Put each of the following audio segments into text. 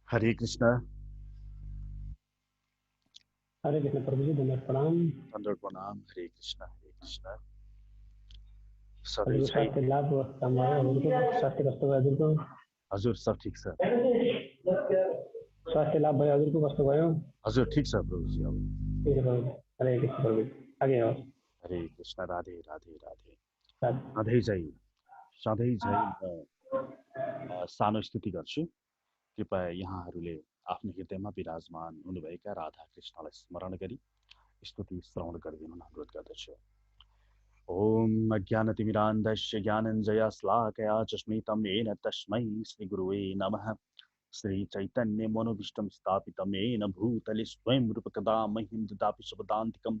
हरे कृष्णा। हरे कृष्ण प्रभु जी, धन्यवाद प्रणाम। दण्डवत प्रणाम। हरे कृष्णा हरे कृष्णा। हजुरको सधैँ स्वास्थ्य लाभ काम भयो, हजुरको स्वास्थ्य कस्तो भयो हजुरको? हजुर सब ठिक छ। स्वास्थ्य लाभ भयो हजुरको, कस्तो भयो? हजुर ठिक छ प्रभुजी। अब ठीक है प्रभु जी। हरे कृष्ण प्रभु जी, आगे आओ। हरे कृष्ण। राधे राधे राधे। साथ सधैँ झै म सानो स्तुति गर्छु। कृपया यहाँहरूले आफ्नो हृदयमा विराजमान हुनुभएका राधा कृष्णलाई स्मरण गरी स्तुति श्रवण गरिदिनु अनुरोध गर्दछु। ॐ अज्ञानतिमिरान्धस्य ज्ञानञ्जयश्लाकया चष्मितं येन तस्मै श्रीगुरुवे नमः। श्रीचैतन्यमनोभीष्टं स्थापितं येन भूतले स्वयं रूपकदा मह्यं ददाति शब्दान्तिकं।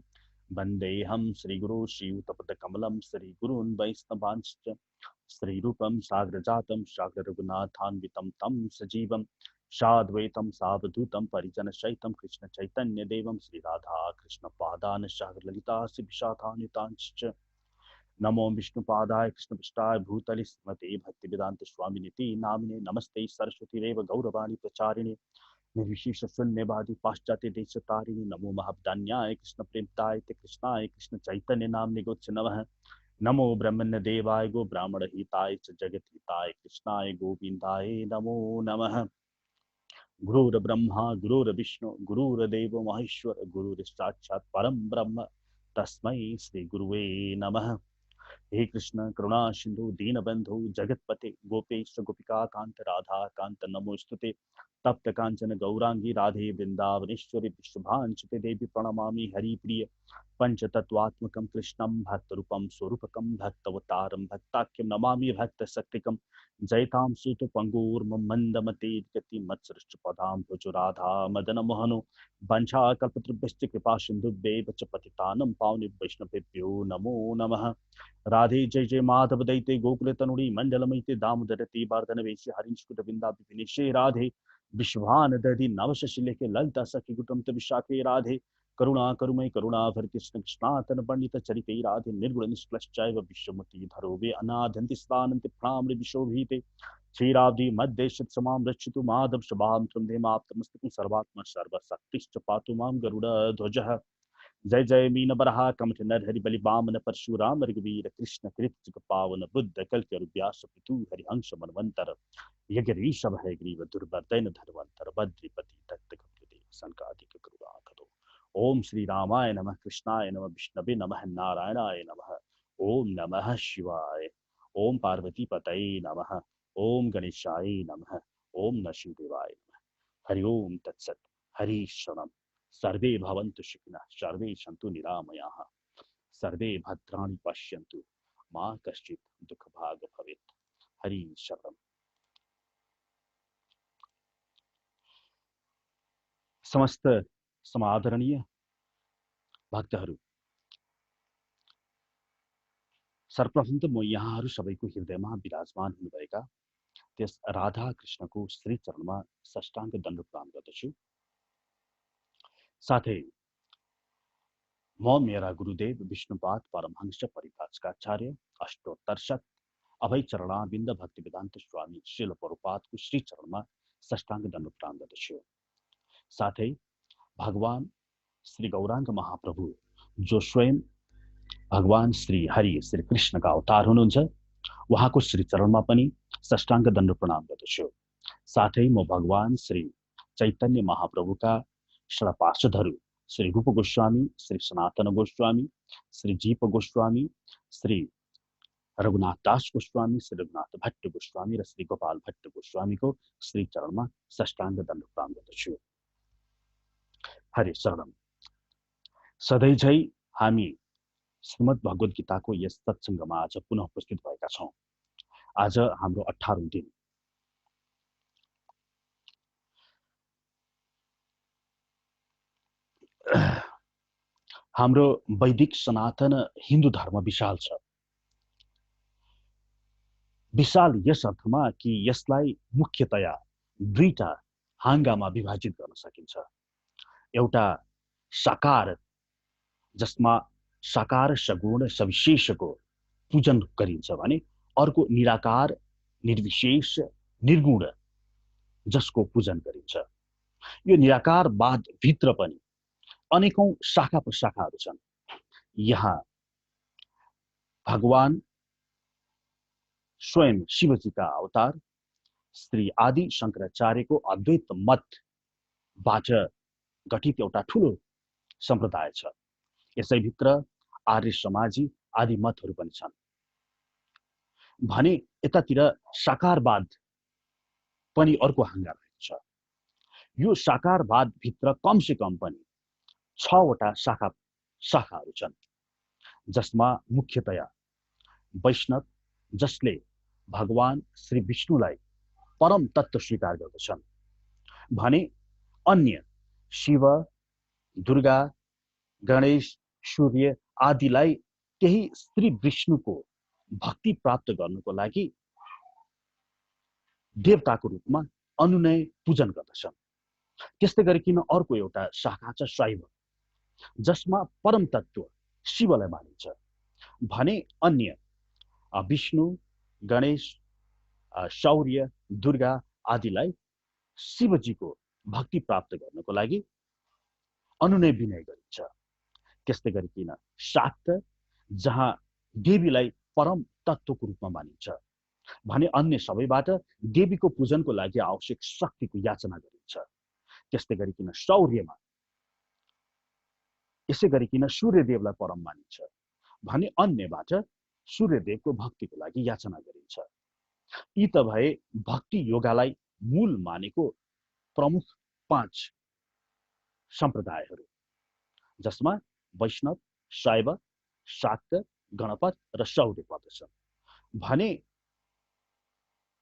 वन्देऽहं श्रीगुरो श्रीयुतपदकमलं श्रीगुरून् वैष्णवांश्च श्रीरूपं साग्रजातं साग्ररघुनाथान्वितं तं सजीवं साद्वैतं सावधूतं परिजनसहितं कृष्णचैतन्यदेवं श्रीराधा कृष्णपादान् सागरललिता श्रीविशाखान्वितांश्च नमो विष्णुपादाय कृष्णपृष्ठाय भूतले श्रीमते भक्तिवेदांत स्वामिनिति नामिने नमस्ते सरस्वतीरेव गौरवाणी प्रचारिणे निर्विशेष शून्यवादी पाश्चात्य देश तारिणे नमो महावदान्याय कृष्ण प्रेमताय ते कृष्णाय कृष्ण चैतन्य नामने गोच्छ नमः। नमो ब्रह्मण्य देवाय गो ब्राह्मण हिताय च जगत हिताय कृष्णाय गोविंदाय नमो नमः। गुरुर्ब्रह्मा गुरुर्विष्णु गुरुर्देव महेश्वर गुरुर्साक्षात् परम ब्रह्म तस्मै श्री गुरुवे नमः। हे कृष्ण करुणा सिंधु दीनबंधु जगतपते गोपेश गोपिका कांत राधा कांत नमोस्तुते तप्त कांचन गौरांगी राधे वृंदावनेश्वरी विश्वभांचते देवी प्रणमामि हरिप्रिय पंचतत्वात्मकं कृष्णं भक्तरूपं स्वरूपकं भक्तवतारं भक्ताख्यं नमामि भक्तशक्तिकं जयतां सुतपङ्गूर्मं मन्दमते गतिमत्सृष्टपदां भुजराधा मदनमोहनो वंशाकल्पतरुभ्यश्च कृपा सिन्धुभ्येव च पतितानं पावनेभ्यो वैष्णवेभ्यो नमो नमः। राधे जय जय माधव दैते गोकुल तनुड़ी मंडलमयते दामोदरती वार्धनवेशी हरिंस्कुट बिंदा विपिनिशे राधे विश्वान दधि नवशशिलेखे ललिता सखी गुटम विशाखे राधे करुणा करुमय करुणा भर कृष्ण कृष्णातन पंडित चरिते राधे निर्गुण निष्कलश्चैव विश्वमती धरो वे अनाधन्ति स्थानन्ति प्रणाम विशोभीते क्षीराब्धि मध्य समां रक्षितु माधव शभां त्वमेमाप्तमस्तकं सर्वात्मा सर्वशक्तिश्च पातु मां गरुड़ ध्वजः। जय जय मीन बरहा कमठ नर हरि बलि बामन परशुराम रघुवीर कृष्ण कृत पावन बुद्ध कल के व्यास पितु हरिहंस मनवंतर यज्ञ ऋषभ है ग्रीव दुर्बर्दैन धर्वंतर बद्रिपति तक्त कपिल संकादिक करुणाकरो। ओम श्री रामाय नमः कृष्णाय नमः विष्णवे नमः नारायणाय नमः। ओम नमः शिवाय। ओम पार्वती पतये नमः। ओम गणेशाय नमः। ओम नरसिंहदेवाय नमः। हरि ओम तत्सत। हरि शरणम। सर्वे भवन्तु सुखिनः सर्वे सन्तु निरामयाः सर्वे भद्राणि पश्यन्तु मां कश्चित् दुःखभाग् भवेत्। हरि शरणम। समस्त समादरणीय भक्तहरू, सर्वप्रथम त म यहाँहरू सबैको हृदयमा विराजमान हुनुभएका त्यस राधा कृष्णको श्री चरणमा साष्टाङ्ग दण्ड प्रणाम गर्दछु। साथै म मेरा गुरुदेव विष्णुपाद परमहंस परिव्राजकाचार्य अष्टोत्तर शत अभय चरणारविन्द भक्तिवेदान्त स्वामी श्रील प्रभुपादको श्री चरणमा साष्टाङ्ग दण्ड प्रणाम गर्दछु। साथै भगवान श्री गौराङ्ग महाप्रभु जो स्वयं भगवान श्री हरि श्री कृष्णका अवतार हुनुहुन्छ, उहाँको श्री चरणमा पनि साष्टाङ्ग दण्ड प्रणाम गर्दछु। साथै म भगवान श्री चैतन्य महाप्रभुका पार्षदहरू श्री रूप गोस्वामी श्री सनातन गोस्वामी श्री जीप गोस्वामी श्री रघुनाथ दास गोस्वामी श्री रघुनाथ भट्ट गोस्वामी र श्री गोपाल भट्ट गोस्वामीको श्री चरणमा साष्टाङ्ग दण्ड प्रणाम गर्दछु। हरे शरणम। सधैँझै हामी श्रीमद् भगवद गीताको यस सत्सङ्गमा आज पुनः उपस्थित भएका छौँ। आज हाम्रो 18औं दिन। हाम्रो वैदिक सनातन हिन्दू धर्म विशाल छ। विशाल यस अर्थमा कि यसलाई मुख्यतया दुईटा हाङ्गामा विभाजित गर्न सकिन्छ। एउटा साकार, जसमा साकार सगुण सविशेषको पूजन गरिन्छ भने अर्को निराकार निर्विशेष निर्गुण जसको पूजन गरिन्छ। यो निराकारवाद भित्र पनि अनेकौं शाखा प्रशाखाहरू छन्। यहाँ भगवान स्वयं शिवजीका अवतार श्री आदि शंकराचार्यको अद्वैत मतबाट गठित एउटा ठूलो सम्प्रदाय छ। यसैभित्र आर्य समाजी आदि मतहरू पनि छन् भने यतातिर साकारवाद पनि अर्को हाँगा रहेको छ। यो साकारवाद भित्र कम से कम पनि 6 वटा शाखाहरू छन्, जसमा मुख्यतया वैष्णव जसले भगवान श्री विष्णुलाई परम तत्व स्वीकार गर्दछन् भने अन्य शिव, दुर्गा, गणेश, सूर्य आदिलाई त्यही श्री विष्णुको भक्ति प्राप्त गर्नको लागि देवताको रूपमा अनुनय पूजन गर्दछन्। त्यस्तै गरिकन अर्को एउटा शाखा छ शैव, जसमा परम तत्व शिवलाई मानिन्छ भने अन्य विष्णु, गणेश, शौर्य, दुर्गा आदिलाई शिवजीको भक्ति प्राप्त गर्नको लागि अनुनय विनय गरिन्छ। त्यस्तै गरिकन शाक्त, जहाँ देवीलाई परम तत्वको रूपमा मानिन्छ भने अन्य सबैबाट देवीको पूजनको लागि आवश्यक शक्तिको याचना गरिन्छ। त्यस्तै गरिकन शौर्यमा यसै गरिकन सूर्यदेवलाई परम मानिन्छ भने अन्यबाट सूर्यदेवको भक्तिको लागि याचना गरिन्छ। यी त भए भक्ति योगालाई मूल मानेको प्रमुख 5 सम्प्रदायहरू, जसमा वैष्णव, शैव, शाक्त, गणपत र शौर्य पर्दछन् भने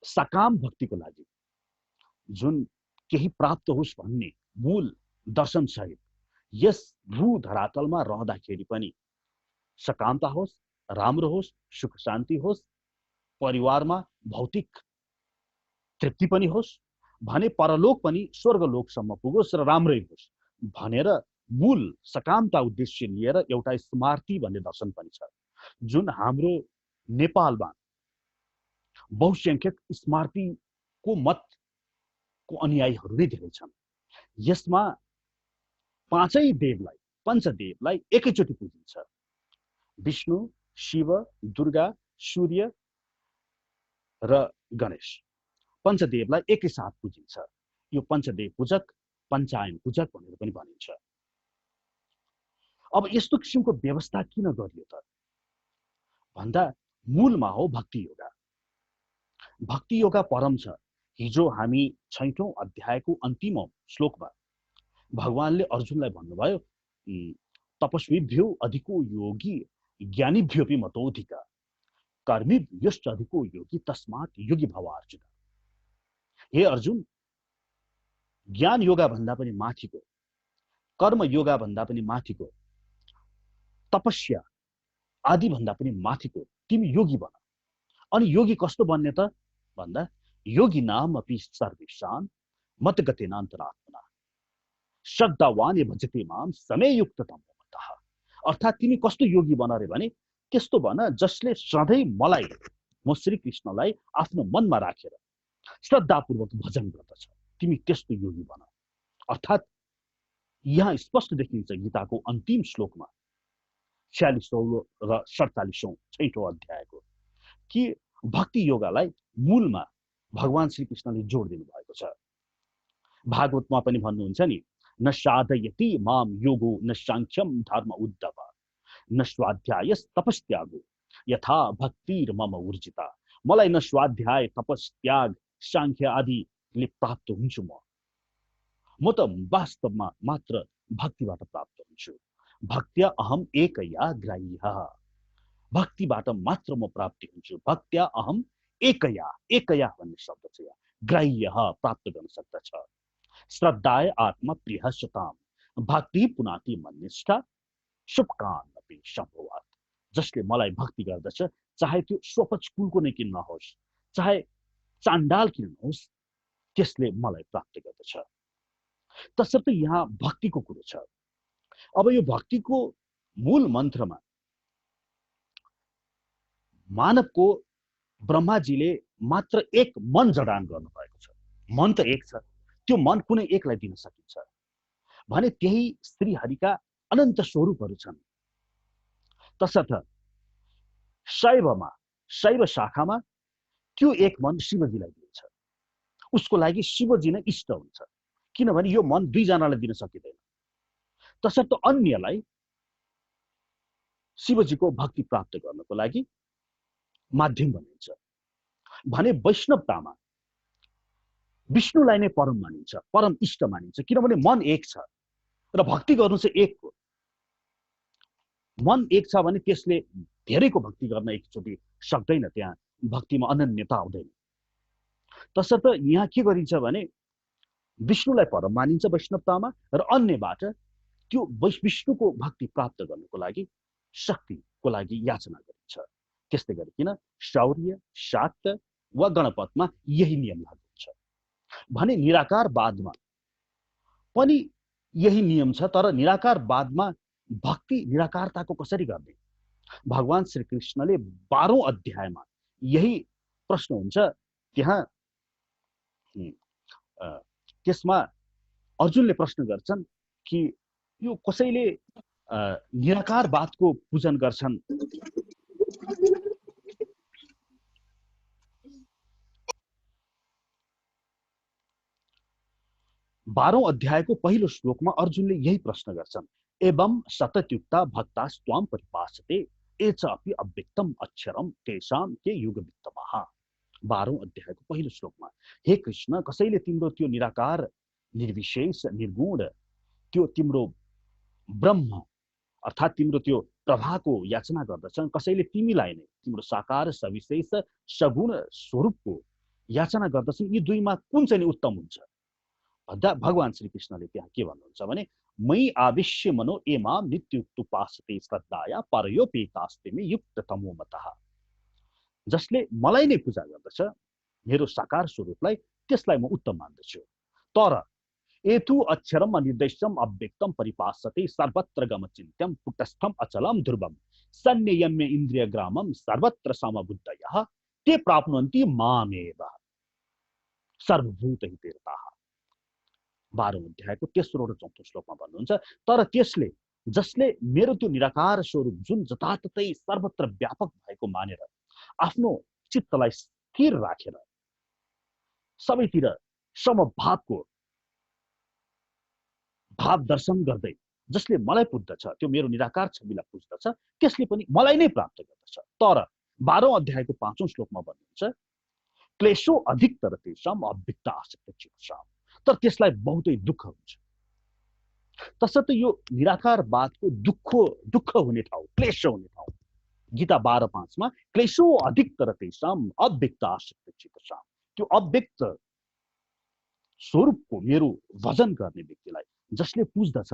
सकाम भक्तिको लागि जुन केही प्राप्त होस् भन्ने मूल दर्शन सहित यस भू धरातलमा रहँदाखेरि पनि सकामता होस्, राम्रो होस्, सुख शान्ति होस्, परिवारमा भौतिक तृप्ति पनि होस् भने परलोक पनि स्वर्गलोकसम्म पुगोस् र राम्रै होस् भनेर मूल सकामता उद्देश्य लिएर एउटा स्मार्ती भन्ने दर्शन पनि छ, जुन हाम्रो नेपालमा बहुसंख्यक स्मार्तीको मतको अनुयायीहरू नै धेरै छन्। यसमा 5 देवलाई, पञ्चदेवलाई एकैचोटि पुजिन्छ। विष्णु, शिव, दुर्गा, सूर्य र गणेश पञ्चदेवलाई एकैसाथ पुजिन्छ। यो पञ्चदेव पूजक, पञ्चायन पूजक भनेर पनि भनिन्छ। अब यस्तो किसिमको व्यवस्था किन गरियो त भन्दा मूलमा हो भक्ति योगा। भक्ति योगा परम छ। हिजो हामी 6औं अध्यायको अन्तिम श्लोकमा भगवानले अर्जुनलाई भन्नुभयो, तपस्वीभ्यो अधिको योगी ज्ञानीभ्योपि मतोऽधिक कर्मीभ्यश्च अधिको योगी तस्मात् योगी भव अर्जुन। हे अर्जुन, ज्ञान योगा भन्दा पनि माथिको, कर्म योगा भन्दा पनि माथिको, तपस्या आदि भन्दा पनि माथिको तिमी योगी बन। अनि योगी कस्तो बन्ने त भन्दा योगी नाम अपि सर्वेषां मतगतेनान्तरात्मना श्रद्धावान भजते माम समयुक्ततम मतः। अर्थात् तिमी कस्तो योगी बन रे भने त्यस्तो बन जसले सधैँ मलाई, म श्री कृष्णलाई आफ्नो मनमा राखेर श्रद्धापूर्वक भजन गर्दछ, तिमी त्यस्तो योगी बन। अर्थात् यहाँ स्पष्ट देखिन्छ गीताको अन्तिम श्लोकमा 46औं र 47औं 6औं अध्यायको कि भक्ति योगालाई मूलमा भगवान श्री कृष्णले जोड दिनु भएको छ। भागवतमा पनि भन्नुहुन्छ नि, न साधयति माम योगो न सांख्यम धर्म उद्धव न स्वाध्यायस तपस्त्यागो यथा भक्तिर मम ऊर्जिता। मलाई न स्वाध्याय, तपस, त्याग, सांख्य आदिले प्राप्त हुन्छु। म त वास्तवमा मात्र भक्तिबाट प्राप्त हुन्छु। भक्त्या अहम एकया ग्राह्यः। भक्तिबाट मात्र म प्राप्ति हुन्छु। भक्त्या अहम एकया, एकया भन्ने शब्द छ यहाँ, ग्राह्यः प्राप्त गर्न सक्दछ। श्रद्धाय आत्मा प्रियः सताम भक्ति पुनाति मन्निष्ठा शुभकामपि सम्भवात्। जसले मलाई भक्ति गर्दछ, चाहे त्यो स्वपच कुलको नै किन नहोस्, चाहे चाण्डाल किन नहोस्, त्यसले मलाई प्राप्त गर्दछ। तसर्थ यहाँ भक्तिको कुरो छ। अब यो भक्तिको मूल मन्त्रमा मानवको ब्रह्माजीले मात्र एक मन जडान गर्नुभएको छ। मन त एक छ, त्यो मन कुनै एकलाई दिन सकिन्छ भने त्यही श्रीहरिका अनन्त स्वरूपहरू छन्। तसर्थ शैवमा, शैव शाखामा त्यो एक मन शिवजीलाई दिन्छ। उसको लागि शिवजी नै इष्ट हुन्छ, किनभने यो मन दुईजनालाई दिन सकिँदैन। तसर्थ अन्यलाई शिवजीको भक्ति प्राप्त गर्नको लागि माध्यम बनिन्छ भने वैष्णवतामा विष्णुलाई नै परम मानिन्छ, परम इष्ट मानिन्छ, किनभने मन एक छ र भक्ति गर्नु चाहिँ एक हो। मन एक छ भने त्यसले धेरैको भक्ति गर्न एकचोटि सक्दैन, त्यहाँ भक्तिमा अनन्यता आउँदैन। तसर्थ यहाँ के गरिन्छ भने विष्णुलाई परम मानिन्छ वैष्णवतामा र अन्यबाट त्यो विष्णुको भक्ति प्राप्त गर्नको लागि शक्तिको लागि याचना गरिन्छ। त्यस्तै गरिकन शौर्य, शाक्त वा गणपतमा यही नियम लागू हुन्छ भने निराकारवादमा पनि यही नियम छ। तर निराकारवादमा भक्ति निराकारताको कसरी गर्ने? भगवान श्रीकृष्णले 12औं अध्यायमा यही प्रश्न हुन्छ। त्यहाँ त्यसमा अर्जुनले प्रश्न गर्छन् कि यो कसैले निराकारवादको पूजन गर्छन्, बाह्रौं अध्यायको पहिलो श्लोकमा अर्जुनले यही प्रश्न गर्छन्, एवं सततयुक्ता भक्तास्त्वां परिपासते ए च अपि अव्यक्तम अक्षरम तेषां के युगवित्तमः। 12औं अध्यायको पहिलो श्लोकमा, हे कृष्ण, कसैले तिम्रो त्यो निराकार, निर्विशेष, निर्गुण, त्यो तिम्रो ब्रह्म अर्थात् तिम्रो त्यो प्रभाको याचना गर्दछन्, कसैले तिमीलाई नै तिम्रो साकार, सविशेष, सगुण स्वरूपको याचना गर्दछन्, यी दुईमा कुन चाहिँ उत्तम हुन्छ भन्दा भगवान श्रीकृष्णले त्यहाँ के भन्नुहुन्छ भने, मै आविश्य मनो एमा नित्युक्तुपासते श्रद्धाया परयोपेतास्ते मे युक्ततमो मतः। जसले मलाई नै पूजा गर्दछ, मेरो साकार स्वरूपलाई, त्यसलाई म उत्तम मान्दछु। तर एतु अक्षरम अनिर्देशम अव्यक्तम परिपासते सर्वत्र गमचिन्त्यम कुटस्थम अचलम ध्रुवम सन्नियम्य इन्द्रिय ग्रामम सर्वत्र समबुद्धयः ते प्राप्नुवन्ति मामेव सर्वभूत हितेरताः। 12औं अध्यायको तेस्रो र चौथो श्लोकमा भन्नुहुन्छ, तर त्यसले, जसले मेरो त्यो निराकार स्वरूप जुन जताततै सर्वत्र व्यापक भएको मानेर आफ्नो चित्तलाई स्थिर राखेर सबैतिर समभावको भाव दर्शन गर्दै जसले मलाई पुज्दछ, त्यो मेरो निराकार छविलाई पुज्दछ, त्यसले पनि मलाई नै प्राप्त गर्दछ। तर 12औं अध्यायको 5औं श्लोकमा भन्नुहुन्छ, क्लेशो अधिकतर तेषां अव्यक्त आसक्त चित्ताम्, तर त्यसलाई बहुतै दुःख हुन्छ। तसर्थ यो निराकारवादको दुःख हुने ठाउँ, क्लेश हुने ठाउँ। गीता 12:5 मा क्लेशो अधिकतर तेषां अव्यक्त आसक्त चित्ताम्, त्यो अव्यक्त स्वरूपको मेरो भजन गर्ने व्यक्तिलाई जसले पुज्दछ,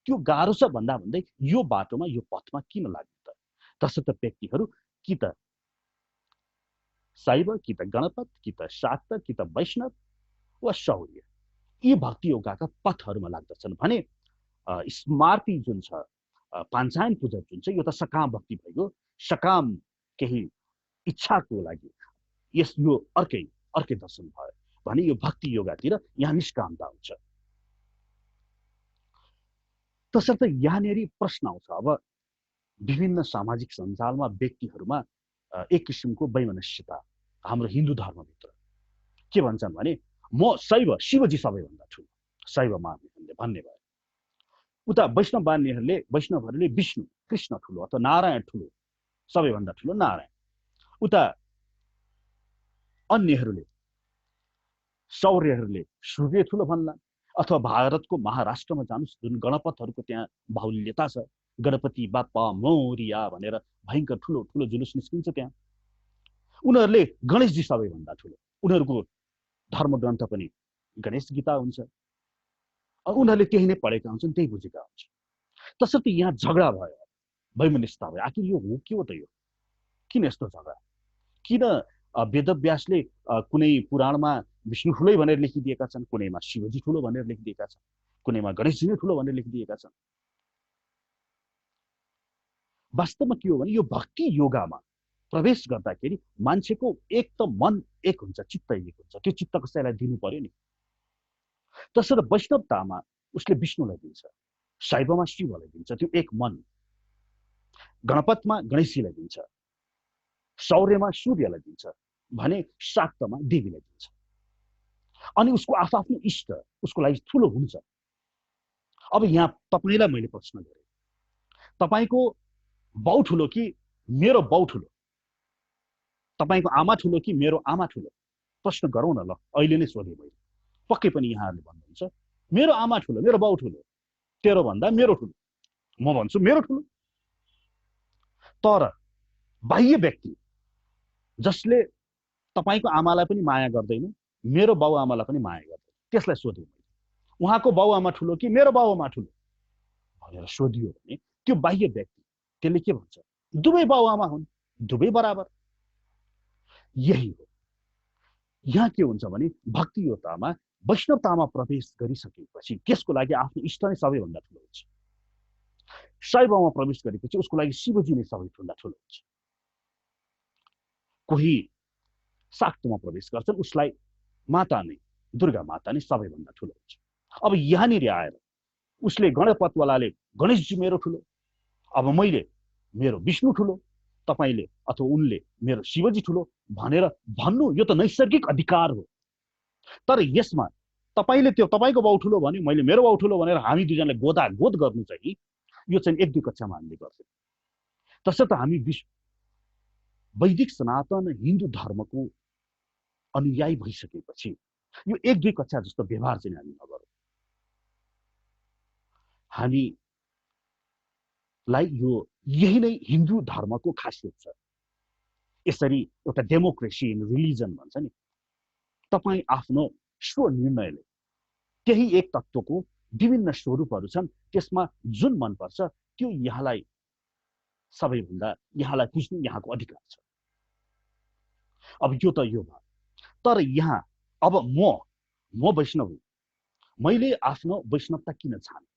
त्यो गाह्रो छ भन्दा भन्दै यो बाटोमा, यो पथमा किन लाग्नु त? तसर्थ व्यक्तिहरू कि त शैव, कि त गणपत, कि त शाक्त, कि त वैष्णव वा शौर्य, यी भक्ति योगाका पथहरूमा लाग्दछन् भने स्मार्ति जुन छ, पाञ्चायन पूजा जुन छ, यो त सकाम भक्ति भयो, सकाम केही इच्छाको लागि यो अर्कै दर्शन भयो भने यो भक्ति योगातिर यहाँ निष्कामता हुन्छ। तसर्थ यहाँनेरि प्रश्न आउँछ, अब विभिन्न सामाजिक सञ्जालमा व्यक्तिहरूमा एक किसिमको वैमनस्यता हाम्रो हिन्दू धर्मभित्र के भन्छन् भने, म शैव, शिवजी सबैभन्दा ठुलो, शैव मान्नेहरूले भन्ने भयो। उता वैष्णवहरूले विष्णु, कृष्ण ठुलो अथवा नारायण ठुलो, सबैभन्दा ठुलो नारायण। उता अन्यहरूले, शौर्यहरूले सूर्य ठुलो भन्ला, अथवा भारतको महाराष्ट्रमा जानुस्, जुन गणपतहरूको त्यहाँ बाहुल्यता छ, गणपति बाप्पा मोरिया भनेर भयङ्कर ठुलो ठुलो जुलुस निस्किन्छ त्यहाँ। उनीहरूले गणेशजी सबैभन्दा ठुलो, उनीहरूको धर्मग्रन्थ पनि गणेश गीता हुन्छ, उनीहरूले त्यही नै पढेका हुन्छन्, त्यही बुझेका हुन्छन्। तसर्थ यहाँ झगडा भयो, वैमनस्यता भयो। आखिर यो हो के हो त? यो किन यस्तो झगडा? किन वेदव्यासले कुनै पुराणमा विष्णु ठुलै भनेर लेखिदिएका छन्, कुनैमा शिवजी ठुलो भनेर लेखिदिएका छन्, कुनैमा गणेशजी नै ठुलो भनेर लेखिदिएका छन्? वास्तवमा के हो भने यो भक्ति योगामा प्रवेश गर्दाखेरि मान्छेको एक त मन एक हुन्छ, चित्त एक हुन्छ, त्यो चित्त कसैलाई दिनु पर्यो नि। त्यसर्थ वैष्णवतामा उसले विष्णुलाई दिन्छ, शैवमा शिवलाई दिन्छ, त्यो एक मन। गणपतमा गणेशजीलाई दिन्छ, शौर्यमा सूर्यलाई दिन्छ भने शाक्तमा देवीलाई दिन्छ। अनि उसको आफ्नो इष्ट उसको लागि ठुलो हुन्छ। अब यहाँ तपाईँलाई मैले प्रश्न गरेँ, तपाईँको बाउ ठुलो कि मेरो बाउ ठुलो? तपाईँको आमा ठुलो कि मेरो आमा ठुलो? प्रश्न गरौँ न ल, अहिले नै सोधेँ मैले। पक्कै पनि यहाँहरूले भन्नुहुन्छ मेरो आमा ठुलो, मेरो बाउ ठुलो, तेरो भन्दा मेरो ठुलो। म भन्छु मेरो ठुलो। तर बाह्य व्यक्ति जसले तपाईँको आमालाई पनि माया गर्दैन, मेरो बाउ आमालाई पनि माया गर्दैन, त्यसलाई सोध्यो मैले, उहाँको बाउ आमा ठुलो कि मेरो बाउ आमा ठुलो भनेर सोधियो भने त्यो बाह्य व्यक्ति त्यसले के भन्छ? दुवै बाउ आमा हुन्, दुवै बराबर। यही हो। यहाँ के हुन्छ भने भक्तियोतामा वैष्णवतामा प्रवेश गरिसकेपछि त्यसको लागि आफ्नो इष्ट नै सबैभन्दा ठुलो हुन्छ। शैवमा प्रवेश गरेपछि उसको लागि शिवजी नै सबैभन्दा ठुलो हुन्छ। कोही शाक्तमा प्रवेश गर्छन्, उसलाई माता नै, दुर्गा माता नै सबैभन्दा ठुलो हुन्छ। अब यहाँनिर आएर उसले गणपतवालाले गणेशजी मेरो ठुलो, अब मैले मेरो विष्णु ठुलो, तपाईँले अथवा उनले मेरो शिवजी ठुलो भनेर भन्नु यो त नैसर्गिक अधिकार हो। तर यसमा तपाईँले त्यो तपाईँको बाउ ठुलो भन्यो, मैले मेरो बाउ ठुलो भनेर हामी दुईजनालाई गोदागोद गर्नु चाहिँ यो चाहिँ 1-2 कक्षामा हामीले गर्छौँ। तसर्थ हामी वैदिक सनातन हिन्दू धर्मको अनुयायी भइसकेपछि यो 1-2 कक्षा जस्तो व्यवहार चाहिँ हामी नगरौँ। हामीलाई यो यही नै हिन्दू धर्मको खासियत छ। यसरी एउटा डेमोक्रेसी इन रिलिजन भन्छ नि, तपाईँ आफ्नो स्वनिर्णयले त्यही एक तत्त्वको विभिन्न स्वरूपहरू छन्, त्यसमा जुन मनपर्छ त्यो यहाँलाई सबैभन्दा यहाँलाई पुज्नु यहाँको अधिकार छ। अब यो त यो भयो। तर यहाँ अब म वैष्णव हुँ, मैले आफ्नो वैष्णवता किन छाने त?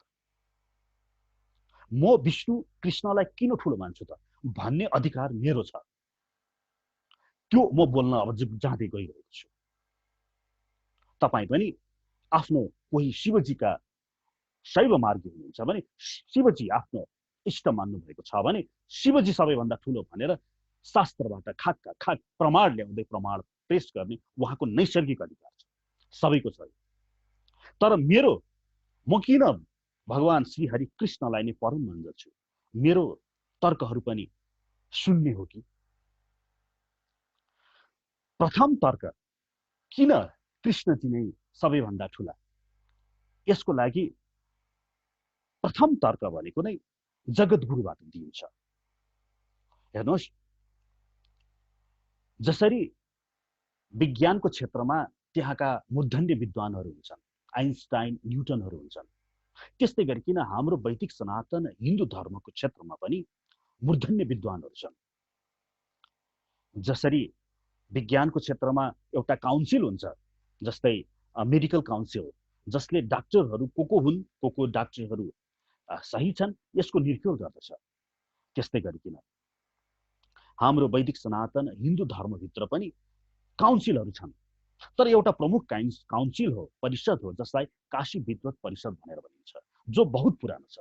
म विष्णु कृष्णलाई किन ठुलो मान्छु त भन्ने अधिकार मेरो छ। त्यो म बोल्न अब जाँदै गइरहेको छु। तपाईँ पनि आफ्नो कोही शिवजीका शैव मार्गी हुनुहुन्छ भने शिवजी आफ्नो इष्ट मान्नु भएको छ भने शिवजी सबैभन्दा ठुलो भनेर शास्त्रबाट खाक प्रमाण ल्याउँदै प्रमाण पेश गर्ने उहाँको नैसर्गिक अधिकार छ, सबैको छ। तर म किन भगवान श्री हरि कृष्णलाई नै परम मान्दछु? मेरो तर्कहरू पनि शून्य हो कि? प्रथम तर्क, किन कृष्णजी नै सबैभन्दा ठुला? यसको लागि प्रथम तर्क भनेको नै जगद्गुरुबाट दिइन्छ। हेर्नुहोस्, जसरी विज्ञानको क्षेत्रमा त्यहाँका मूर्धन्य विद्वानहरू हुन्छन्, आइन्स्टाइन न्युटनहरू हुन्छन्, त्यस्तै गरिकन हाम्रो वैदिक सनातन हिन्दू धर्मको क्षेत्रमा पनि मूर्धन्य विद्वानहरू छन्। जसरी विज्ञानको क्षेत्रमा एउटा काउन्सिल हुन्छ, जस्तै मेडिकल काउन्सिल, जसले डाक्टरहरू को हुन्, को डाक्टरहरू सही छन् यसको निर्क्योल गर्दछ। त्यस्तै गरिकन हाम्रो वैदिक सनातन हिन्दू धर्मभित्र पनि काउन्सिलहरू छन्। तर एउटा प्रमुख काउन्सिल हो, परिषद हो, जसलाई काशी विद्वत परिषद भनेर भनिन्छ, जो बहुत पुरानो छ।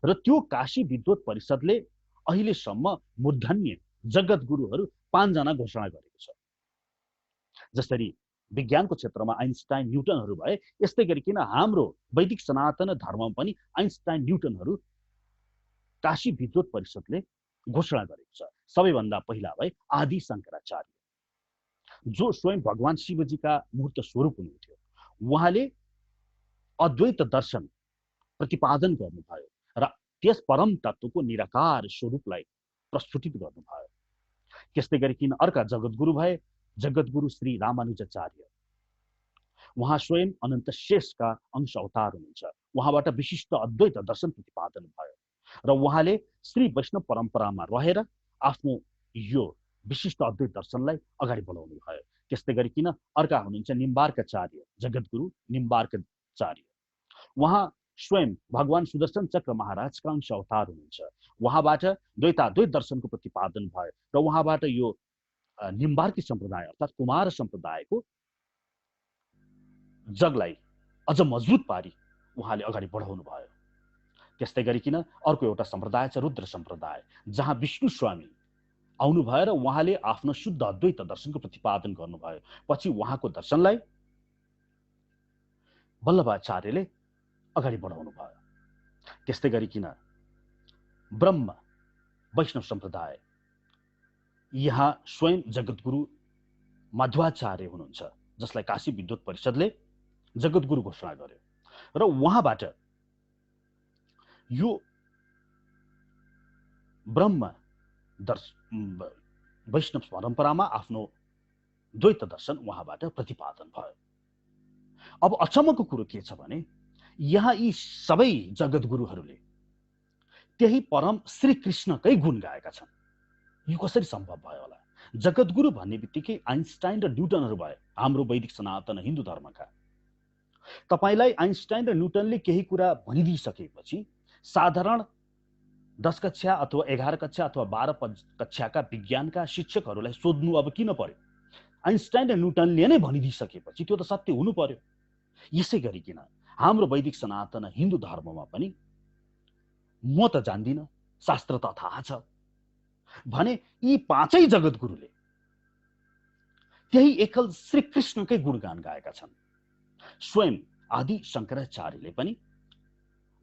र त्यो काशी विद्वत परिषदले अहिलेसम्म मूर्धन्य जगद्गुरुहरू 5 जना घोषणा गरेको छ। जसरी विज्ञानको क्षेत्रमा आइन्स्टाइन न्युटनहरू भए, यस्तै गरिकन हाम्रो वैदिक सनातन धर्ममा पनि आइन्स्टाइन न्युटनहरू काशी विद्वत परिषदले घोषणा गरेको छ। सबैभन्दा पहिला भए आदि शङ्कराचार्य, जो स्वयं भगवान शिवजीका मूर्त स्वरूप हुनुहुन्थ्यो। उहाँले अद्वैत दर्शन प्रतिपादन गर्नुभयो र त्यस परम तत्त्वको निराकार स्वरूपलाई प्रस्तुतित गर्नुभयो। त्यस्तै गरिकन अर्का जगद्गुरु भए जगद्गुरु श्री रामानुजाचार्य। उहाँ स्वयं अनन्त शेषका अंश अवतार हुनुहुन्छ। उहाँबाट विशिष्ट अद्वैत दर्शन प्रतिपादन भयो र उहाँले श्री वैष्णव परम्परामा रहेर आफ्नो यो विशिष्ट अद्वैत दर्शनलाई अगाडि बढाउनु भयो। त्यस्तै गरिकन अर्का हुनुहुन्छ निम्बार्काचार्य, जगद्गुरु निम्बार्काचार्य। उहाँ स्वयं भगवान सुदर्शन चक्र महाराजका अंश अवतार हुनुहुन्छ। उहाँबाट द्वैताद्वैत दर्शनको प्रतिपादन भयो र उहाँबाट यो निम्बार्की सम्प्रदाय अर्थात् कुमार सम्प्रदायको जगलाई अझ मजबुत पारी उहाँले अगाडि बढाउनु भयो। त्यस्तै गरिकन अर्को एउटा सम्प्रदाय छ रुद्र सम्प्रदाय, जहाँ विष्णु स्वामी आउनुभयो र उहाँले आफ्नो शुद्ध अद्वैत दर्शनको प्रतिपादन गर्नुभयो। पछि उहाँको दर्शनलाई वल्लभाचार्यले अगाडि बढाउनु भयो। त्यस्तै गरिकन ब्रह्म वैष्णव सम्प्रदाय, यहाँ स्वयं जगद्गुरु मध्वाचार्य हुनुहुन्छ, जसलाई काशी विद्वत परिषदले जगद्गुरु घोषणा गर्यो र उहाँबाट यो ब्रह्म वैष्णव परम्परामा आफ्नो द्वैत दर्शन उहाँबाट प्रतिपादन भयो। अब अचम्मको कुरो के छ भने यहाँ यी सबै जगद्गुरुहरूले त्यही परम श्री कृष्णकै गुण गाएका छन्। यो कसरी सम्भव भयो होला? जगद्गुरु भन्ने बित्तिकै आइन्स्टाइन र न्युटनहरू भए हाम्रो वैदिक सनातन हिन्दू धर्मका। तपाईलाई आइन्स्टाइन र न्युटनले केही कुरा भनिदिइसकेपछि साधारण 10 कक्षा अथवा 11 कक्षा अथवा 12 कक्षाका विज्ञानका शिक्षकहरूलाई सोध्नु अब किन पर्यो? आइन्स्टाइन र न्युटनले नै भनिदिइसकेपछि त्यो त सत्य हुनु पर्यो। यसै गरिकन हाम्रो वैदिक सनातन हिन्दू धर्ममा पनि म त जान्दिनँ, शास्त्र त थाहा छ भने यी पाँचै जगद्गुरुले त्यही एकल श्री कृष्णकै गुणगान गाएका छन्। स्वयं आदि शंकराचार्यले पनि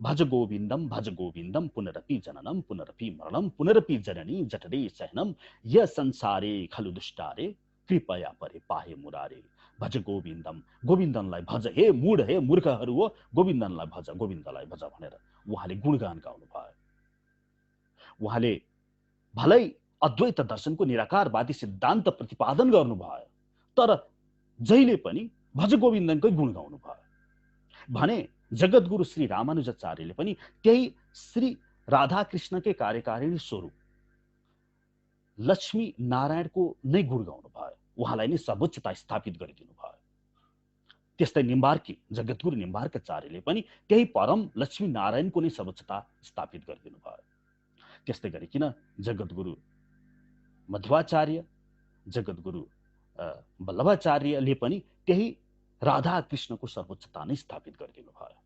भज गोविन्दम पुनरपि जननम पुनरपि मरणम पुनरपि जननी जठरे सहनम य संसारे खलु दुष्टारे कृपया परे पाहे मुरारे। भज गोविन्दम, गोविन्दनलाई भज, हे मूढ हे मूर्खहरू हो, गोविन्दनलाई भज, गोविन्दलाई भज भनेर उहाँले गुणगान गाउनु भयो। उहाँले भलै अद्वैत दर्शनको निराकारवादी सिद्धान्त प्रतिपादन गर्नुभयो, तर जहिले पनि भज गोविन्दनकै गुण गाउनु भयो भने जगद्गुरु श्री रामानुजाचार्यले पनि त्यही श्री राधाकृष्णकै कार्यकारिणी स्वरूप लक्ष्मी नारायणको नै गुण गाउनु भयो, उहाँलाई नै सर्वोच्चता स्थापित गरिदिनु भयो। त्यस्तै निम्बार्की जगद्गुरु निम्बार्काचार्यले पनि त्यही परम लक्ष्मी नारायणको नै सर्वोच्चता स्थापित गरिदिनु भयो। त्यस्तै गरिकन जगद्गुरु मध्वाचार्य, जगद्गुरु वल्लभाचार्यले पनि त्यही राधा कृष्णको सर्वोच्चता नै स्थापित गरिदिनु भयो।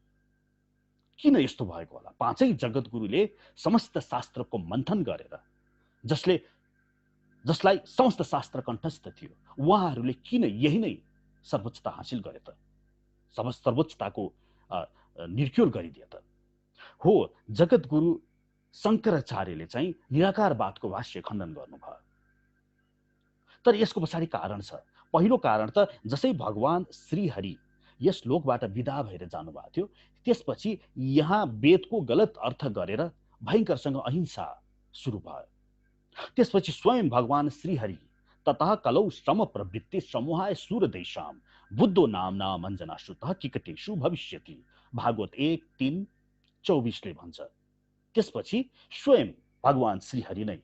किन यस्तो भएको होला? पाँचै जगद्गुरुले समस्त शास्त्रको मन्थन गरेर जसलाई समस्त शास्त्र कण्ठस्थ थियो, उहाँहरूले किन यही नै सर्वोच्चता हासिल गरे त? सर्वोच्चताको निर्क्युल गरिदिए त? हो, जगद्गुरु शंकराचार्यले चाहिँ निराकारवादको भाष्य खण्डन गर्नुभयो। तर यसको पछाडि कारण छ। पहिलो कारण त जसै भगवान श्रीहरि यस लोकबाट विदा भएर जानुभएको थियो, त्यसपछि यहाँ वेदको गलत अर्थ गरेर भयङ्करसँग अहिंसा सुरु भयो। त्यसपछि स्वयं भगवान श्रीहरि ततः कलौ श्रम प्रवृत्ति समूहाय सूरदेशाम बुद्धो नामना मञ्जनाश्रुतः किकटेषु भविष्यति, भागवत 1:3-24 भन्छ। त्यसपछि स्वयं भगवान श्रीहरि नै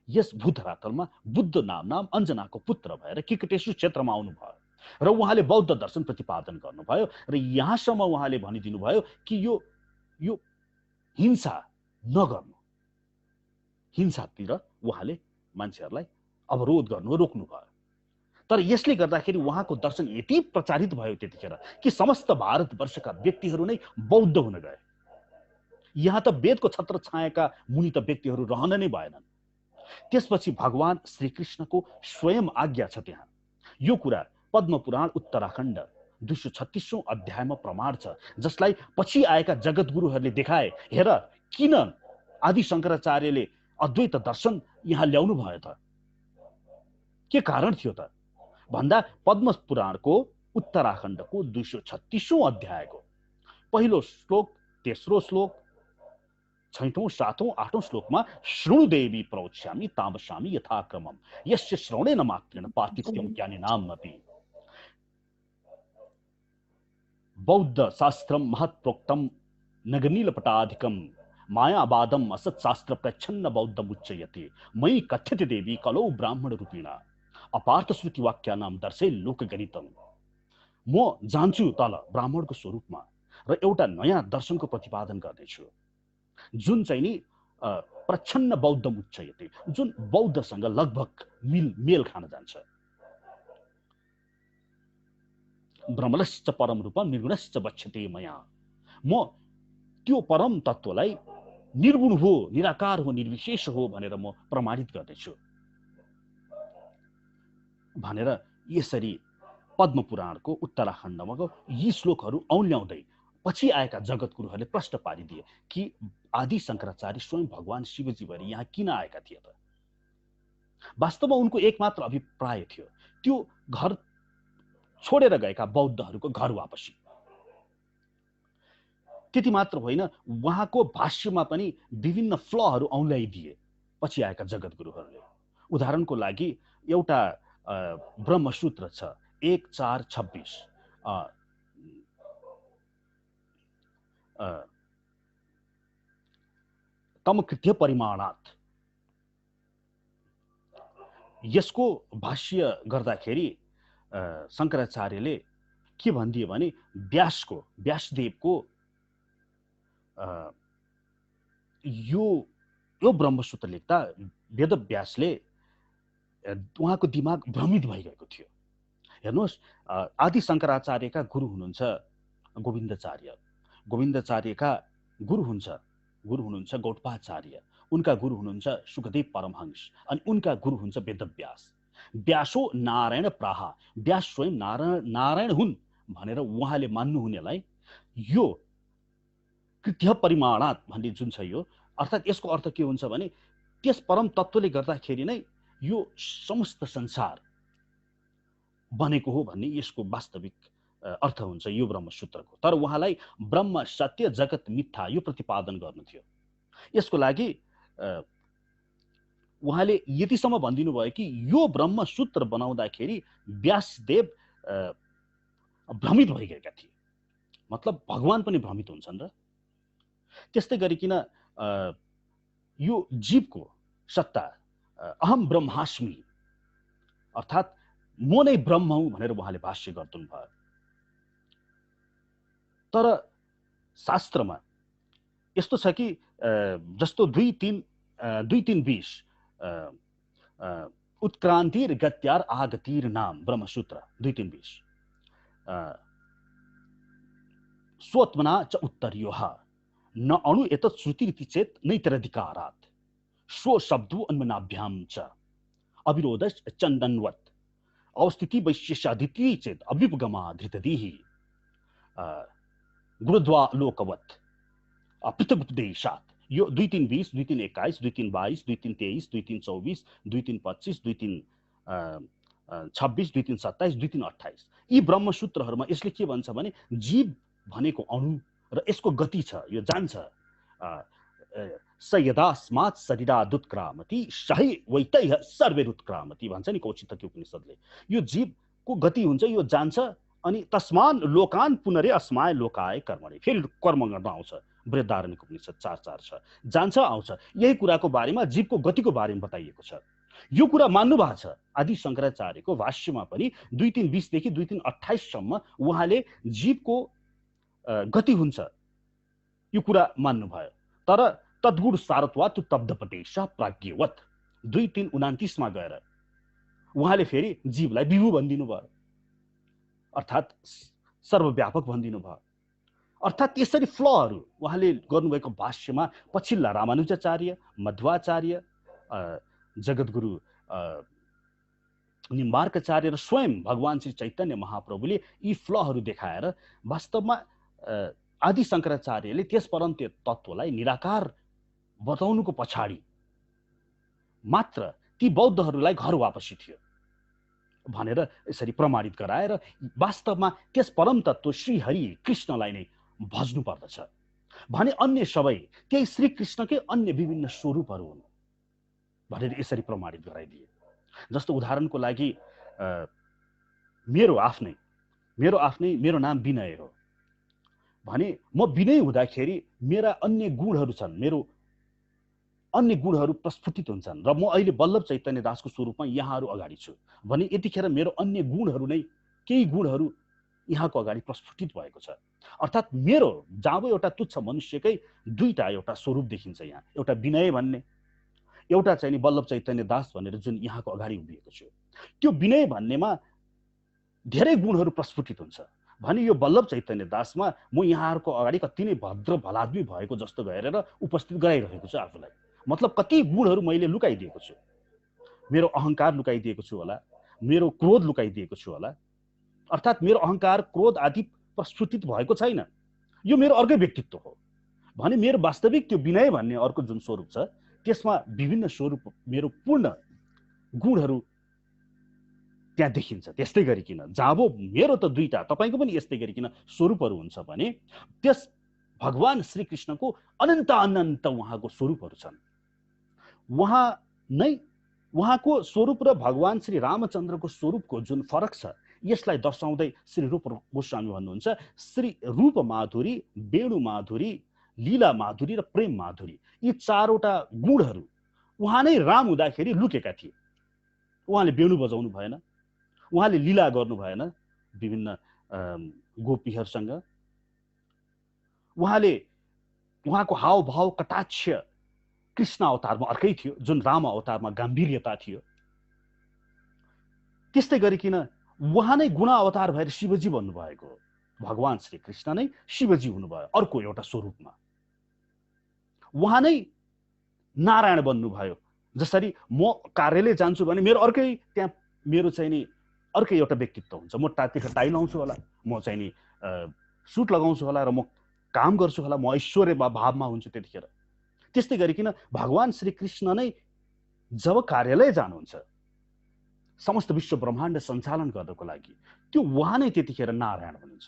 यस भूधरातलमा बुद्ध नाम अञ्जनाको पुत्र भएर किकटेश्वर क्षेत्रमा आउनुभयो र उहाँले बौद्ध दर्शन प्रतिपादन गर्नुभयो र यहाँसम्म उहाँले भनिदिनु भयो कि यो हिंसा नगर्नु, हिंसातिर उहाँले मान्छेहरूलाई अवरोध गर्नु रोक्नु भयो। तर यसले गर्दाखेरि उहाँको दर्शन यति प्रचारित भयो त्यतिखेर कि समस्त भारतवर्षका व्यक्तिहरू नै बौद्ध हुन गए। यहाँ त वेदको छत्र छाएका मुनि त व्यक्तिहरू रहन नै भएनन्। त्यसपछि भगवान श्रीकृष्णको स्वयं आज्ञा छ त्यहाँ। यो कुरा पद्मपुराण उत्तराखण्ड 236औं अध्यायमा प्रमाण छ, जसलाई पछि आएका जगद्गुरुहरूले देखाए। हेर, किन आदि शंकराचार्यले अद्वैत दर्शन यहाँ ल्याउनु भयो त? के कारण थियो त भन्दा पद्मपुराणको उत्तराखण्डको 236औं अध्यायको पहिलो श्लोक, तेस्रो श्लोक, 6औं, 7औं, 8औं श्लोकमा शृणु देवी प्रवक्ष्यामि तामसामि यथाक्रमम यस्य श्रवणेन मात्रेण पार्थित्यं ज्ञानिनामपि बौद्ध शास्त्रम महत्प्रोक्तम नगनीलपटाधिकम मायावादम असत्शास्त्र प्रच्छन्न बौद्धम उच्चयते मयि कथ्यते देवी कलौ ब्राह्मण रूपिणा अपार्थ श्रुति वाक्यानाम दर्शे लोकगणितम। म जान्छु तल ब्राह्मणको स्वरूपमा र एउटा नयाँ दर्शनको प्रतिपादन गर्दैछु, जुन चाहिँ नि प्रच्छन्न बौद्ध उच्चयते, जुन बौद्धसँग लगभग मेल खान जान्छ। ब्रह्मलश्च परम रूपम निर्गुणश्च बच्यते मया, म त्यो परम तत्त्वलाई निर्गुण हो, निराकार हो, निर्विशेष हो भनेर म प्रमाणित गर्दैछु भनेर यसरी पद्म पुराणको उत्तराखण्डमा यी श्लोकहरू औल्याउँदै पछि आएका जगतगुरुहरूले प्रश्न पारिदिए कि आदि शङ्कराचार्य स्वयं भगवान शिवजी भएर यहाँ किन आएका थिए त। वास्तवमा उनको एकमात्र अभिप्राय थियो त्यो घर छोडेर गएका बौद्धहरूको घर वापसी। त्यति मात्र होइन, उहाँको भाष्यमा पनि विभिन्न फ्लहरू औल्याइदिए पछि आएका जगतगुरुहरूले। उदाहरणको लागि एउटा ब्रह्मसूत्र छ 1426, तमकृत्य परिमाणात्। यसको भाष्य गर्दाखेरि शङ्कराचार्यले के भनिदिए भने व्यासदेवको यो ब्रह्मसूत्र लेख्दा वेदव्यासले उहाँको दिमाग भ्रमित भइगएको थियो। हेर्नुहोस्, आदि शङ्कराचार्यका गुरु हुनुहुन्छ गोविन्दाचार्य, गोविन्दाचार्यका गुरु हुनुहुन्छ गौडपाचार्य, उनका गुरु हुनुहुन्छ सुखदेव परमहंस, अनि उनका गुरु हुन्छ वेदव्यास। व्यासो नारायण प्राहा, व्यास स्वयं नारायण हुन् भनेर उहाँले मान्नुहुनेलाई यो कृत्य परिमाणात् भन्ने जुन छ यो, अर्थात् यसको अर्थ के हुन्छ भने त्यस परम तत्त्वले गर्दाखेरि नै यो समस्त संसार बनेको हो भन्ने यसको वास्तविक अर्थ हुन्छ यो ब्रह्मसूत्रको। तर उहाँलाई ब्रह्म सत्य जगत मिथ्या यो प्रतिपादन गर्नु थियो। यसको लागि उहाँले यतिसम्म भनिदिनु भयो कि यो ब्रह्मसूत्र बनाउँदाखेरि व्यासदेव भ्रमित भइगएका थिए, मतलब भगवान पनि भ्रमित हुन्छन् र। त्यस्तै गरिकन यो जीवको सत्ता अहम ब्रह्मास्मि, अर्थात् म नै ब्रह्म हुँ भनेर उहाँले भाष्य गर्नु भयो। तर शास्त्रमा यस्तो छ कि जस्तो 2:3:20 उत्क्रान्तिर गत्यार आगतिर नाम ब्रह्मसूत्र 2:3:20 स्वत्मना च उत्तर्योः न अणु एतत् श्रुतिरिति चेत् नैतरधिकारात् स्व शब्दो अन्मनाभ्याम च अविरोधश्च चन्दनवत् अवस्थिति वैश्यशादिति चेत् अभ्युपगमा धृतदिः गुरुद्वालोकवत् पृथगुपदेशात्। यो 2:3:20, 2:3:21, 2:3:22, 2:3:23, 2:3:24, 2:3:25, 2:3:26, 2:3:27, 2:3:28 यी ब्रह्मसूत्रहरूमा यसले के भन्छ भने जीव भनेको अणु र यसको गति छ, यो जान्छ। स यदास्मात् शरीरादुत्क्रामति सही वैतैः सर्वैरुत्क्रामति भन्छ नि कौशितकी उपनिषदले। यो जीवको गति हुन्छ, यो जान्छ, अनि तस्मान् लोकान् पुनरे अस्माय लोकाय कर्मणे, फेरि कर्म गर्न आउँछ। बृहदारण्यक उपनिषद 4:4 छ, जान्छ आउँछ। यही कुराको बारेमा जीवको गतिको बारेमा बताइएको छ। यो कुरा मान्नु भएको छ आदि शङ्कराचार्यको भाष्यमा पनि 2:3:20 देखि 2:3:28 सम्म उहाँले जीवको गति हुन्छ यो कुरा मान्नु भयो। तर तद्गुण सारत्वात् तब्दपदेश प्राज्ञवत् 2:3:29 मा गएर उहाँले फेरि जीवलाई विभु भनिदिनु भयो, अर्थात् सर्वव्यापक भनिदिनु भयो। अर्थात् यसरी फ्लहरू उहाँले गर्नुभएको भाष्यमा पछिल्ला रामानुजाचार्य, मध्वाचार्य, जगद्गुरु निम्बार्काचार्य र स्वयं भगवान श्री चैतन्य महाप्रभुले यी फ्लहरू देखाएर वास्तवमा आदि शङ्कराचार्यले त्यस परम तत्त्वलाई निराकार बताउनुको पछाडि मात्र ती बौद्धहरूलाई घर वापसी थियो भनेर यसरी प्रमाणित गराएर वास्तवमा त्यस परम तत्त्व श्री हरि कृष्णलाई नै भज्नु पर्दछ भने अन्य सबै त्यही श्री कृष्णकै अन्य विभिन्न स्वरूपहरू हुन् भनेर यसरी प्रमाणित गराइदिए। जस्तो उदाहरणको लागि मेरो नाम विनय हो भने म विनय हुँदाखेरि मेरा अन्य गुणहरू छन्, मेरो अन्य गुणहरू प्रस्फुटित हुन्छन् र म अहिले वल्लभ चैतन्य दासको स्वरूपमा यहाँहरू अगाडि छु भने यतिखेर मेरो अन्य गुणहरू नै केही गुणहरू यहाँको अगाडि प्रस्फुटित भएको छ। अर्थात् मेरो जाबो एउटा तुच्छ मनुष्यकै दुईटा एउटा स्वरूप देखिन्छ यहाँ, एउटा विनय भन्ने, एउटा चाहिँ नि वल्लभ चैतन्य दास भनेर जुन यहाँको अगाडि उभिएको छु। त्यो विनय भन्नेमा धेरै गुणहरू प्रस्फुटित हुन्छ भने यो वल्लभ चैतन्य दासमा म यहाँहरूको अगाडि कति नै भद्र भलाद्मी भएको जस्तो गरेर उपस्थित गराइरहेको छु आफूलाई। मतलब कति गुणहरू मैले लुकाइदिएको छु, मेरो अहङ्कार लुकाइदिएको छु होला, मेरो क्रोध लुकाइदिएको छु होला। अर्थात् मेरो अहङ्कार क्रोध आदि प्रस्फुटित भएको छैन, यो मेरो अर्कै व्यक्तित्व हो भने मेरो वास्तविक त्यो विनय भन्ने अर्को जुन स्वरूप छ त्यसमा विभिन्न स्वरूप मेरो पूर्ण गुणहरू त्यहाँ देखिन्छ। त्यस्तै गरिकन जाबो मेरो त दुईटा तपाईको पनि यस्तै गरिकन स्वरूपहरू हुन्छ भने त्यस भगवान श्रीकृष्णको अनन्त अनन्त उहाँको स्वरूपहरू छन्। उहाँ नै उहाँको स्वरूप र भगवान श्री रामचन्द्रको स्वरूपको जुन फरक छ यसलाई दर्शाउँदै श्री रूप गोस्वामी भन्नुहुन्छ श्री रूप माधुरी, वेणु माधुरी, लीला माधुरी र प्रेम माधुरी, यी चारवटा गुणहरू उहाँ नै राम हुँदाखेरि लुकेका थिए। उहाँले वेणु बजाउनु भएन, उहाँले लीला गर्नु भएन विभिन्न गोपीहरूसँग, उहाँको हावभाव कटाक्ष कृष्ण अवतारमा अर्कै थियो जुन राम अवतारमा गाम्भीर्यता थियो। त्यस्तै गरिकन उहाँ नै गुण अवतार भएर शिवजी भन्नुभएको हो। भगवान श्री कृष्ण नै शिवजी हुनुभयो अर्को एउटा स्वरूपमा। उहाँ नै नारायण बन्नुभयो। जसरी म कार्यालय जान्छु भने मेरो अर्कै त्यहाँ मेरो चाहिँ नि अर्कै एउटा व्यक्तित्व हुन्छ। म टाई लाउँछु होला, म चाहिँ नि सुट लगाउँछु होला र म काम गर्छु होला, म ऐश्वर्य भावमा हुन्छु त्यतिखेर। त्यस्तै गरिकन भगवान श्री कृष्ण नै जब कार्यालय जानुहुन्छ समस्त विश्व ब्रह्माण्ड सञ्चालन गर्नको लागि त्यो उहाँ नै त्यतिखेर नारायण हुनुहुन्छ।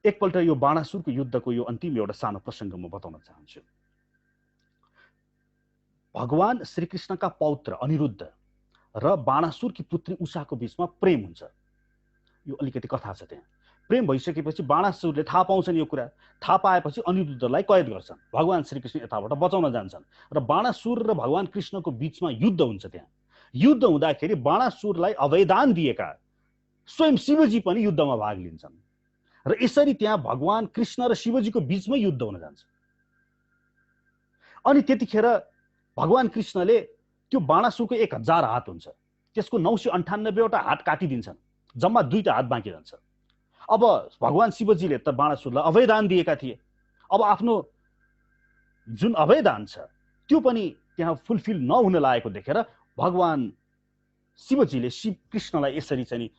एकपल्ट यो बाणासुरको युद्धको यो अन्तिम एउटा सानो प्रसङ्ग म बताउन चाहन्छु। भगवान श्रीकृष्णका पौत्र अनिरुद्ध र बाणासुरकी पुत्री उषाको बीचमा प्रेम हुन्छ। यो अलिकति कथा छ त्यहाँ। प्रेम भइसकेपछि बाणासुरले थाहा पाउँछन् यो कुरा। थाहा पाएपछि अनिरुद्धलाई कैद गर्छन्। भगवान श्रीकृष्ण यताबाट बचाउन जान्छन् र बाणासुर र भगवान कृष्णको बीचमा युद्ध हुन्छ। त्यहाँ युद्ध हुँदाखेरि बाणासुरलाई अभयदान दिएका स्वयं शिवजी पनि युद्धमा भाग लिन्छन् र यसरी त्यहाँ भगवान कृष्ण र शिवजीको बीचमा युद्ध हुन जान्छ। अनि त्यतिखेर भगवान कृष्णले त्यो बाणासुरको 1000 हात हुन्छ, त्यसको 998 वटा हात काटिदिन्छन्, जम्मा 2टा हात बाँकी रहन्छ। अब भगवान शिवजीले त बाणासुरलाई अभयदान दिएका थिए। अब आफ्नो जुन अभयदान छ त्यो पनि त्यहाँ फुलफिल नहुन लागेको देखेर भगवान शिवजीले श्री कृष्णलाई यसरी चाहिँ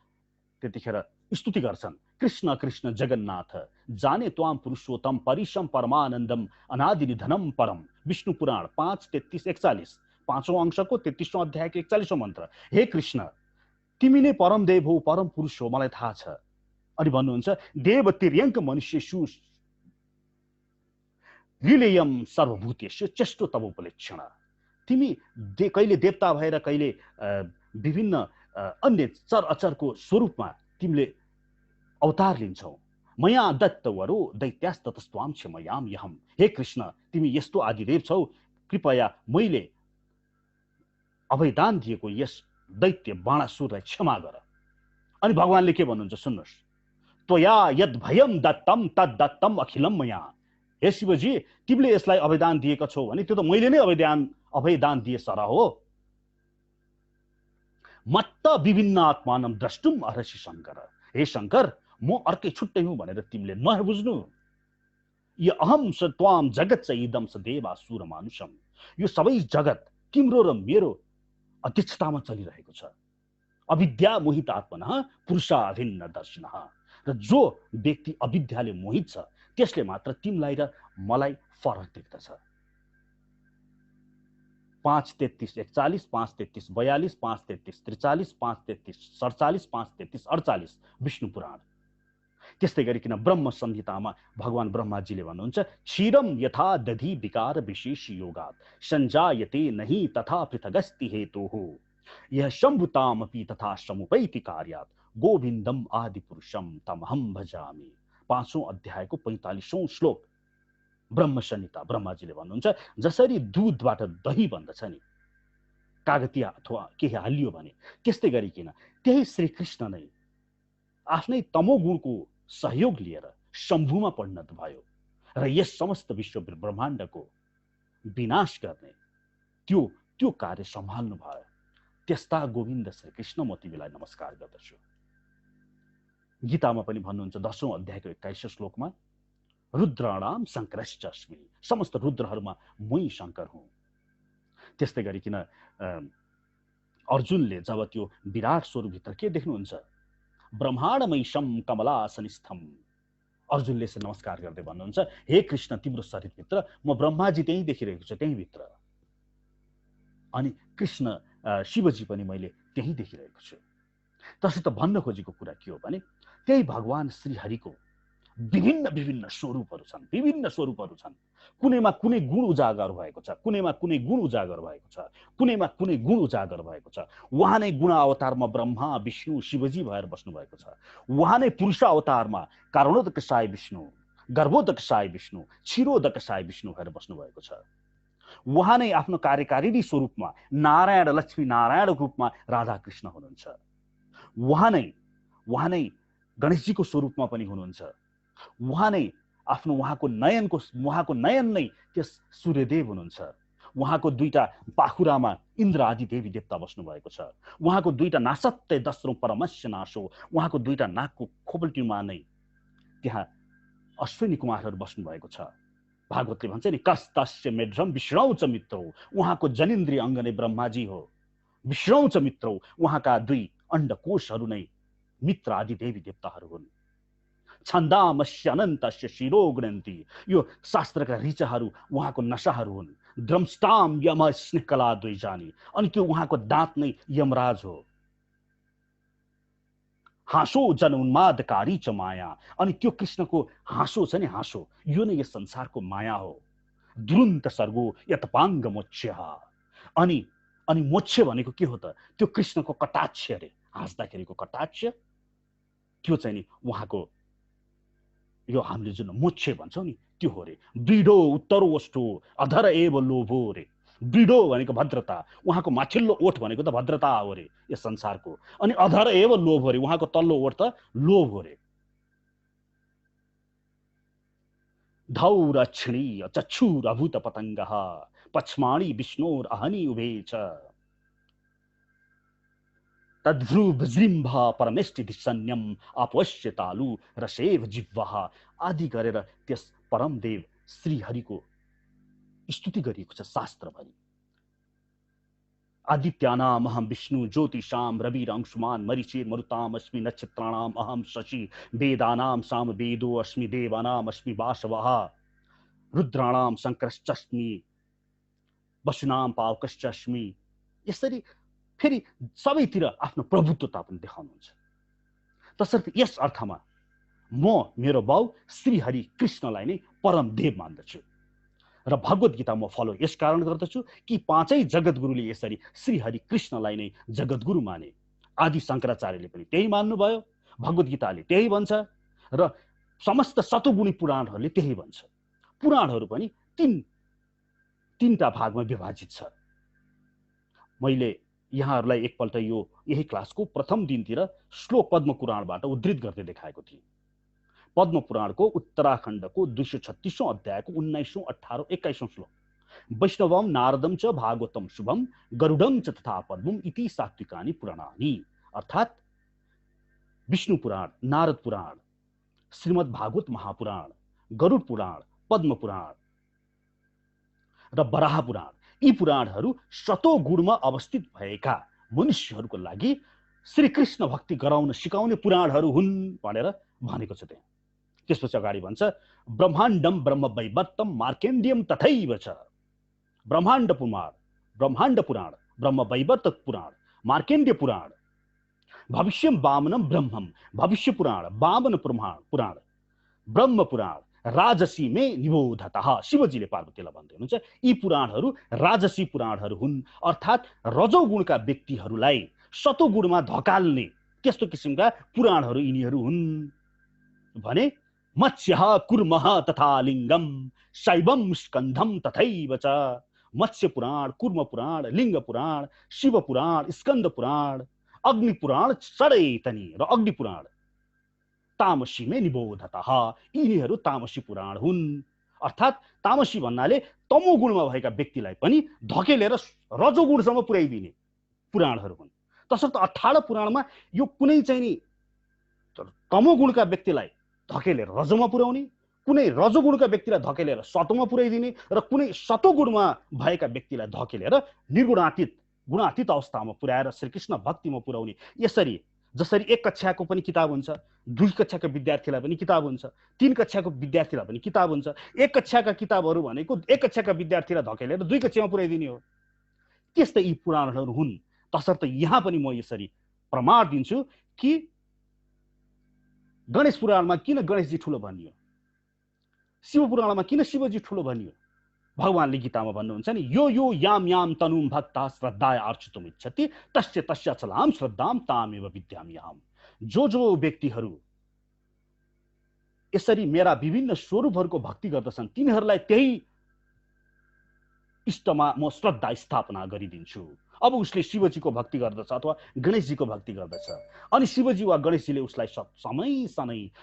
त्यतिखेर स्तुति गर्छन्। कृष्ण कृष्ण जगन्नाथ जाने त्वाम पुरुषोत्तम परिशम परमानन्दम अनादि निधनम परम। विष्णु पुराण 5:33-41 पाँचौं अंशको 33औं अध्यायको 41औं मन्त्र। हे कृष्ण तिमी नै परम देव हो, परम पुरुष हो, मलाई थाहा छ। अनि भन्नुहुन्छ देव तिर्यङ्क मनुष्येषु लीलेयम सर्वभूतेषु चेष्टो तव उपलक्षण। तिमी कहिले देवता भएर कहिले विभिन्न अन्य चर अचरको स्वरूपमा तिमीले अवतार लिन्छौ। मया दत्तवरो दैत्यास्ततस्त्वाम क्षमयाम यहम। हे कृष्ण तिमी यस्तो आदिदेव छौ, कृपया मैले अभयदान दिएको यस दैत्य बाणासुरलाई क्षमा गर। अनि भगवानले के भन्नुहुन्छ सुन्नुहोस्। त्वया यद भयम दत्तम तद दत्तम अखिलम मया। हे शिवजी तिमीले यसलाई अभयदान दिएको छौ भने त्यो त मैले नै अभयदान दिए सर हो। मत्त विभिन्न आत्मानम द्रष्टुम अर्हसि शङ्कर। हे शङ्कर म अर्कै छुट्टै हुँ भनेर तिमीले नबुझ्नु। यो अहम स त्वाम जगत च इदम स देवासुर मानुषम। यो सबै जगत तिम्रो र मेरो अध्यक्षतामा चलिरहेको छ। अविद्या मोहित आत्मनः पुरुषाभिन्न दर्शनः। र जो व्यक्ति अविद्याले मोहित छ त्यसले मात्र तिमीलाई र मलाई फरक देख्दछ। 5:33-41 5:33-42 5:33-43 5:33-47 5:33-48 विष्णु पुराण। त्यस्तै गरिकन ब्रह्म संहितामा भगवान ब्रह्माजीले भन्नुहुन्छ क्षीरम यथा दधि विकार विशेष योगात् संजायते नहि तथा पृथगस्ति हेतुः यह शंभुतामपि तथा समुपैति कार्यात् गोविन्दम आदि पुरुषम तमहम भजामि। 5औं अध्यायको 45औं श्लोक ब्रह्म संहिता ब्रह्माजीले भन्नुहुन्छ जसरी दूधबाट दही बन्दछ नि कागतिया अथवा केही हालियो भने त्यस्तै गरिकन त्यही श्री कृष्ण नै आफ्नै तमोगुणको सहयोग लिएर शम्भुमा परिणत भयो र यस समस्त विश्व ब्रह्माण्डको विनाश गर्ने त्यो त्यो कार्य सम्हाल्नु भयो। त्यस्ता गोविन्द श्री कृष्ण म तिमीलाई नमस्कार गर्दछु। गीतामा पनि भन्नुहुन्छ 10औं अध्यायको 21औं श्लोकमा, रुद्राणाम शङ्करश्च अस्मि, समस्त रुद्रहरूमा मै शङ्कर हुँ। त्यस्तै गरिकन अर्जुनले जब त्यो विराट स्वरूपभित्र के देख्नुहुन्छ, ब्रह्माण्डमैशम कमलासनिस्थम, अर्जुनले यसरी नमस्कार गर्दै भन्नुहुन्छ, हे कृष्ण तिम्रो शरीरभित्र म ब्रह्माजी त्यही देखिरहेको छु, त्यही भित्र। अनि कृष्ण शिवजी पनि मैले त्यही देखिरहेको छु। तसर्थ भन्न खोजेको कुरा के हो भने त्यही भगवान श्रीहरिको विभिन्न विभिन्न स्वरूपहरू छन्, विभिन्न स्वरूपहरू छन्। कुनैमा कुनै गुण उजागर भएको छ, कुनैमा कुनै गुण उजागर भएको छ, कुनैमा कुनै गुण उजागर भएको छ। उहाँ नै गुण अवतारमा ब्रह्मा विष्णु शिवजी भएर बस्नु भएको छ। उहाँ नै पुरुष अवतारमा कारणोदकसाय विष्णु, गर्भोदकसाय विष्णु, क्षीरोदकसाय विष्णु भएर बस्नु भएको छ। उहाँ नै आफ्नो कार्यकारिणी स्वरूपमा नारायण लक्ष्मी नारायणको रूपमा राधा कृष्ण हुनुहुन्छ। उहाँ नै गणेशजीको स्वरूपमा पनि हुनुहुन्छ। उहाँ नै उहाँको नयन नै त्यस सूर्यदेव हुनुहुन्छ। उहाँको दुईटा पाखुरामा इन्द्र आदि देवी देवता बस्नु भएको छ। उहाँको दुईटा नासत्ते दस्रो परमस्य नाशो, उहाँको दुईटा नाकको खोपल्टीमा नै त्यहाँ अश्विनी कुमारहरू बस्नु भएको छ। भागवतले भन्छ नि, कस्तस्य मेढ्रम विष्णौ च मित्रौ, उहाँको जनेन्द्रिय अङ्ग नै ब्रह्माजी हो। विष्णौ च मित्रौ, उहाँका दुई अण्डकोशहरू नै मित्र आदि देवी देवताहरू हुन्। छन्दामस्य अनन्तस्य शिरो गृह्णन्ति, यो शास्त्रका ऋचहरू उहाँको नशाहरू हुन्। द्रम्ष्टाम यम स्नेहकला द्वैजानी, अनि त्यो उहाँको दाँत नै यमराज हो। हाँसो जन उन्मादकारी च माया, अनि त्यो कृष्णको हाँसो छ नि, हाँसो यो नै यस संसारको माया हो। दुरुन्त सर्गो यतपाङ्ग मोक्ष, अनि मोक्ष भनेको के हो त, त्यो कृष्णको कटाक्ष अरे, हाँस्दाखेरिको कटाक्ष, त्यो चाहिँ नि उहाँको यो हामीले जुन मोक्ष भन्छौँ नि त्यो हो रे। दृढो उत्तरोष्टो अधर एव लोभो रे, दृढो भनेको भद्रता, उहाँको माथिल्लो ओठ भनेको त भद्रता हो रे यस संसारको, अनि अधर एव लोभ हो रे, उहाँको तल्लो ओठ त लोभ हो रे। धौरक्षिणी चक्षुर अभूत पतङ्गः, पक्ष्माणि विष्णोर अहनि उभे च, तद्भ्रुभृजृम्भ परमेष्टि दिशन्यम अपश्य तालु रसेव जिह्वः, आदि गरेर त्यस परमदेव श्रीहरिको स्तुति गरिएको छ शास्त्रभरि। आदित्यानाम अहम विष्णु ज्योतिषां रविरंशुमान् मरीचिर मरुताम अस्मि नक्षत्राणाम अहम शशि वेदानां साम वेदो अस्मि देवानाम अस्मि वासवः रुद्राणाम शङ्करश्चास्मि वसुनां पावकश्चास्मि। यसरी फेरि सबैतिर आफ्नो प्रभुत्वता पनि देखाउनुहुन्छ। तसर्थ यस अर्थमा म मेरो बाउ श्रीहरि कृष्णलाई नै परम देव मान्दछु र भगवत गीता म फलो यस कारण गर्दछु कि पाँचै जगतगुरुले यसरी श्रीहरि कृष्णलाई नै जगतगुरु माने। आदि शङ्कराचार्यले पनि त्यही मान्नुभयो, भगवत गीताले त्यही भन्छ र समस्त सतुगुणी पुराणहरूले त्यही भन्छ। पुराणहरू पनि तीनटा भागमा विभाजित छ। मैले यहाँहरूलाई एकपल्ट यही क्लासको प्रथम दिनतिर श्लोक पद्म पुराणबाट उद्धृत गर्दै देखाएको थिएँ। पद्म पुराणको उत्तराखण्डको 236औं अध्यायको 19औं 18औं 21औं श्लोक, वैष्णवम नारदम च भागवतम शुभम गरुडम च तथा पद्मम इति सात्विकानि पुराणानि, अर्थात् विष्णु पुराण, नारद पुराण, श्रीमद् भागवत महापुराण, गरुड पुराण, पद्म पुराण र वराह पुराण, यी पुराणहरू सतोगुणमा अवस्थित भएका मनुष्यहरूको लागि श्रीकृष्ण भक्ति गराउन सिकाउने पुराणहरू हुन् भनेर भनेको छ त्यहाँ। त्यसपछि अगाडि भन्छ, ब्रह्माण्डम ब्रह्म वैवर्तम मार्केन्द्रियम तथैव च, ब्रह्माण्ड पुराण, ब्रह्म वैवर्त पुराण, मार्केन्द्य पुराण, भविष्यम वामनम ब्रह्मम, भविष्य पुराण, वामन पुराण, ब्रह्म पुराण, राजसी में निबोधतः, शिवजीले पार्वतीलाई भन्दै हुनुहुन्छ यी पुराणहरू राजसी पुराणहरू हुन्, अर्थात् रजोगुणका व्यक्तिहरूलाई सतोगुणमा धकाल्ने त्यस्तो किसिमका पुराणहरू यिनीहरू हुन् भने। मत्स्यः कुर्मः तथा लिङ्गम शैवम स्कन्धम तथैव च, मत्स्य पुराण, कुर्म पुराण, लिङ्ग पुराण, शिव पुराण, स्कन्द पुराण, अग्नि पुराण, सडैतनी र अग्नि पुराण, तामसी निबोधतः, यिनीहरू तामसी पुराण हुन्। अर्थात् तामसी भन्नाले तमोगुणमा भएका व्यक्तिलाई पनि धकेलेर रजोगुणसम्म पुर्याइदिने पुराणहरू हुन्। तसर्थ 18 पुराणमा यो कुनै चाहिँ नि तमोगुणका व्यक्तिलाई धकेलेर रजोमा पुर्याउने, कुनै रजोगुणका व्यक्तिलाई धकेलेर सतोमा पुर्याइदिने र कुनै सतोगुणमा भएका व्यक्तिलाई धकेलेर निर्गुणातीत गुणातीत अवस्थामा पुर्याएर श्रीकृष्ण भक्तिमा पुर्याउने। यसरी जसरी एक कक्षाको पनि किताब हुन्छ, 2 कक्षाका विद्यार्थीलाई पनि किताब हुन्छ, 3 कक्षाको विद्यार्थीलाई पनि किताब हुन्छ। एक कक्षाका किताबहरू भनेको एक कक्षाका विद्यार्थीलाई धकेलेर 2 कक्षामा पुर्याइदिने हो। त्यस्तै यी पुराणहरू हुन्। तसर्थ यहाँ पनि म यसरी प्रमाण दिन्छु कि गणेश पुराणमा किन गणेशजी ठुलो भनियो, शिव पुराणमा किन शिवजी ठुलो भनियो। भगवानले गीतामा भन्नुहुन्छ नि, यो यो याम याम तनुम भक्ता श्रद्धाय अर्चितुम इच्छति तस्य तस्य अचलाम श्रद्धाम तामेव विद्याम्यहम्। जो व्यक्तिहरू यसरी मेरा विभिन्न स्वरूपहरूको भक्ति गर्दछन् तिनीहरूलाई त्यही इष्टमा म श्रद्धा स्थापना गरिदिन्छु। अब उसले शिवजीको भक्ति गर्दछ अथवा गणेशजीको भक्ति गर्दछ, अनि शिवजी वा गणेशजीले उसलाई समय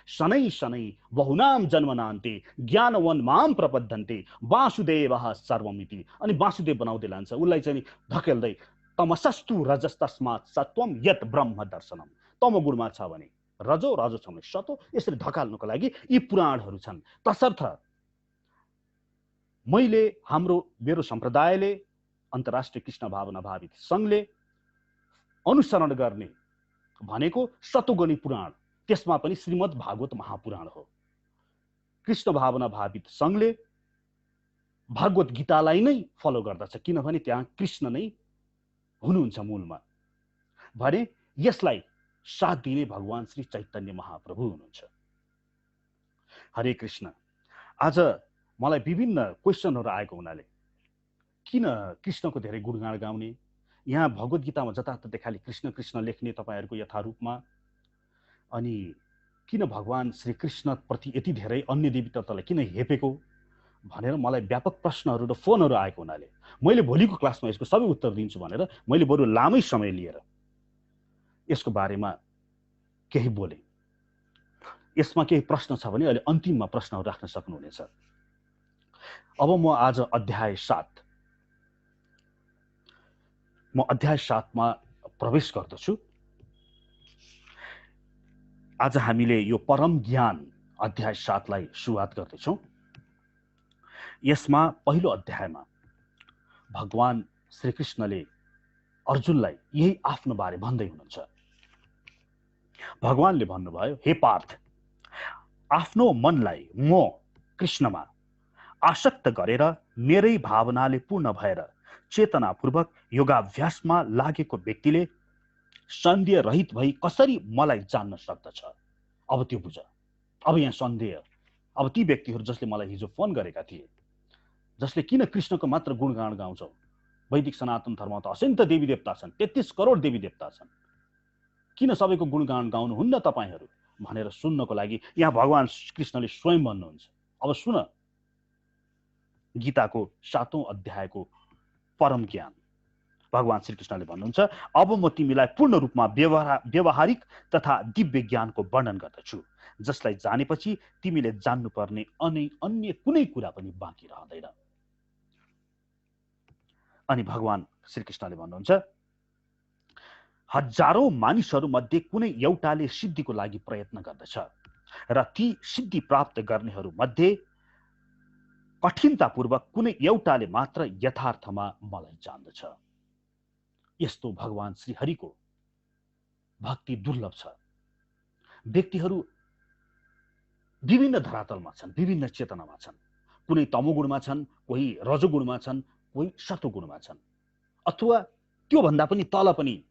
शनै शनै बहुनाम जन्मनान्ते ज्ञानवन माम प्रपद्धन्ते वासुदेवः सर्वमिति, अनि वासुदेव बनाउँदै लान्छ उसलाई चाहिँ धकेल्दै तमसस्तु रजस्तस्मात् सत्वम यत ब्रह्म दर्शनम। तमोगुणमा छ भने रजो, रजो छ भने सतो, यसरी धकाल्नुको लागि यी पुराणहरू छन्। तसर्थ मेरो सम्प्रदायले अन्तर्राष्ट्रिय कृष्ण भावना भावित संघले अनुसरण गर्ने भनेको शतुगणी पुराण, त्यसमा पनि श्रीमद् भागवत महापुराण हो। कृष्ण भावना भावित संघले भागवत गीतालाई नै फलो गर्दछ, किनभने त्यहाँ कृष्ण नै हुनुहुन्छ मूलमा। भने यसलाई साथ दिने भगवान श्री चैतन्य महाप्रभु हुनुहुन्छ। हरे कृष्ण। आज मलाई विभिन्न क्वेशनहरू आएको हुनाले किन कृष्णको धेरै गुणगान गाउने, यहाँ भगवत गीतामा जताततै खाली कृष्ण कृष्ण लेख्ने तपाईहरूको यथारूपमा, अनि किन भगवान श्री कृष्ण प्रति यति धेरै अन्य देवी तत्त्वलाई किन हेपेको भनेर मलाई व्यापक प्रश्नहरू र फोनहरू आएको हुनाले मैले भोलिको क्लासमा यसको सबै उत्तर दिन्छु भनेर मैले बरु लामै समय लिएर यसको बारेमा केही बोले। यसमा केही प्रश्न छ भने अहिले अन्तिममा प्रश्नहरू राख्न सक्नुहुनेछ। अब म आज अध्याय 7 मा प्रवेश गर्दछु। आज हामीले यो परम ज्ञान अध्याय 7 लाई सुरुवात गर्दैछौँ। यसमा पहिलो अध्यायमा भगवान श्रीकृष्णले अर्जुनलाई यही आफ्नो बारे भन्दै हुनुहुन्छ। भगवानले भन्नुभयो, हे पार्थ, आफ्नो मनलाई म कृष्णमा आसक्त गरेर मेरै भावनाले पूर्ण भएर चेतनापूर्वक योगाभ्यासमा लागेको व्यक्तिले सन्देह रहित भई कसरी मलाई जान्न सक्दछ। अब त्यो बुझ। अब यहाँ सन्देह, अब ती व्यक्तिहरू जसले मलाई हिजो फोन गरेका थिए, जसले किन कृष्णको मात्र गुणगान गाउँछौ, वैदिक सनातन धर्ममा त असिन्त देवी देवता छन्, 33 करोड देवी देवता छन्, किन सबैको गुणगान गाउनुहुन्न तपाईहरू भनेर सुन्नको लागि यहाँ भगवान कृष्णले स्वयं भन्नुहुन्छ। अब सुन, गीताको 7औं अध्यायको परम ज्ञान भगवान श्रीकृष्णले भन्नुहुन्छ, अब म तिमीलाई पूर्ण रूपमा व्यवहारिक तथा दिव्य ज्ञानको वर्णन गर्दछु, जसलाई जानेपछि तिमीले जान्नुपर्ने अन्य कुनै कुरा पनि बाँकी रहँदैन। अनि भगवान श्रीकृष्णले भन्नुहुन्छ, हजारौं मानिसहरू मध्ये कुनै एउटाले सिद्धिको लागि प्रयत्न गर्दछ र ती सिद्धि प्राप्त गर्नेहरू मध्ये कठिनतापूर्वक कुनै एउटाले मात्र यथार्थमा मलाई जान्दछ। यस्तो भगवान श्रीहरिको भक्ति दुर्लभ छ। व्यक्तिहरू विभिन्न धरातलमा छन्, विभिन्न चेतनामा छन्, कुनै तमोगुणमा छन्, कोही रजोगुणमा छन्, कोही सतोगुणमा छन्, अथवा त्यो भन्दा पनि तल पनि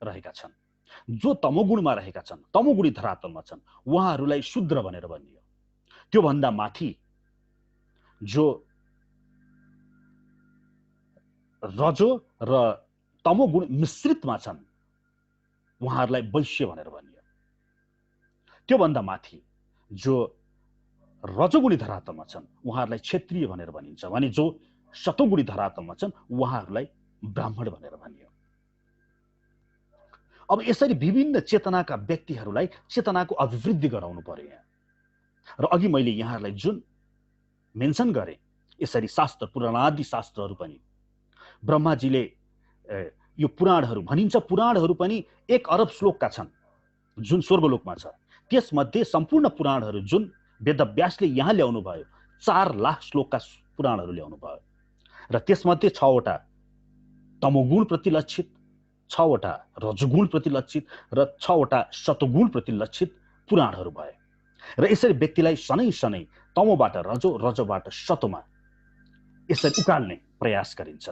रहेका छन्। जो तमोगुणमा रहेका छन्, तमोगुणी धरातलमा छन्, उहाँहरूलाई शूद्र भनेर भनियो। त्यो भन्दा माथि जो रजो र तमोगुण मिश्रितमा छन्, उहाँहरूलाई वैश्य भनेर भनियो। त्यो भन्दा माथि जो रजोगुणी धरातलमा छन्, उहाँहरूलाई क्षत्रिय भनेर भनिन्छ भने जो सतोगुणी धरातलमा छन्, उहाँहरूलाई ब्राह्मण भनेर भनियो। अब यसरी विभिन्न चेतनाका व्यक्तिहरूलाई चेतनाको अभिवृद्धि गराउनु पर्यो यहाँ। र अघि मैले यहाँहरूलाई जुन मेन्सन गरेँ, यसरी शास्त्र, पुराणादि शास्त्रहरू पनि ब्रह्माजीले यो पुराणहरू भनिन्छ, पुराणहरू पनि 1 अरब श्लोकका छन् जुन स्वर्गलोकमा छ। त्यसमध्ये सम्पूर्ण पुराणहरू जुन वेदव्यासले यहाँ ल्याउनु भयो, 4 लाख श्लोकका पुराणहरू ल्याउनु भयो र त्यसमध्ये 6 वटा तमोगुण प्रतिलक्षित, 6 वटा रजोगुण प्रतिलक्षित र 6 वटा सतोगुण प्रतिलक्षित पुराणहरू भए। र यसरी व्यक्तिलाई शनै शनै तमोबाट रजो, रजोबाट सतोमा यसरी उकाल्ने प्रयास गरिन्छ।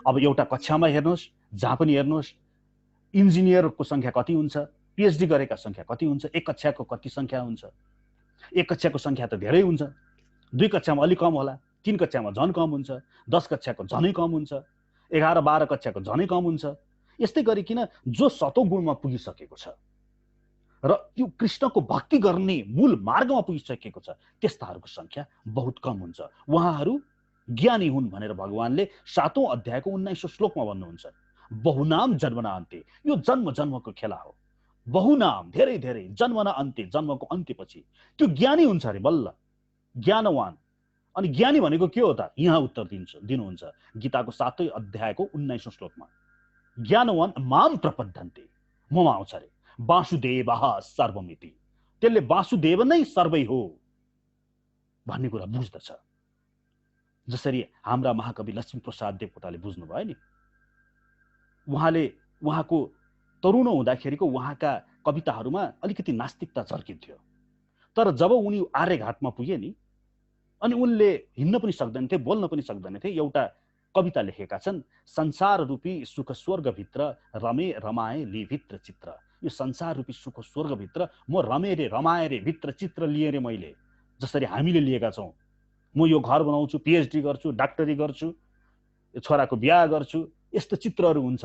अब एउटा कक्षामा हेर्नुहोस्, जहाँ पनि हेर्नुहोस्, इन्जिनियरको संख्या कति हुन्छ, पीएचडी गरेका संख्या कति हुन्छ, 1 कक्षाको कति संख्या हुन्छ? 1 कक्षाको संख्या त धेरै हुन्छ, 2 कक्षामा अलि कम होला, 3 कक्षामा झन् कम हुन्छ, 10 कक्षाको झनै कम हुन्छ, 11-12 कक्षाको झनै कम हुन्छ। यस्तै गरिकन जो सतोगुणमा पुगिसकेको छ र त्यो कृष्णको भक्ति गर्ने मूल मार्गमा पुगिसकेको छ, त्यस्ताहरूको संख्या बहुत कम हुन्छ। उहाँहरू ज्ञानी हुन् भनेर भगवानले 7औं अध्यायको 19औं श्लोकमा भन्नुहुन्छ। बहुनाम जन्मना अन्ते, यो जन्म जन्मको खेला हो। बहुनाम, धेरै धेरै, जन्मना अन्ते, जन्मको अन्त्यपछि त्यो ज्ञानी हुन्छ अरे, बल्ल ज्ञानवान। अनि ज्ञानी भनेको के हो त? यहाँ उत्तर दिनुहुन्छ गीताको 7औं अध्यायको 19औं श्लोकमा। ज्ञानवान माम प्रपद्यन्ते, ममा आउँछ अरे, वासुदेवः सर्वमिति। त्यसले वासुदेव नै सर्वै हो भन्ने कुरा बुझ्दछ। जसरी हाम्रा महाकवि लक्ष्मीप्रसाद देवकोटाले बुझ्नुभयो नि। उहाँको तरुण हुँदाखेरिको उहाँका कविताहरूमा अलिकति नास्तिकता झर्किन्थ्यो। तर जब उनी आर्यघाटमा पुगे नि, अनि उनले हिँड्न पनि सक्दैनथे, बोल्न पनि सक्दैनथे, एउटा कविता लेखेका छन्, संसार रूपी सुख स्वर्गभित्र रमे रमाए ली भित्र चित्र। यो संसार रूपी सुख स्वर्गभित्र म रमे रे, रमाए रे, भित्र चित्र लिए रे मैले। जसरी हामीले लिएका छौँ, म यो घर बनाउँछु, पीएचडी गर्छु, डाक्टरी गर्छु, छोराको बिहा गर्छु, यस्तो चित्रहरू हुन्छ।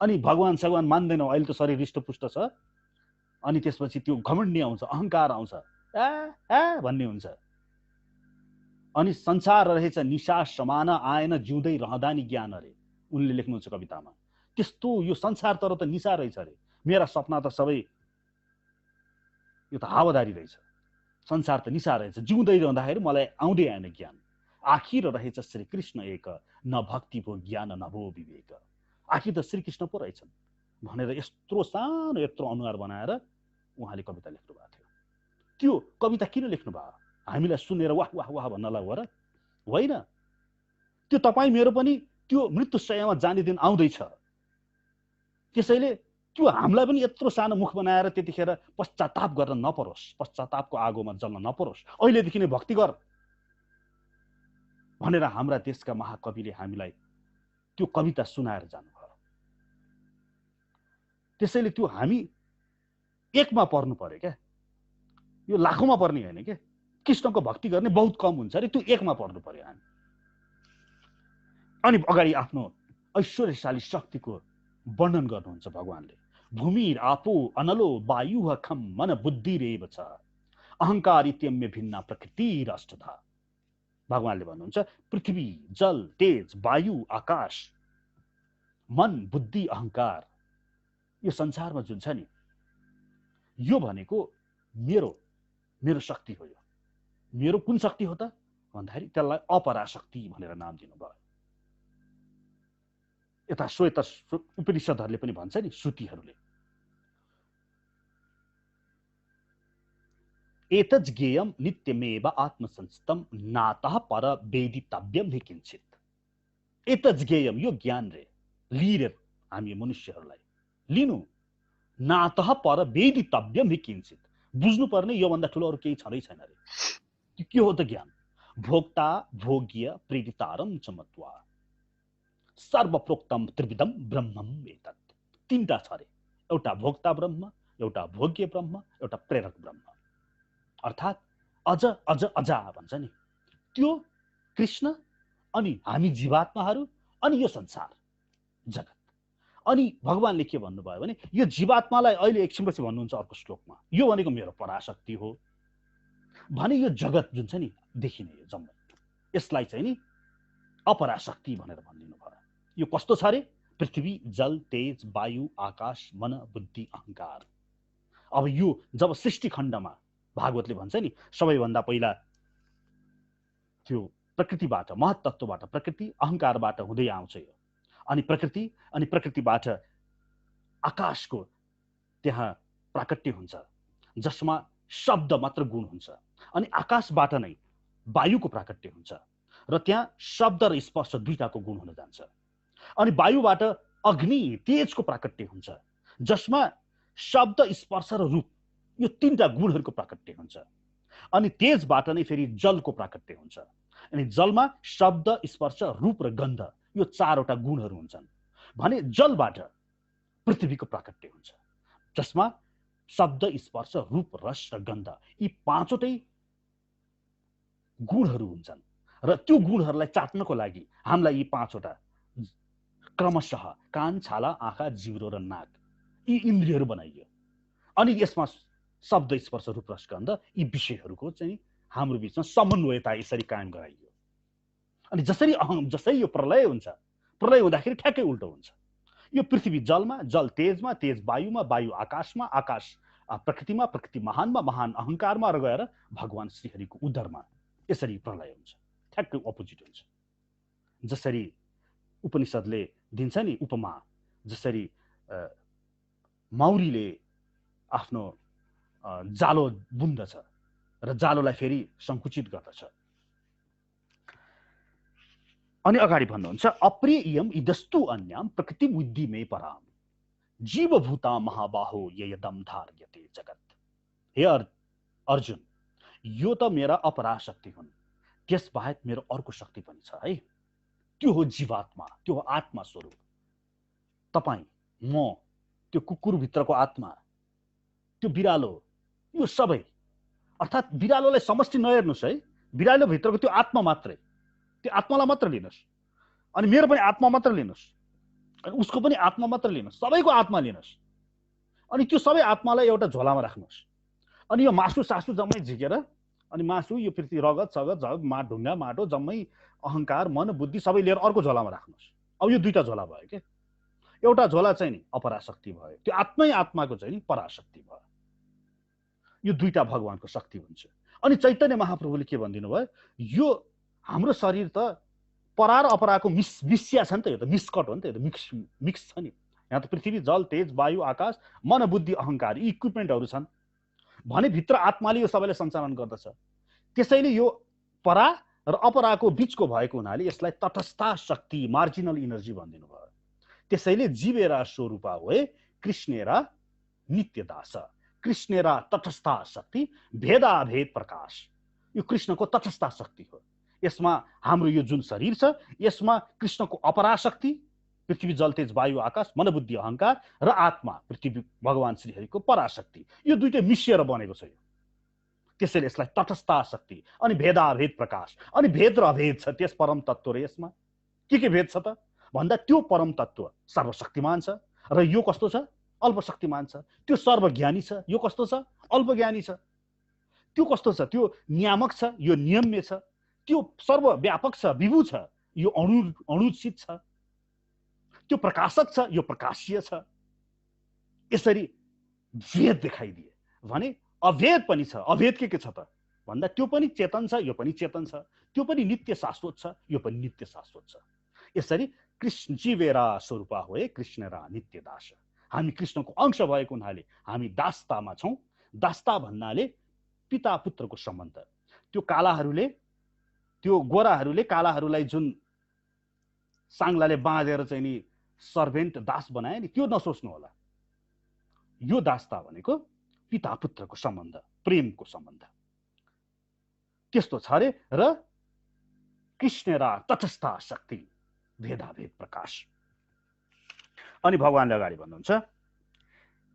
अनि भगवान सगवान मान्दैनौ, अहिले त शरीर हृष्टपुष्ट छ, अनि त्यसपछि त्यो घमण्डी आउँछ, अहंकार आउँछ, भन्ने हुन्छ। अनि संसार रहेछ निशा समान, आएन जिउँदै रहँदा नि ज्ञान अरे, उनले लेख्नुहुन्छ कवितामा। त्यस्तो यो संसार तर त निशा रहेछ अरे, मेरा सपना त सबै यो त हावादारी रहेछ, संसार त निशा रहेछ, जिउँदै रहँदाखेरि मलाई आउँदै आएन ज्ञान। आखिर रहेछ श्रीकृष्ण एक, न भक्ति भो ज्ञान न भो विवेक। आखिर त श्रीकृष्ण पो रहेछन् भनेर यत्रो सानो यत्रो अनुहार बनाएर उहाँले कविता लेख्नु भएको थियो। त्यो कविता किन लेख्नु भयो? हामीलाई सुनेर वाह वाह वाह भन्नलाई हो र? होइन। त्यो तपाईँ मेरो पनि त्यो मृत्युशय्यामा जाने दिन आउँदैछ। त्यसैले त्यो हामीलाई पनि यत्रो सानो मुख बनाएर त्यतिखेर पश्चाताप गर्न नपरोस्, पश्चातापको आगोमा जल्न नपरोस्, अहिलेदेखि नै भक्ति गर भनेर हाम्रा देशका महाकविले हामीलाई त्यो कविता सुनाएर जानुभयो। त्यसैले त्यो हामी एकमा पर्नु पर्यो क्या, यो लाखौंमा पर्ने होइन क्या। कृष्णको भक्ति गर्ने बहुत कम हुन्छ अरे, त्यो एकमा पर्नु पर्यो हामी। अनि अगाडि आफ्नो ऐश्वर्यशाली शक्तिको वर्णन गर्नुहुन्छ भगवानले। भूमि आपो अनलो वायु खम मन बुद्धि रेव छ, अहंकार इत्यम्य भिन्ना प्रकृति राष्ट्रधा। भगवानले भन्नुहुन्छ पृथ्वी, जल, तेज, वायु, आकाश, मन, बुद्धि, अहंकार, यो संसारमा जुन छ नि, यो भनेको मेरो शक्ति हो। यो मेरो कुन शक्ति हो त भन्दाखेरि त्यसलाई अपराशक्ति भनेर नाम दिनुभयो। यता श्वेत उपनिषदहरूले पनि भन्छ नि, श्रुतिहरूले। एतज् ज्ञेयं नित्यमेव आत्मसंस्थं नातः पर वेदितव्यं हि किंचित। एतज् ज्ञेयं, यो ज्ञान रे, लिरे हामी मनुष्यहरूलाई लिनु, नातः पर वेदितव्यं हि किंचित, बुझ्नुपर्ने योभन्दा ठुलो अरू केही छँदै छैन रे। त्यो के हो त ज्ञान? भोक्ता भोग्य प्रेरितारं च मत्वा सर्वप्रोक्तम त्रिविधम ब्रह्मम् एतत्। तीनटा छ रे, एउटा भोक्ता ब्रह्म, एउटा भोग्य ब्रह्म, एउटा प्रेरक ब्रह्म। अर्थात् अझ अझ अझा भन्छ नि, त्यो कृष्ण, अनि हामी जीवात्माहरू, अनि यो संसार जगत। अनि भगवानले के भन्नुभयो भने, यो जीवात्मालाई अहिले एकछिनपछि भन्नुहुन्छ अर्को श्लोकमा, यो भनेको मेरो पराशक्ति हो भने, यो जगत जुन छ नि देखिने यो जम्मै, यसलाई चाहिँ नि अपराशक्ति भनेर भनिदिनु भयो। यो कस्तो छ रे? पृथ्वी जल तेज वायु आकाश मन बुद्धि अहंकार। अब यो जब सृष्टि खण्डमा भागवतले भन्छ नि सबैभन्दा पहिला त्यो प्रकृतिबाट महत्तत्वबाट प्रकृति अहंकारबाट हुँदै आउँछ यो, अनि प्रकृतिबाट आकाशको त्यहाँ प्राकट्य हुन्छ जसमा शब्द मात्र गुण हुन्छ, अनि आकाशबाट नै वायुको प्राकट्य हुन्छ र त्यहाँ शब्द र स्पर्श दुईटाको गुण हुन जान्छ, अनि वायुबाट अग्नि तेजको प्राकट्य हुन्छ जसमा शब्द स्पर्श र रूप यो तीनटा गुणहरूको प्राकट्य हुन्छ, अनि तेजबाट नै फेरि जलको प्राकट्य हुन्छ, अनि जलमा शब्द स्पर्श रूप र गन्ध यो चारवटा गुणहरू हुन्छन् भने जलबाट पृथ्वीको प्राकट्य हुन्छ जसमा शब्द स्पर्श रूप रस र गन्ध यी पाँचवटै गुणहरू हुन्छन् र त्यो गुणहरूलाई चाट्नको लागि हामीलाई यी पाँचवटा क्रमशः कान छाला आँखा जिब्रो र नाक यी इन्द्रियहरू बनाइयो, अनि यसमा शब्द स्पर्श रूप रस गन्ध यी विषयहरूको चाहिँ हाम्रो बीचमा समन्वयता यसरी कायम गराइयो। अनि जसरी यो प्रलय हुन्छ, प्रलय हुँदाखेरि ठ्याक्कै उल्टो हुन्छ, यो पृथ्वी जलमा जल तेजमा तेज वायुमा वायु आकाशमा आकाश प्रकृतिमा प्रकृति महानमा महान अहंकारमा र गएर भगवान श्रीहरिको उदरमा यसरी प्रलय हुन्छ, ठ्याक्कै अपोजिट हुन्छ। जसरी उपनिषदले दिन्छ नि उपमा, जसरी माउरीले आफ्नो जालो बुन्दछ र जालोलाई फेरि संकुचित गर्दछ। अनि अगाडि भन्नुहुन्छ अप्रियम इदस्तु अन्याम प्रकृति बुद्धि मे पराम जीवभूता महाबाहो यदम धार्यते जगत। हे अर्जुन, यो त मेरा अपरा शक्ति हुन्, त्यसबाहेक मेरो अर्को शक्ति पनि छ है, त्यो हो जीवात्मा, त्यो हो आत्मा स्वरूप। तपाईँ म त्यो कुकुरभित्रको आत्मा, त्यो बिरालो, यो सबै, अर्थात् बिरालोलाई समष्टि नहेर्नुहोस् है, बिरालो भित्रको त्यो आत्मा मात्रै, त्यो आत्मालाई मात्र लिनुहोस्, अनि मेरो पनि आत्मा मात्र लिनुहोस्, अनि उसको पनि आत्मा मात्र लिनुहोस्, सबैको आत्मा लिनुहोस्, अनि त्यो सबै आत्मालाई एउटा झोलामा राख्नुहोस्, अनि यो मासु सासु जम्मै झिकेर, अनि मासु यो पृथ्वी रगत सगत झग ढुङ्गा माटो जम्मै अहंकार मन बुद्धि सबै लिएर अर्को झोलामा राख्नुहोस्। अब यो दुईटा झोला भयो के, एउटा झोला चाहिँ नि अपराशक्ति भयो, त्यो आत्मै आत्माको चाहिँ नि पराशक्ति भयो, यो दुईटा भगवानको शक्ति हुन्छ। अनि चैतन्य महाप्रभुले के भनिदिनु भयो, यो हाम्रो शरीर त परा र अपराको मिसिया छ नि त, यो त मिसकट हो नि त, यो त मिक्स छ नि। यहाँ त पृथ्वी जल तेज वायु आकाश मन बुद्धि अहंकार यी इक्विपमेन्टहरू छन् भने भित्र आत्माले यो सबैलाई सञ्चालन गर्दछ। त्यसैले यो परा र अपराको बीचको भएको हुनाले यसलाई तटस्थ शक्ति मार्जिनल इनर्जी भनिदिनु भयो। त्यसैले जीवेरा स्वरूपा होए कृष्णेरा नित्यदास, कृष्णेरा तटस्थ शक्ति भेदाभेद प्रकाश, यो कृष्णको तटस्थ शक्ति हो। यसमा हाम्रो यो जुन शरीर छ यसमा कृष्णको अपराशक्ति पृथ्वी जल तेज वायु आकाश मन बुद्धि अहंकार र आत्मा पृथ्वी भगवान श्रीहरिको पराशक्ति यो दुईटै मिसिएर बनेको छ। त्यसैले यसलाई तटस्थ शक्ति अनि भेदाभेद प्रकाश, अनि भेद र अभेद छ त्यस परम तत्त्व र यसमा के भेद छ त भन्दा त्यो परम तत्त्व सर्वशक्तिमान छ र यो कस्तो छ अल्पशक्तिमान छ, त्यो सर्वज्ञानी छ यो कस्तो छ अल्पज्ञानी छ, त्यो कस्तो छ त्यो नियामक छ यो नियम्य छ, त्यो सर्वव्यापक छ विभु छ यो अणुचित छ, त्यो प्रकाशक छ यो प्रकाशीय छ। यसरी भेद देखाइदिए भने अभेद पनि छ। अभेद के छ त भन्दा त्यो पनि चेतन छ यो पनि चेतन छ, त्यो पनि नित्य शाश्वत छ यो पनि नित्य शाश्वत छ। यसरी कृष्ण जीवेरा स्वरूपा होए कृष्णरा नित्य दास, हामी कृष्णको अंश भएको हुनाले हामी दासतामा छौं। दासता भन्नाले पिता पुत्रको सम्बन्ध। त्यो कालाहरूले त्यो गोराहरूले कालाहरूलाई जुन सांगलाले बाँधेर चाहिँ नि सर्भेन्ट दास बनाए नि त्यो नसोच्नु होला। यो दासता भनेको पिता पुत्रको सम्बन्ध, प्रेमको सम्बन्ध त्यस्तो छ रे। र कृष्णरा तटस्थ शक्ति भेदाभेद प्रकाश। अनि भगवानले अगाडि भन्नुहुन्छ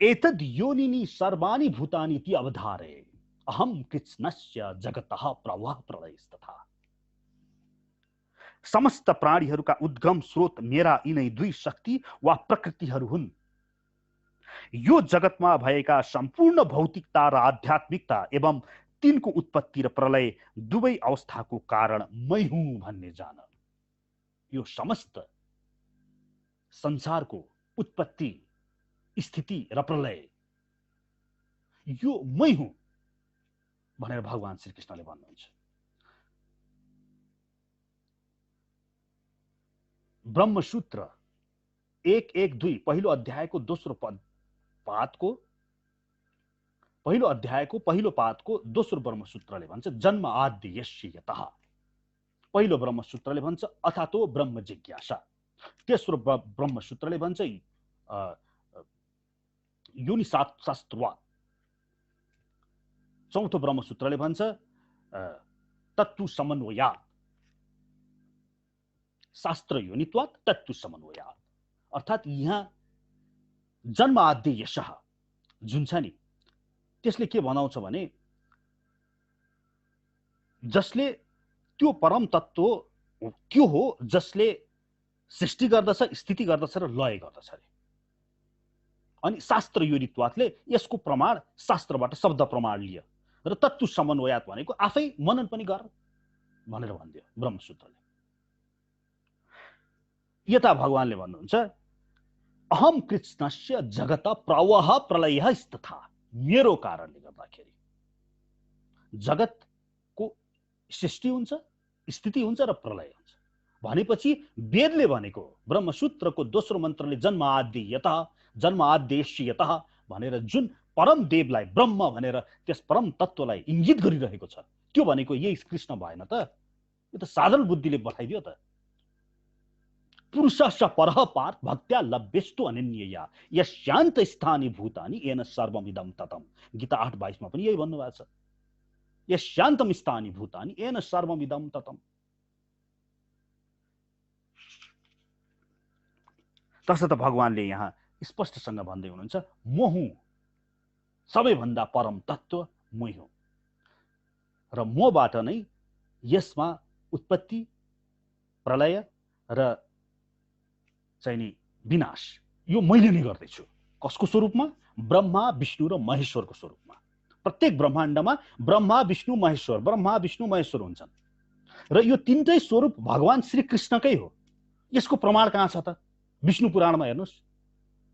एतद् योनिनि सर्वाणि भूतानि ति अवधारे अहम कृष्णस्य जगतः प्रवाह प्रलयस्तथा। समस्त प्राणीहरूका उद्गम स्रोत मेरा यिनै दुई शक्ति वा प्रकृतिहरू हुन्। यो जगतमा भएका सम्पूर्ण भौतिकता र आध्यात्मिकता एवं तिनको उत्पत्ति र प्रलय दुवै अवस्थाको कारण मै हुँ भन्ने जान। यो समस्त संसारको उत्पत्ति, स्थिति र प्रलय यो मै हुँ भनेर भगवान श्रीकृष्णले भन्नुहुन्छ। ब्रह्मसूत्र 1:1:2 पहिलो अध्यायको दोस्रो पादको पहिलो पादको दोस्रो ब्रह्मसूत्रले भन्छ जन्म आदि यस्य यतः। पहिलो ब्रह्मसूत्रले भन्छ अथातो ब्रह्म जिज्ञासा। तेस्रो ब्रह्मसूत्रले भन्छ योनि शास्त्रवाद। चौथो ब्रह्मसूत्रले भन्छ तत्तु समन्वयात्। शास्त्र योनित्वात् तत्तु समन्वयात्। अर्थात् यहाँ जन्म आदि यशः जुन छ नि त्यसले के भनाउँछ भने जसले त्यो परम तत्त्व त्यो हो जसले सृष्टि गर्दछ, स्थिति गर्दछ र लय गर्दछ रे। अनि शास्त्र योनित्वातले यसको प्रमाण शास्त्रबाट शब्द प्रमाण लियो र तत्तु समन्वयात् भनेको आफै मनन पनि गर भनेर भन्दियो ब्रह्मसूत्रले। यता भगवानले भन्नुहुन्छ अहम कृष्णस्य जगत प्रवाह प्रलय तथा। मेरो कारणले गर्दाखेरि जगतको सृष्टि हुन्छ, स्थिति हुन्छ र प्रलय हुन्छ भनेपछि वेदले भनेको ब्रह्मसूत्रको दोस्रो मन्त्रले जन्म आदि यतः जन्म आद्यस्य यतः भनेर जुन परम देवलाई ब्रह्म भनेर त्यस परम तत्त्वलाई इङ्गित गरिरहेको छ त्यो भनेको यही कृष्ण भएन त? यो त साधारण बुद्धिले बताइदियो त। पुरुषश्च परः पार्थ भक्त्या लभ्यस्तु अनन्यया यस्यान्त स्थानी भूतानि येन सर्वमिदं ततम्। गीता 8:22 मा पनि यही भन्नुभएको छ। यस्यान्तम स्थानी भूतानि येन सर्वमिदं ततम्। तसर्थ भगवानले यहाँ स्पष्टसँग भन्दै हुनुहुन्छ म हुँ सबैभन्दा परम तत्त्व मै हुँ र मबाट नै यसमा उत्पत्ति, प्रलय र चाहिँ नि विनाश यो मैले नै गर्दैछु। कसको स्वरूपमा? ब्रह्मा, विष्णु र महेश्वरको स्वरूपमा। प्रत्येक ब्रह्माण्डमा ब्रह्मा, विष्णु, महेश्वर हुन्छन् र यो तीनटै स्वरूप भगवान श्री कृष्णकै हो। यसको प्रमाण कहाँ छ त? विष्णु पुराणमा हेर्नुस्।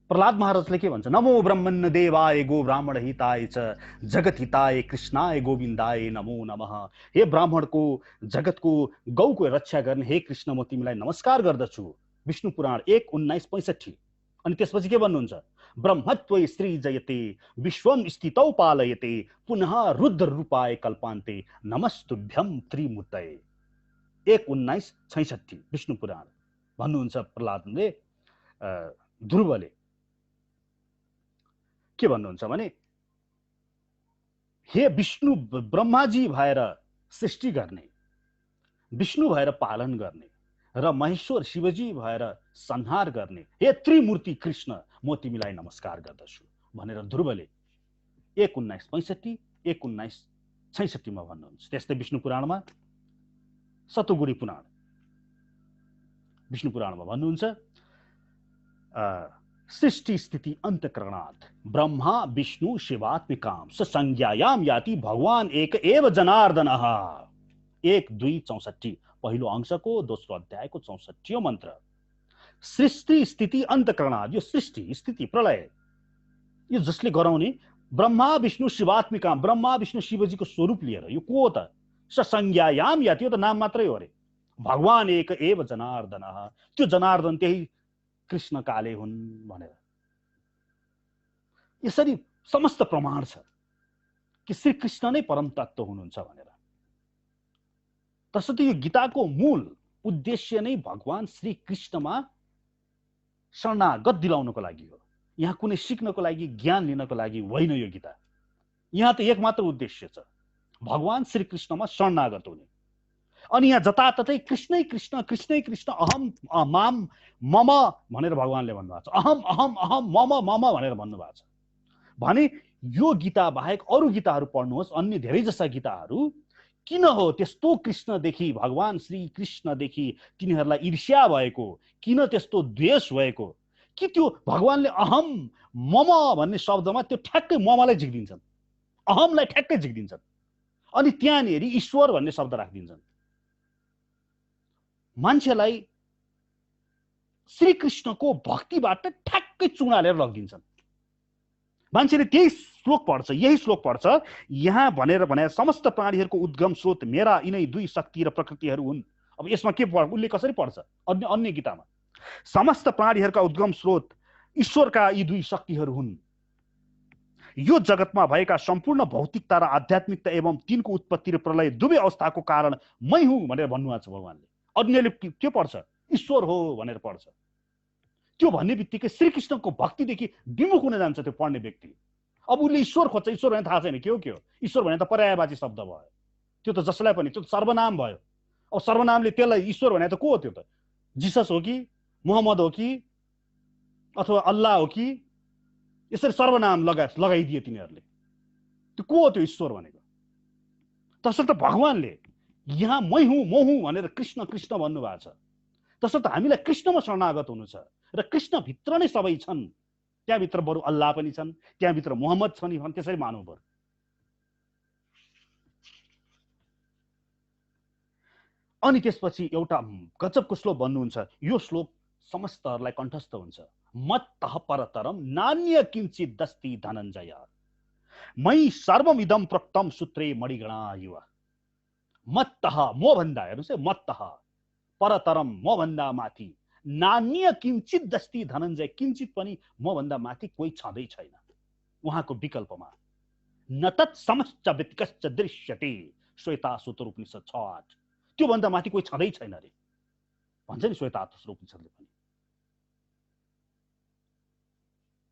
प्रहलाद महाराजले के भन्छ? नमो ब्रह्मण्य देवाय गो ब्राह्मण हिताय च जगत हिताय कृष्णाय गोविन्दाय नमो नमः। हे ब्राह्मणको, जगतको, गौको रक्षा गर्ने हे कृष्ण म तिमीलाई नमस्कार गर्दछु। विष्णु पुराण 1:19-65। अनि त्यसपछि के भन्नुहुन्छ? ब्रह्मत्वै श्री जयते विश्वम स्थितौ पालयते पुनः रुद्र रूपाय कल्पान्ते नमस्तुभ्यम त्रिमूर्तये। 1:19-66 विष्णु पुराण भन्नुहुन्छ प्रहलादले। ध्रुवले के भन्नुहुन्छ भने हे विष्णु ब्रह्माजी भएर सृष्टि गर्ने, विष्णु भएर पालन गर्ने र महेश्वर शिवजी भएर संहार गर्ने हे त्रिमूर्ति कृष्ण म तिमीलाई नमस्कार गर्दछु भनेर ध्रुवले 1:19-65 1:19-66 मा भन्नुहुन्छ। त्यस्तै विष्णु पुराणमा सतगुणी पुराण विष्णु पुराणमा भन्नुहुन्छ सृष्टि स्थिति अंतकरणात् ब्रह्मा विष्णु शिवात्मिकाम संज्ञायाम याति भगवान एक एव जनार्दनः। 1:2-64 पहिलो अंशको दोस्रो अध्यायको 64 मन्त्र। सृष्टि स्थिति अंतकरणात् यो सृष्टि स्थिति प्रलय यो जसले गराउने ब्रह्मा विष्णु शिवात्मिकाम ब्रह्मा विष्णु शिवजीको स्वरूप लिएर यो को हो त? संज्ञायाम याति, यो त नाम मात्रै हो रे। भगवान एक एव जनार्दनः, त्यो जनार्दन त्यही कृष्ण काले हुन् भनेर यसरी समस्त प्रमाण छ कि श्री कृष्ण नै परम तत्त्व हुनुहुन्छ भनेर। तसर्थ यो गीताको मूल उद्देश्य नै भगवान श्री कृष्णमा शरणागत दिलाउनको लागि हो। यहाँ कुनै सिक्नको लागि ज्ञान लिनको लागि होइन यो गीता। यहाँ त एकमात्र उद्देश्य छ भगवान श्री कृष्णमा शरणागत हुने। अनि यहाँ जताततै कृष्णै कृष्ण कृष्णै कृष्ण अहम माम मम भनेर भगवानले भन्नुभएको छ। अहम अहम अहम मम मम भनेर भन्नुभएको छ भने यो गीता बाहेक अरू गीताहरू पढ्नुहोस्, अन्य धेरै जस्ता गीताहरू किन हो त्यस्तो कृष्णदेखि भगवान श्री कृष्णदेखि तिनीहरूलाई ईर्ष्या भएको, किन त्यस्तो द्वेष भएको कि त्यो भगवानले अहम मम भन्ने शब्दमा त्यो ठ्याक्कै ममलाई झिक्दिन्छन्, अहमलाई ठ्याक्कै झिक्दिन्छन् अनि त्यहाँनिर ईश्वर भन्ने शब्द राखिदिन्छन्। मान्छेलाई श्रीकृष्णको भक्तिबाट ठ्याक्कै चुडालेर लगिदिन्छन्। मान्छेले त्यही श्लोक पढ्छ, यही श्लोक पढ्छ, यहाँ भनेर भने समस्त प्राणीहरूको उद्गम स्रोत मेरा यिनै दुई शक्ति र प्रकृतिहरू हुन्। अब यसमा के उसले कसरी पढ्छ? अन्य गीतामा समस्त प्राणीहरूका उद्गम स्रोत ईश्वरका यी दुई शक्तिहरू हुन्। यो जगतमा भएका सम्पूर्ण भौतिकता र आध्यात्मिकता एवं तिनको उत्पत्ति र प्रलय दुवै अवस्थाको कारण मै हुँ भनेर भन्नुभएको छ भगवानले। अन्यले के पढ्छ? ईश्वर हो भनेर पढ्छ। त्यो भन्ने बित्तिकै श्रीकृष्णको भक्तिदेखि विमुख हुन जान्छ त्यो पढ्ने व्यक्ति। अब उसले ईश्वर खोज्छ, ईश्वर भने थाहा छैन के हो के हो। ईश्वर भने त पर्यायवाची शब्द भयो, त्यो त जसलाई पनि, त्यो सर्वनाम भयो। अब सर्वनामले त्यसलाई ईश्वर भने त को हो? त्यो त जिसस हो कि मोहम्मद हो कि अथवा अल्लाह हो कि? यसरी सर्वनाम लगाइदिए तिनीहरूले। त्यो को हो त्यो ईश्वर भनेको? तसर्थ भगवानले यहाँ मै हुँ म हुँ भनेर कृष्ण कृष्ण भन्नुभएको छ। तसर्थ हामीलाई कृष्णमा शरणागत हुनु छ र कृष्णभित्र नै सबै छन्। त्यहाँभित्र बरु अल्लाह पनि छन्, त्यहाँभित्र मोहम्मद छन् भने त्यसरी मान्नु पर्यो। अनि त्यसपछि एउटा गजबको श्लोक भन्नुहुन्छ। यो श्लोक समस्तहरूलाई कण्ठस्थ हुन्छ। मत्तः परतरम नान्य किञ्चित् दस्ति धनञ्जय मयि सर्वमिदं प्रोक्तम सूत्रे मणिगणा युव। मत्तः म भन्दा, हेर्नुहोस् है, मत्तः परतरम म भन्दा माथि, नान्य किञ्चित् दस्ति धनञ्जय, किञ्चित पनि म भन्दा माथि कोही छँदै छैन उहाँको विकल्पमा। न तत् समश्च व्यतिकश्च दृश्यते श्वेतासुतर उपनिषद 6:8। त्यो भन्दा माथि कोही छँदै छैन रे भन्छ नि श्वेतासुतर उपनिषदले पनि।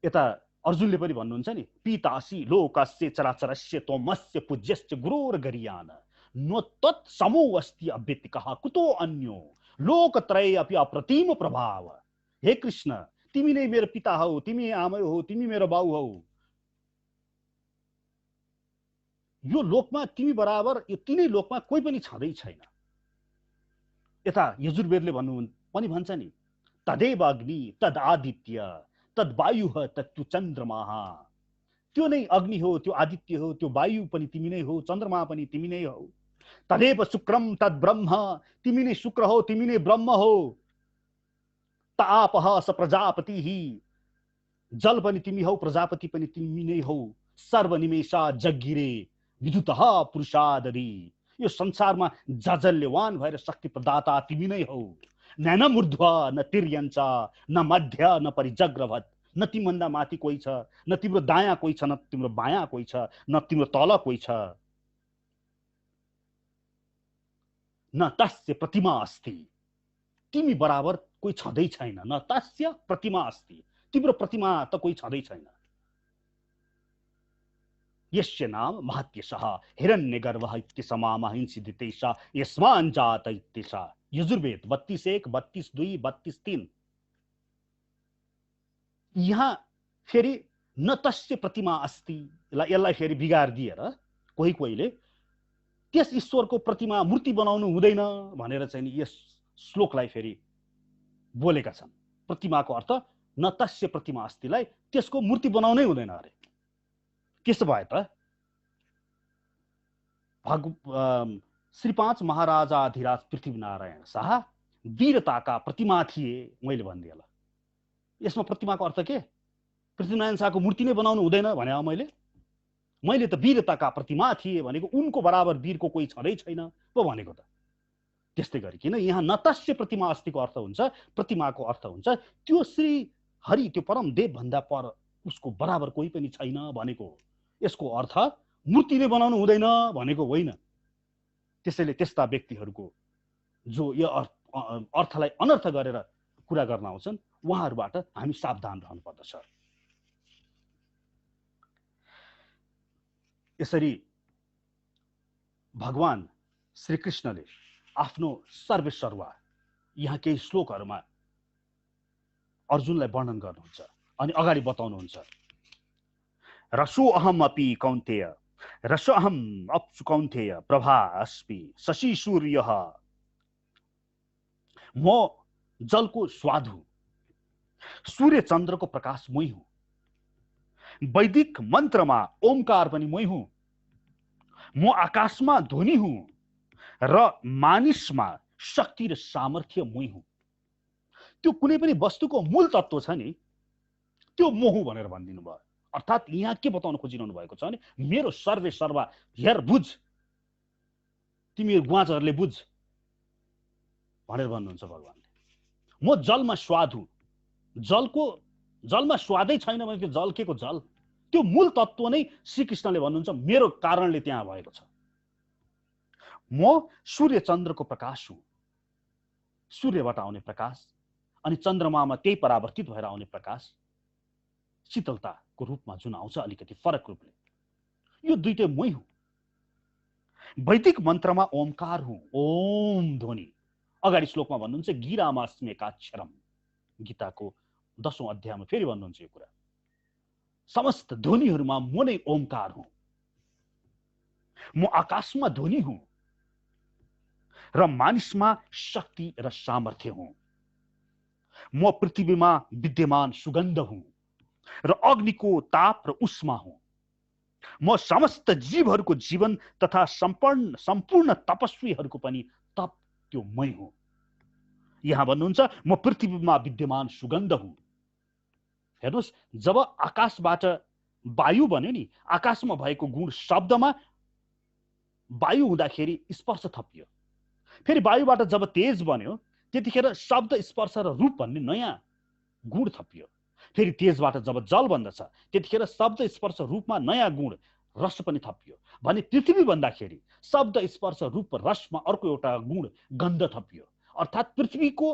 यता अर्जुनले पनि भन्नुहुन्छ नि, पितासी लोकस्य चराचरस्य त्वमस्य पूज्यश्च गुरोर्गरीयान नो तत् समो अस्ति अव्यतिकः कुतो अन्यो लोकत्रये अपि अप्रतिम प्रभाव। हे कृष्ण, तिमी नै मेरो पिता हौ, तिमी आमै हो, तिमी मेरो बाउ हौ। यो लोकमा तिमी बराबर यो तीनै लोकमा कोही पनि छँदै छैन। यता यजुर्वेदले भन्नु पनि भन्छ नि, तदेव अग्नि तद आदित्य तद वायु तत्तु चन्द्रमा। त्यो नै अग्नि हो, त्यो आदित्य हो, त्यो वायु पनि तिमी नै हो, चन्द्रमा पनि तिमी नै हो। तदेव शुक्रम तद ब्रह्म, तिमी नै शुक्र हो, तिमी नै ब्रह्म हो। तापः स प्रजापतिः, जल पनि तिमी हौ, प्रजापति पनि तिमी नै हो। सर्वनिमेषा जगिरे विद्युतः पुरुषादरि, यो संसारमा जाजल्यवान भएर शक्ति प्रदाता तिमी नै हौ। न मूर्ध्व न तिर्यञ्च न मध्य न परिजग्रभत, न तिमीभन्दा माथि कोही छ, न तिम्रो दायाँ कोही छ, न तिम्रो बायाँ कोही छ, न तिम्रो तल कोही छ। न तस्य प्रतिमा अस्ति, तिमी बराबर कोही छँदै छैन। न तस्य प्रतिमा अस्ति, तिम्रो प्रतिमा त कोही छँदै छैन। यस्य नाम महत्यशः हिरण्यगर्भः इत्यसमामः हिंसिदितेशा यस्मान् जात इत्येषा। यजुर्वेद 32:1, 32:2, 32:3। यहाँ फेरि न तस्य प्रतिमा अस्ति, यसलाई फेरि बिगार दिएर कोहीले त्यस ईश्वरको प्रतिमा मूर्ति बनाउनु हुँदैन भनेर चाहिँ यस श्लोकलाई फेरि बोलेका छन्। प्रतिमाको अर्थ न तस्य प्रतिमा अस्तिलाई त्यसको मूर्ति बनाउनै हुँदैन अरे। त्यसो भए त श्री 5 महाराजा अधिराज पृथ्वीनारायण शाह वीरताका प्रतिमा थिए, मैले भनिदिएँ ल। यसमा प्रतिमाको अर्थ के? पृथ्वीनारायण शाहको मूर्ति नै बनाउनु हुँदैन भने मैले त वीरताका प्रतिमा थिए भनेको उनको बराबर वीरको कोही छँदै छैन पो भनेको त। त्यस्तै गरिकन यहाँ नतस्य प्रतिमा अस्तिको अर्थ हुन्छ, प्रतिमाको अर्थ हुन्छ त्यो श्री हरि, त्यो परम देव भन्दा पर उसको बराबर कोही पनि छैन भनेको। यसको अर्थ मूर्ति नै बनाउनु हुँदैन भनेको होइन। त्यसैले त्यस्ता व्यक्तिहरूको जो यो अर्थलाई अनर्थ गरेर कुरा गर्न आउँछन् उहाँहरूबाट हामी सावधान रहनु पर्दछ। यसरी भगवान श्रीकृष्णले आफ्नो सर्वसर्वा यहाँ केही श्लोकहरूमा अर्जुनलाई वर्णन गर्नुहुन्छ अनि अगाडि बताउनुहुन्छ। रसो अहम अपि कौन्तेय, रसो अहम अप्सु कौन्तेय प्रभा अस्मि शशि सूर्यः। म जलको स्वाद हुँ, सूर्य चन्द्रको प्रकाश मै हुँ। वैदिक मन्त्रमा ओमकार पनि मै हुँ। म आकाशमा ध्वनि हुँ र मानिसमा शक्ति र सामर्थ्य मै हुँ। त्यो कुनै पनि वस्तुको मूल तत्व छ नि त्यो मोह भनेर भनिदिनु भयो। अर्थात् यहाँ के बताउन खोजिरहनु भएको छ भने मेरो सर्वे सर्वा हेर बुझ, तिमीहरू गुवाचहरूले बुझ भनेर भन्नुहुन्छ भगवानले। म जलमा स्वाद हुँ, जलमा स्वादै छैन भने त्यो जल के को जल? त्यो मूल तत्व नै श्रीकृष्णले भन्नुहुन्छ मेरो कारणले त्यहाँ भएको छ। म सूर्य चन्द्रको प्रकाश हुँ, सूर्यबाट आउने प्रकाश अनि चन्द्रमामा त्यही परावर्तित भएर आउने प्रकाश, शीतलताको रूपमा जुन आउँछ अलिकति फरक रूपले, यो दुईटै मै हुँ। वैदिक मन्त्रमा ओमकार हुँ, ओम ध्वनि। अगाडि श्लोकमा भन्नुहुन्छ गिरामास्मेकाक्षरम, गीताको 10औं अध्यायमा फेरि भन्नुहुन्छ यो कुरा। समस्त ध्वनिहरूमा म नै ओमकार हुँ। म आकाशमा ध्वनि हुँ र मानिसमा शक्ति र सामर्थ्य हुँ। म पृथ्वीमा विद्यमान सुगन्ध हुँ र अग्निको ताप र उष्मा हुँ। म समस्त जीवहरूको जीवन तथा सम्पूर्ण तपस्वीहरूको पनि तप, त्यो मै हुँ। यहाँ भन्नुहुन्छ म पृथ्वीमा विद्यमान सुगन्ध हुँ। हेर्नुहोस्, जब आकाशबाट वायु बन्यो नि, आकाशमा भएको गुण शब्दमा वायु हुँदाखेरि स्पर्श थपियो। फेरि वायुबाट जब तेज बन्यो त्यतिखेर शब्द स्पर्श र रूप भन्ने नयाँ गुण थपियो। फेरि तेजबाट जब जल बन्दछ त्यतिखेर शब्द स्पर्श रूपमा नयाँ गुण रस पनि थपियो। भने पृथ्वी भन्दाखेरि शब्द स्पर्श रूप रसमा अर्को एउटा गुण गन्ध थपियो। अर्थात् पृथ्वीको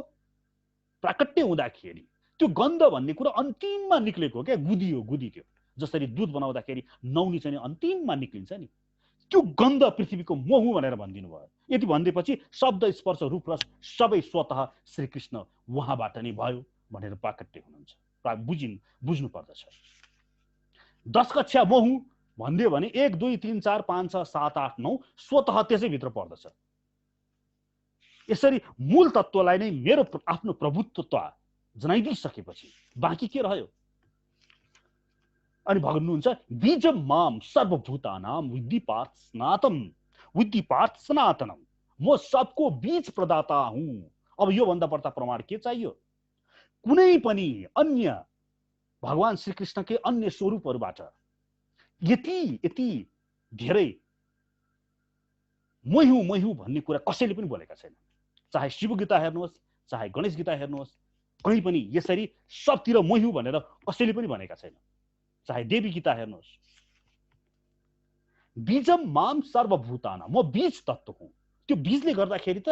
प्राकट्य हुँदाखेरि त्यो गन्ध भन्ने कुरा अन्तिममा निक्लेको क्या, गुदियो। जसरी दुध बनाउँदाखेरि नौनी चाहिँ अन्तिममा निक्लिन्छ नि, त्यो गन्ध पृथ्वीको म हुँ भनेर भनिदिनु भयो। यति भनिदिएपछि शब्द स्पर्श रूप रस सबै स्वतः श्रीकृष्ण उहाँबाट नै भयो भनेर प्राकट्य हुनुहुन्छ। बुझ्नु पर्दछ। 10 कक्षा म हुँ भनिदियो भने 1 2 3 4 5 6 7 8 9 स्वतः त्यसैभित्र पर्दछ। यसरी मूल तत्त्वलाई नै मेरो आफ्नो प्रभुत्व जनाइदिइसकेपछि बाँकी के रह्यो? अनि भन्नुहुन्छ बीजम माम सर्वभूतानां विद्धि पार्थ सनातनम, म सबको बीज प्रदाता हुँ। अब यो भन्दा बढ्ता प्रमाण के चाहियो? कुनै पनि अन्य भगवान श्रीकृष्णकै अन्य स्वरूपहरूबाट यति धेरै मै हुँ भन्ने कुरा कसैले पनि बोलेका छैन। चाहे शिव गीता हेर्नुहोस्, चाहे गणेश गीता हेर्नुहोस्, कहीँ पनि यसरी सबतिर मै हुँ भनेर कसैले पनि भनेका छैन। चाहे देवी गीता हेर्नुहोस्, बीजम माम सर्वभूतानां, म बीज तत्व हुँ। त्यो बीजले गर्दाखेरि त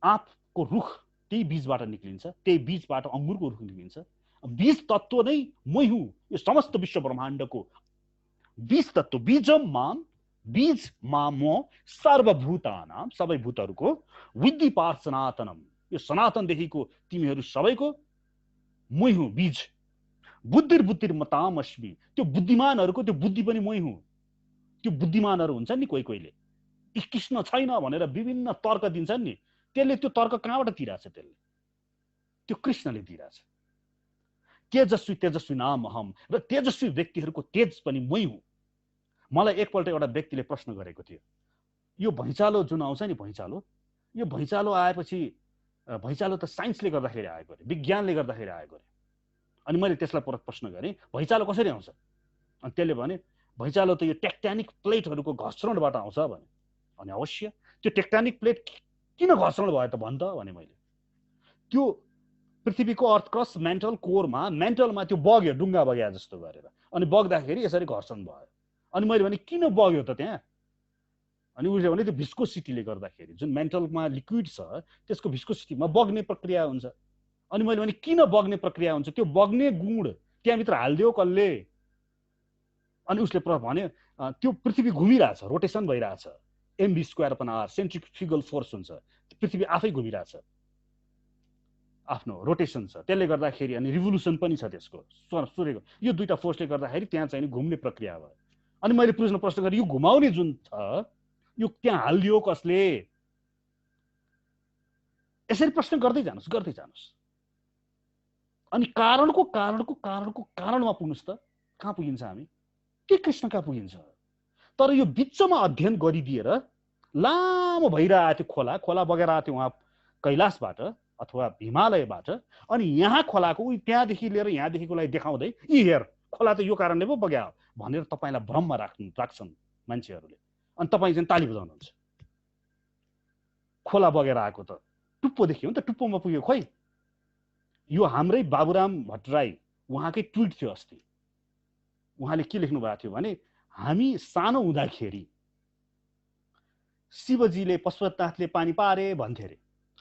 आँपको रुख त्यही बीजबाट निक्लिन्छ, त्यही बीजबाट अङ्गुरको रुख निक्लिन्छ। बीज तत्व नै मै हुँ, यो समस्त विश्व ब्रह्माण्डको बीज तत्व। बीजम माम, बीज मा म सर्वभूतानां, सबै भूतहरूको विद्धि पार्थ सनातनम, यो सनातनदेखिको तिमीहरू सबैको मै हुँ बीज। बुद्धिर्मताम अस्मि, त्यो बुद्धिमानहरूको त्यो बुद्धि पनि मै हुँ। त्यो बुद्धिमानहरू हुन्छन् नि कोहीले कृष्ण छैन भनेर विभिन्न तर्क दिन्छन् नि, त्यसले त्यो तर्क कहाँबाट दिइरहेछ? त्यसले त्यो कृष्णले दिइरहेछ। तेजस्वी नाम अहम, र तेजस्वी व्यक्तिहरूको तेज पनि मै हुँ। मलाई एकपल्ट एउटा व्यक्तिले प्रश्न गरेको थियो, यो भैँचालो जुन आउँछ नि, यो भैँचालो आएपछि भैँचालो त साइन्सले गर्दाखेरि आएको अरे, विज्ञानले गर्दाखेरि आएको अरे। अनि मैले त्यसलाई प्रश्न गरेँ भैँचालो कसरी आउँछ? अनि त्यसले भने भैँचालो त यो टेक्टानिक प्लेटहरूको घर्षणबाट आउँछ भने। अनि अवश्य त्यो टेक्टानिक प्लेट किन घर्षण भयो त भन् त भने मैले। त्यो पृथ्वीको अर्थ क्रस्ट मेन्टलमा त्यो बग्यो, डुङ्गा बग्या जस्तो गरेर, अनि बग्दाखेरि यसरी घर्षण भयो। अनि मैले भने किन बग्यो त त्यहाँ? अनि उसले भने त्यो भिस्कोसिटीले गर्दाखेरि, जुन मेन्टलमा लिक्विड छ त्यसको भिस्कोसिटीमा बग्ने प्रक्रिया हुन्छ। अनि मैले भने किन बग्ने प्रक्रिया हुन्छ? त्यो बग्ने गुण त्यहाँभित्र हालिदियो कसले? अनि उसले भन्यो त्यो पृथ्वी घुमिरहेछ, रोटेसन भइरहेछ, mv²/r सेन्ट्रिफ्युगल फोर्स हुन्छ, पृथ्वी आफै घुमिरहेछ, आफ्नो रोटेसन छ, त्यसले गर्दाखेरि। अनि रिभोल्युसन पनि छ त्यसको, सूर्यको, यो दुईटा फोर्सले गर्दाखेरि त्यहाँ चाहिँ घुम्ने प्रक्रिया भयो। अनि मैले प्रश्न गरेँ यो घुमाउने जुन छ यो त्यहाँ हालिदियो कसले? यसरी प्रश्न गर्दै जानुस्। अनि कारणको कारणमा पुग्नुस् त कहाँ पुगिन्छ हामी? के कृष्ण कहाँ पुगिन्छ? तर यो बिचमा अध्ययन गरिदिएर लामो भइरहेको थियो, खोला बगेर आएको थियो उहाँ कैलाशबाट, अथवा हिमालयबाट अनि यहाँ खोलाको उही त्यहाँदेखि लिएर यहाँदेखिकोलाई देखाउँदै यी हेर खोला त यो कारणले पो बग्या भनेर तपाईँलाई भ्रममा राख्छन् मान्छेहरूले अनि तपाईँ चाहिँ ताली बजाउनुहुन्छ। खोला बगेर आएको त टुप्पो देखियो नि त, टुप्पोमा पुग्यो खोइ। यो हाम्रै बाबुराम भट्टराई उहाँकै ट्विट थियो अस्ति। उहाँले के लेख्नु भएको थियो भने हामी सानो हुँदाखेरि शिवजीले पशुपतिनाथले पानी पारे भन्थे अरे,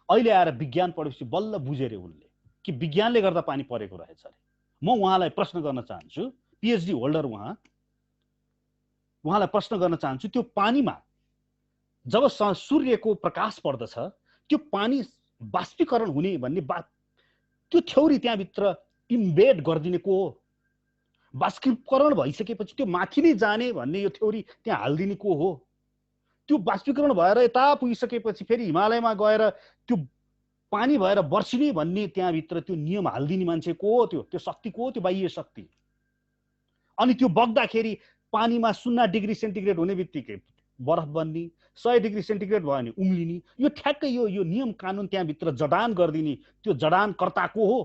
अहिले आएर विज्ञान पढेपछि बल्ल बुझे अरे उनले कि विज्ञानले गर्दा पानी परेको रहेछ अरे। म उहाँलाई प्रश्न गर्न चाहन्छु, पिएचडी होल्डर उहाँलाई प्रश्न गर्न चाहन्छु, त्यो पानीमा जब सूर्यको प्रकाश पर्दछ त्यो पानी बाष्पीकरण हुने भन्ने त्यो थ्योरी त्यहाँभित्र इम्बेड गरिदिने को हो? बाष्पीकरण भइसकेपछि त्यो माथि नै जाने भन्ने यो थ्योरी त्यहाँ हालिदिने को हो? त्यो बाष्पीकरण भएर यता पुगिसकेपछि फेरि हिमालयमा गएर त्यो पानी भएर बर्सिने भन्ने त्यहाँभित्र त्यो नियम हालिदिने मान्छे को हो? त्यो शक्ति को हो? त्यो बाह्य शक्ति। अनि त्यो बग्दाखेरि पानीमा 0 डिग्री सेन्टिग्रेड हुने बित्तिकै बरफ बन्ने, 100 डिग्री सेन्टिग्रेड भयो भने उम्लिने, यो ठ्याक्कै यो नियम कानुन त्यहाँभित्र जडान गरिदिने त्यो जडानकर्ता को हो?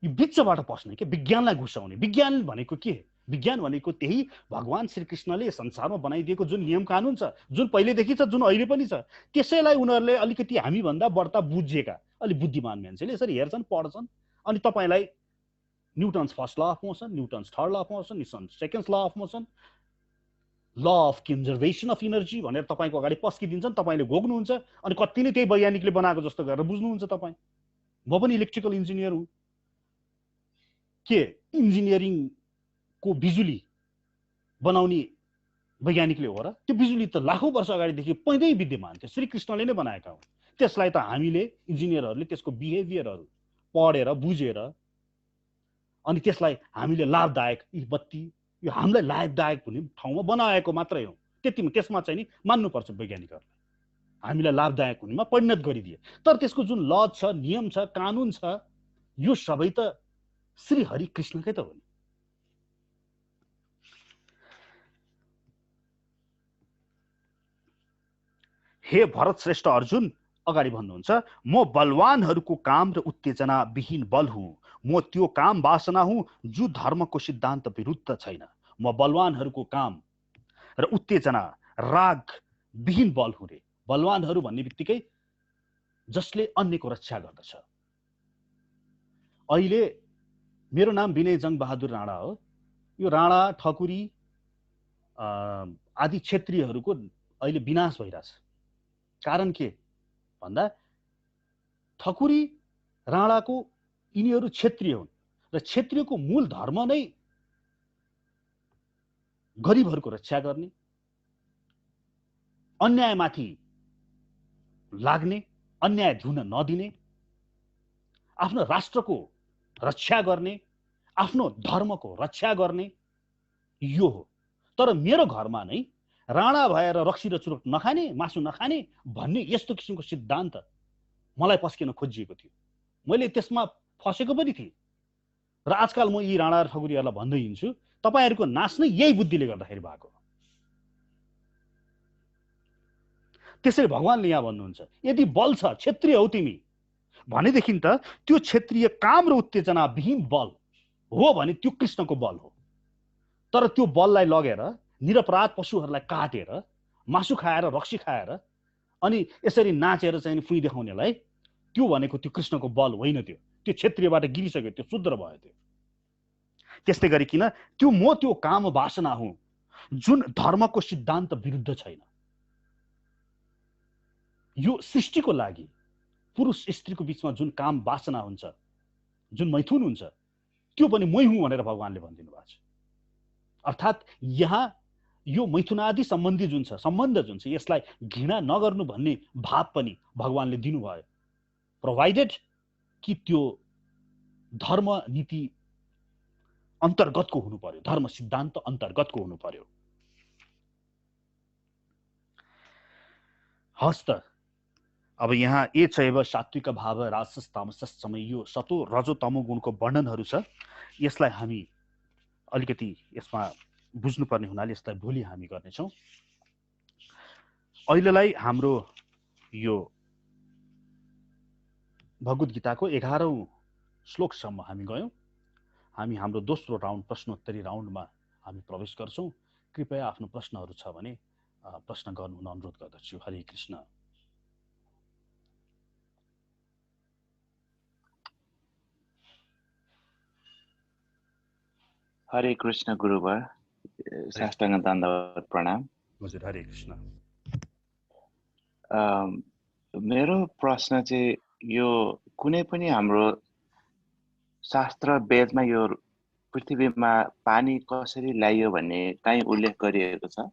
यो बिचबाट पस्ने के विज्ञानलाई घुसाउने। विज्ञान भनेको के? विज्ञान भनेको त्यही भगवान श्रीकृष्णले संसारमा बनाइदिएको जुन नियम कानुन छ, जुन पहिलेदेखि छ, जुन अहिले पनि छ, त्यसैलाई उनीहरूले अलिकति हामीभन्दा बढ्ता बुझेका अलि बुद्धिमान मान्छेले यसरी हेर्छन्, पढ्छन् अनि तपाईँलाई Newton's first law of motion, Newton's third law of motion, Newton's second law of motion, law of conservation of energy भनेर तपाईँको अगाडि पस्किदिन्छन्, तपाईँले भोग्नुहुन्छ अनि कति नै त्यही वैज्ञानिकले बनाएको जस्तो गरेर बुझ्नुहुन्छ तपाईँ। म पनि इलेक्ट्रिकल इन्जिनियर हुँ। के इन्जिनियरिङको बिजुली बनाउने वैज्ञानिकले हो र? त्यो बिजुली त लाखौँ वर्ष अगाडिदेखि पहिल्यै विद्यमान थियो, श्रीकृष्णले नै बनाएका हुन्। त्यसलाई त हामीले इन्जिनियरहरूले त्यसको बिहेभियरहरू पढेर बुझेर अनि त्यसलाई हामीले लाभदायक, यी बत्ती यो हामीलाई लाभदायक हुने ठाउँमा बनाएको मात्रै हो। त्यतिमा त्यसमा चाहिँ नि मान्नुपर्छ वैज्ञानिकहरूलाई, हामीलाई लाभदायक हुनेमा परिणत गरिदिए। तर त्यसको जुन ल छ, नियम छ, कानुन छ, यो सबै त श्री हरि कृष्णकै त हो नि। हे भरत श्रेष्ठ अर्जुन अगाडि भन्नुहुन्छ, म बलवानहरूको काम र उत्तेजना विहीन बल हुँ। म त्यो काम वासना हुँ जो धर्मको सिद्धान्त विरुद्ध छैन। म बलवानहरूको काम र उत्तेजना राग विहीन बल हुँ रे। बलवानहरू भन्ने बित्तिकै जसले अन्यको रक्षा गर्दछ। अहिले मेरो नाम विनय जङ बहादुर राणा हो। यो राणा, ठकुरी आदि क्षेत्रीहरूको अहिले विनाश भइरहेछ। कारण के भन्दा ठकुरी राणाको यिनीहरू क्षेत्रीय हुन् र क्षेत्रीयको मूल धर्म नै गरिबहरूको रक्षा गर्ने, अन्यायमाथि लाग्ने, अन्याय धुन नदिने, आफ्नो राष्ट्रको रक्षा गर्ने, आफ्नो धर्मको रक्षा गर्ने यो हो। तर मेरो घरमा नै राणा भएर रक्सी र चुरोट नखाने, मासु नखाने भन्ने यस्तो किसिमको सिद्धान्त मलाई पस्किन खोजिएको थियो। मैले त्यसमा फसेको पनि थिएँ र आजकल म यी राणा र ठकुरीहरूलाई भन्दै हिँड्छु, तपाईहरूको नाश नै यही बुद्धिले गर्दाखेरि भएको। त्यसैले भगवानले यहाँ भन्नुहुन्छ, यदि बल छ, क्षेत्रीय हौ तिमी भनेदेखि त त्यो क्षेत्रीय काम र उत्तेजना विहीन बल हो भने त्यो कृष्णको बल हो। तर त्यो बललाई लगेर निरपराध पशुहरूलाई काटेर, मासु खाएर, रक्सी खाएर अनि यसरी नाचेर चाहिँ फुइ देखाउनेलाई त्यो भनेको त्यो कृष्णको बल होइन। त्यो क्षेत्रीयबाट गिरिसक्यो, त्यो शुद्र भयो। त्यो त्यस्तै गरिकन त्यो काम वासना हुँ जुन धर्मको सिद्धान्त विरुद्ध छैन। यो सृष्टिको लागि पुरुष स्त्रीको बीचमा जुन काम वासना हुन्छ, जुन मैथुन हुन्छ, त्यो पनि मै हुँ भनेर भगवानले भनिदिनु भएको छ। अर्थात् यहाँ यो मैथुनादि सम्बन्धी जुन छ, सम्बन्ध जुन छ, यसलाई घृणा नगर्नु भन्ने भाव पनि भगवानले दिनुभयो, प्रोभाइडेड कि त्यो धर्म नीति अन्तर्गतको हुनु पर्यो, धर्म सिद्धान्त अन्तर्गतको हुनु पर्यो। हस् त अब यहाँ चैव सात्विक भाव राजस तामस समय यो सतो रजो तमो गुणको वर्णनहरू छ। यसलाई हामी अलिकति यसमा बुझ्नुपर्ने हुनाले यसलाई भोलि हामी गर्नेछौँ। अहिलेलाई हाम्रो यो भगवत गीताको 11औं श्लोकसम्म हामी गयौँ। हामी हाम्रो दोस्रो राउन्ड प्रश्नोत्तरी राउन्डमा हामी प्रवेश गर्छौँ। कृपया आफ्नो प्रश्नहरू छ भने प्रश्न गर्नु अनुरोध गर्दछु। हरे कृष्ण। हरे कृष्ण गुरुवर, साष्टाङ्ग दण्डवत प्रणाम। हजुर, हरे कृष्ण। मेरो प्रश्न चाहिँ यो कुनै पनि हाम्रो शास्त्र वेदमा यो पृथ्वीमा पानी कसरी ल्याइयो भन्ने कहीँ उल्लेख गरिएको छ?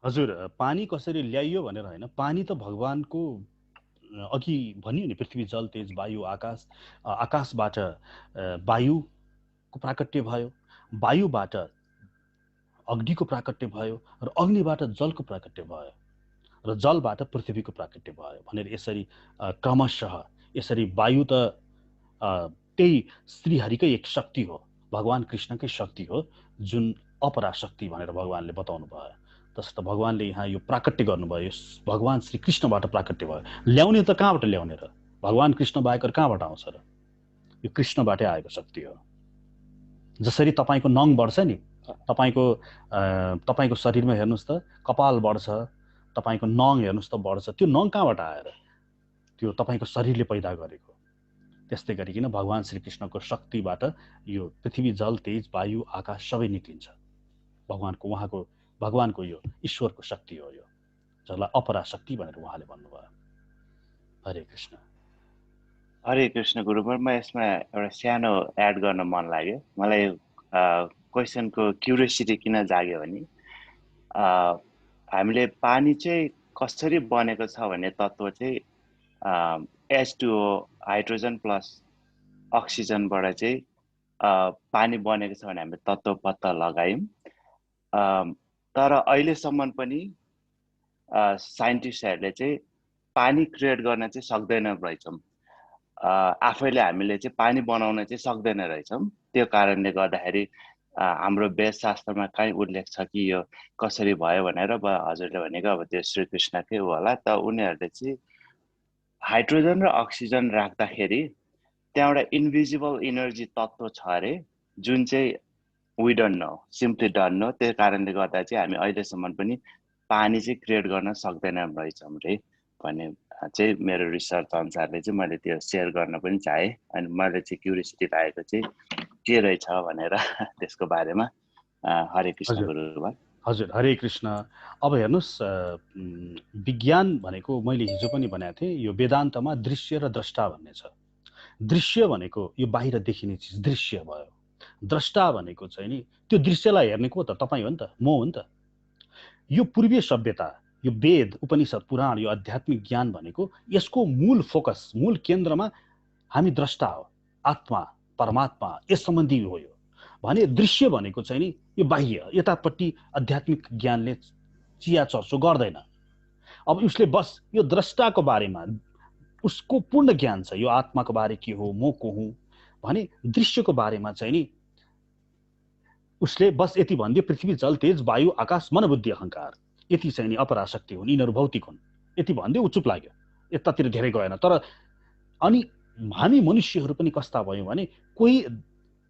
हजुर, पानी कसरी ल्याइयो भनेर होइन, पानी त भगवानको अघि भनियो नि, पृथ्वी जल तेज वायु आकाश, आकाशबाट वायुको प्राकट्य भयो, वायुबाट अग्निको प्राकट्य भयो र अग्निबाट जलको प्राकट्य भयो र जलबाट पृथ्वीको प्राकट्य भयो भनेर यसरी क्रमशः यसरी वायु त त्यही श्रीहरिकै एक शक्ति हो, भगवान कृष्णकै शक्ति हो, जुन अपराशक्ति भनेर भगवानले बताउनु भयो। तसर्थ भगवानले यहाँ यो प्राकट्य गर्नुभयो, भगवान श्री कृष्णबाट प्राकट्य भयो। ल्याउने त कहाँबाट ल्याउने र? भगवान कृष्ण बाहेक कहाँबाट आउँछ र? यो कृष्णबाटै आएको शक्ति हो। जसरी तपाईँको नङ बढ्छ नि, तपाईँको शरीरमा हेर्नुहोस् त कपाल बढ्छ, तपाईँको नङ हेर्नुहोस् त बढ्छ, त्यो नङ कहाँबाट आएर? त्यो तपाईँको शरीरले पैदा गरेको। त्यस्तै गरिकन भगवान श्रीकृष्णको शक्तिबाट यो पृथ्वी जल तेज वायु आकाश सबै निक्लिन्छ। भगवानको यो ईश्वरको शक्ति हो, यो जसलाई अपराशक्ति भनेर उहाँले भन्नुभयो। हरे कृष्ण। हरे कृष्ण गुरुवर, म यसमा एउटा सानो एड गर्न मन लाग्यो। मलाई क्वेसनको क्युरियोसिटी किन जाग्यो भने हामीले पानी चाहिँ कसरी बनेको छ भन्ने तत्त्व चाहिँ H2O हाइड्रोजन प्लस अक्सिजनबाट चाहिँ पानी बनेको छ भने हामीले तत्त्व पत्ता लगायौँ। तर अहिलेसम्म पनि साइन्टिस्टहरूले चाहिँ पानी क्रिएट गर्न चाहिँ सक्दैन रहेछौँ। आफैले हामीले चाहिँ पानी बनाउन चाहिँ सक्दैन रहेछौँ। त्यो कारणले गर्दाखेरि हाम्रो वेदशास्त्रमा कहीँ उल्लेख छ कि यो कसरी भयो भनेर। हजुरले भनेको अब त्यो श्रीकृष्णकै हो होला। त उनीहरूले चाहिँ हाइड्रोजन र अक्सिजन राख्दाखेरि त्यहाँ एउटा इन्भिजिबल इनर्जी तत्त्व छ अरे, जुन चाहिँ we don't know, simply don't know. त्यो कारणले गर्दा चाहिँ हामी अहिलेसम्म पनि पानी चाहिँ क्रिएट गर्न सक्दैनौँ रहेछौँ रे भन्ने चाहिँ मेरो रिसर्च अनुसारले चाहिँ मैले त्यो सेयर गर्न पनि चाहेँ। अनि मैले चाहिँ क्युरियोसिटी लागेको चाहिँ के रहेछ भनेर त्यसको बारेमा। हरे कृष्ण गुरुवर। हजुर, हरे कृष्ण। अब हेर्नुहोस्, विज्ञान भनेको मैले हिजो पनि भनेको थिएँ, यो वेदान्तमा दृश्य र द्रष्टा भन्ने छ। दृश्य भनेको यो बाहिर देखिने चिज दृश्य भयो। द्रष्टा भनेको चाहिँ नि त्यो दृश्यलाई हेर्ने को त? तपाईँ हो नि त, म हो नि त। यो पूर्वीय सभ्यता, यो वेद उपनिषद पुराण, यो आध्यात्मिक ज्ञान भनेको यसको मूल फोकस, मूल केन्द्रमा हामी द्रष्टा हो, आत्मा परमात्मा यस सम्बन्धी हो। यो भने दृश्य भनेको चाहिँ नि यो बाह्य, यतापट्टि आध्यात्मिक ज्ञानले चिया चर्चो गर्दैन। अब उसले बस यो द्रष्टाको बारेमा उसको पूर्ण ज्ञान छ, यो आत्माको बारे के हो, म को हुँ भने दृश्यको बारेमा चाहिँ नि उसले बस यति भनिदियो, पृथ्वी जल तेज वायु आकाश मन बुद्धि अहंकार, यति चाहिँ नि अपराशक्ति हुन्, यिनीहरू भौतिक हुन्, यति भनिदियो, ऊ चुप लाग्यो, यतातिर धेरै गएन। तर अनि हामी मनुष्यहरू पनि कस्ता भयौँ भने कोही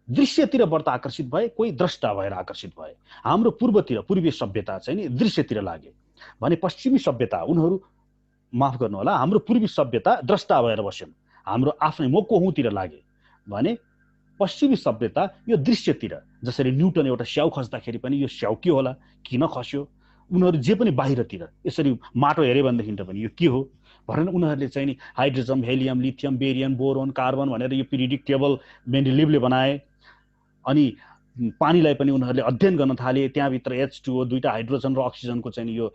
दृश्यतिर बढ्त आकर्षित भए, कोही द्रष्टा भएर आकर्षित भए। हाम्रो पूर्वतिर पूर्वीय सभ्यता चाहिँ नि दृश्यतिर लागे भने पश्चिमी सभ्यता, उनीहरू माफ गर्नु होला, हाम्रो पूर्वी सभ्यता द्रष्टा भएर बस्यौँ, हाम्रो आफ्नै म को हुँतिर लागे भने पश्चिमी सभ्यता यो दृश्यतिर। जसरी न्युटन एउटा स्याउ खस्दाखेरि पनि यो स्याउ के होला, किन खस्यो, उनीहरू जे पनि बाहिरतिर यसरी माटो हेऱ्यो भनेदेखि त पनि यो के हो भनेर उनीहरूले चाहिँ नि hydrogen helium lithium barium boron carbon भनेर यो पिरियडिक टेबल मेन्डेलिभले बनाए। अनि पानीलाई पनि उनीहरूले अध्ययन गर्न थाले। त्यहाँभित्र H2O, दुईटा हाइड्रोजन र अक्सिजनको चाहिँ यो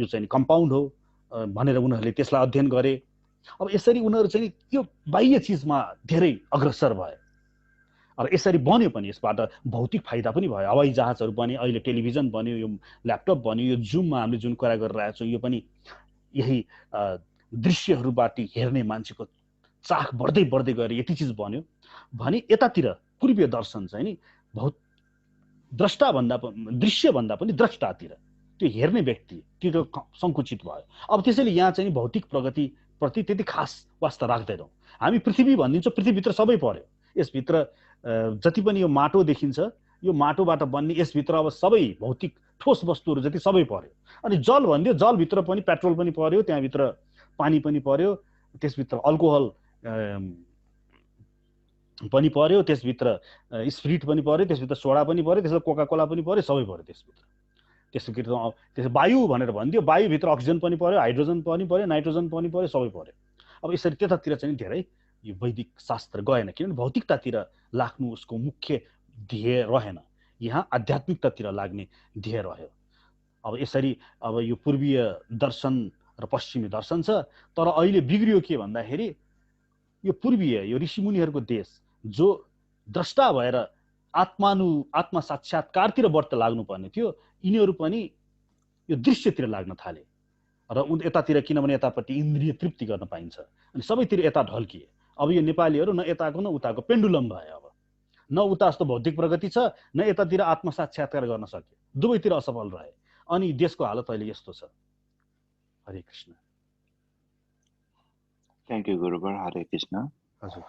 चाहिँ कम्पाउन्ड हो भनेर उनीहरूले त्यसलाई अध्ययन गरे। अब यसरी उनीहरू चाहिँ त्यो बाह्य चिजमा धेरै अग्रसर भए र यसरी बन्यो पनि, यसबाट भौतिक फाइदा पनि भयो। हवाई जहाजहरू बने, अहिले टेलिभिजन बन्यो, यो ल्यापटप बन्यो, यो जुममा हामीले जुन कुरा गरिरहेको छौँ यो पनि यही दृश्यहरूबाट हेर्ने मान्छेको चाख बढ्दै बढ्दै गएर यति चिज बन्यो भने यतातिर पूर्वीय दर्शन चाहिँ नि बहुत दृश्यभन्दा पनि द्रष्टातिर, त्यो हेर्ने व्यक्ति त्यो सङ्कुचित भयो। अब त्यसैले यहाँ चाहिँ भौतिक प्रगति प्रति त्यति खास वास्ता राख्दैनौँ। हामी पृथ्वी भनिदिन्छौँ, पृथ्वीभित्र सबै पर्यो। यसभित्र जति पनि यो माटो देखिन्छ, यो माटोबाट बन्ने यसभित्र अब सबै भौतिक ठोस वस्तुहरू जति सबै पर्यो। अनि जल भनिदियो, जलभित्र पनि पेट्रोल पनि पर्यो, त्यहाँभित्र पानी पनि पर्यो, त्यसभित्र अल्कोहल पनि पर्यो, त्यसभित्र स्पिरिट पनि पर्यो, त्यसभित्र सोडा पनि पर्यो, त्यसभित्र कोका कोला पनि पर्यो, सबै पर्यो त्यसभित्र। त्यसो वायु भनेर भनिदियो, वायुभित्र अक्सिजन पनि पर्यो, हाइड्रोजन पनि पर्यो, नाइट्रोजन पनि पर्यो, सबै पर्यो। अब यसरी त्यतातिर चाहिँ धेरै यो वैदिक शास्त्र गएन, किनभने भौतिकतातिर लाग्नु उसको मुख्य ध्येय रहेन, यहाँ आध्यात्मिकतातिर लाग्ने ध्येय रह्यो। अब यसरी अब यो पूर्वीय दर्शन र पश्चिमी दर्शन छ, तर अहिले बिग्रियो के भन्दाखेरि यो पूर्वीय यो ऋषिमुनिहरूको देश जो द्रष्टा भएर आत्मा साक्षात्कारतिर व्रत लाग्नुपर्ने थियो, यिनीहरू पनि यो दृश्यतिर लाग्न थाले र यतातिर, किनभने यतापट्टि इन्द्रिय तृप्ति गर्न पाइन्छ अनि सबैतिर यता ढल्किए। अब यो नेपालीहरू न यताको न उताको पेन्डुलम भए। अब न उता जस्तो भौतिक प्रगति छ, न यतातिर आत्म साक्षात्कार गर्न सके, दुवैतिर असफल रहे। अनि देशको हालत अहिले यस्तो छ। हरे कृष्ण। Thank you गुरुबर। हरे कृष्ण। हजुर।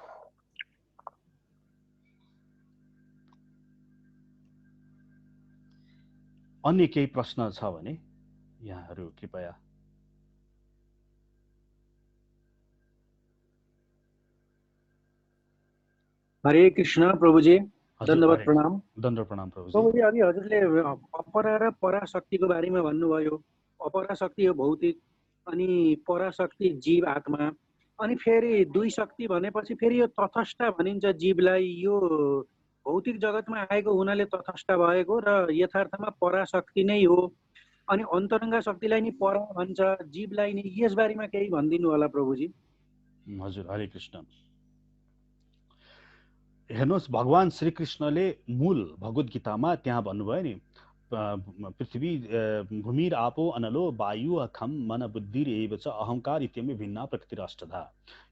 अन्य केही प्रश्न छ भने यहाँहरू कृपया। हरे कृष्ण प्रभुजी, दण्डवत प्रणाम। दण्ड प्रणाम प्रभुजी। प्रभुजी, अघि हजुरले अपरा र पराशक्तिको बारेमा भन्नुभयो। अपराशक्ति हो भौतिक, अनि पराशक्ति जीव आत्मा, अनि फेरि दुई शक्ति भनेपछि फेरि यो तटस्थ भनिन्छ जीवलाई। यो भौतिक जगतमा आएको हुनाले तटस्थ भएको र यथार्थमा पराशक्ति नै हो। अनि अन्तरङ्ग शक्तिलाई नि परा भन्छ, जीवलाई नि। यसबारेमा केही भनिदिनु होला प्रभुजी। हजुर। हरे कृष्ण। हेर्नुहोस्, भगवान श्रीकृष्णले मूल भगवत गीतामा त्यहाँ भन्नुभयो नि, पृथ्वी भूमिर आपो अनलो वायु अखम मन बुद्धि एव च अहंकार इत्यमे भिन्ना प्रकृति अष्टधा।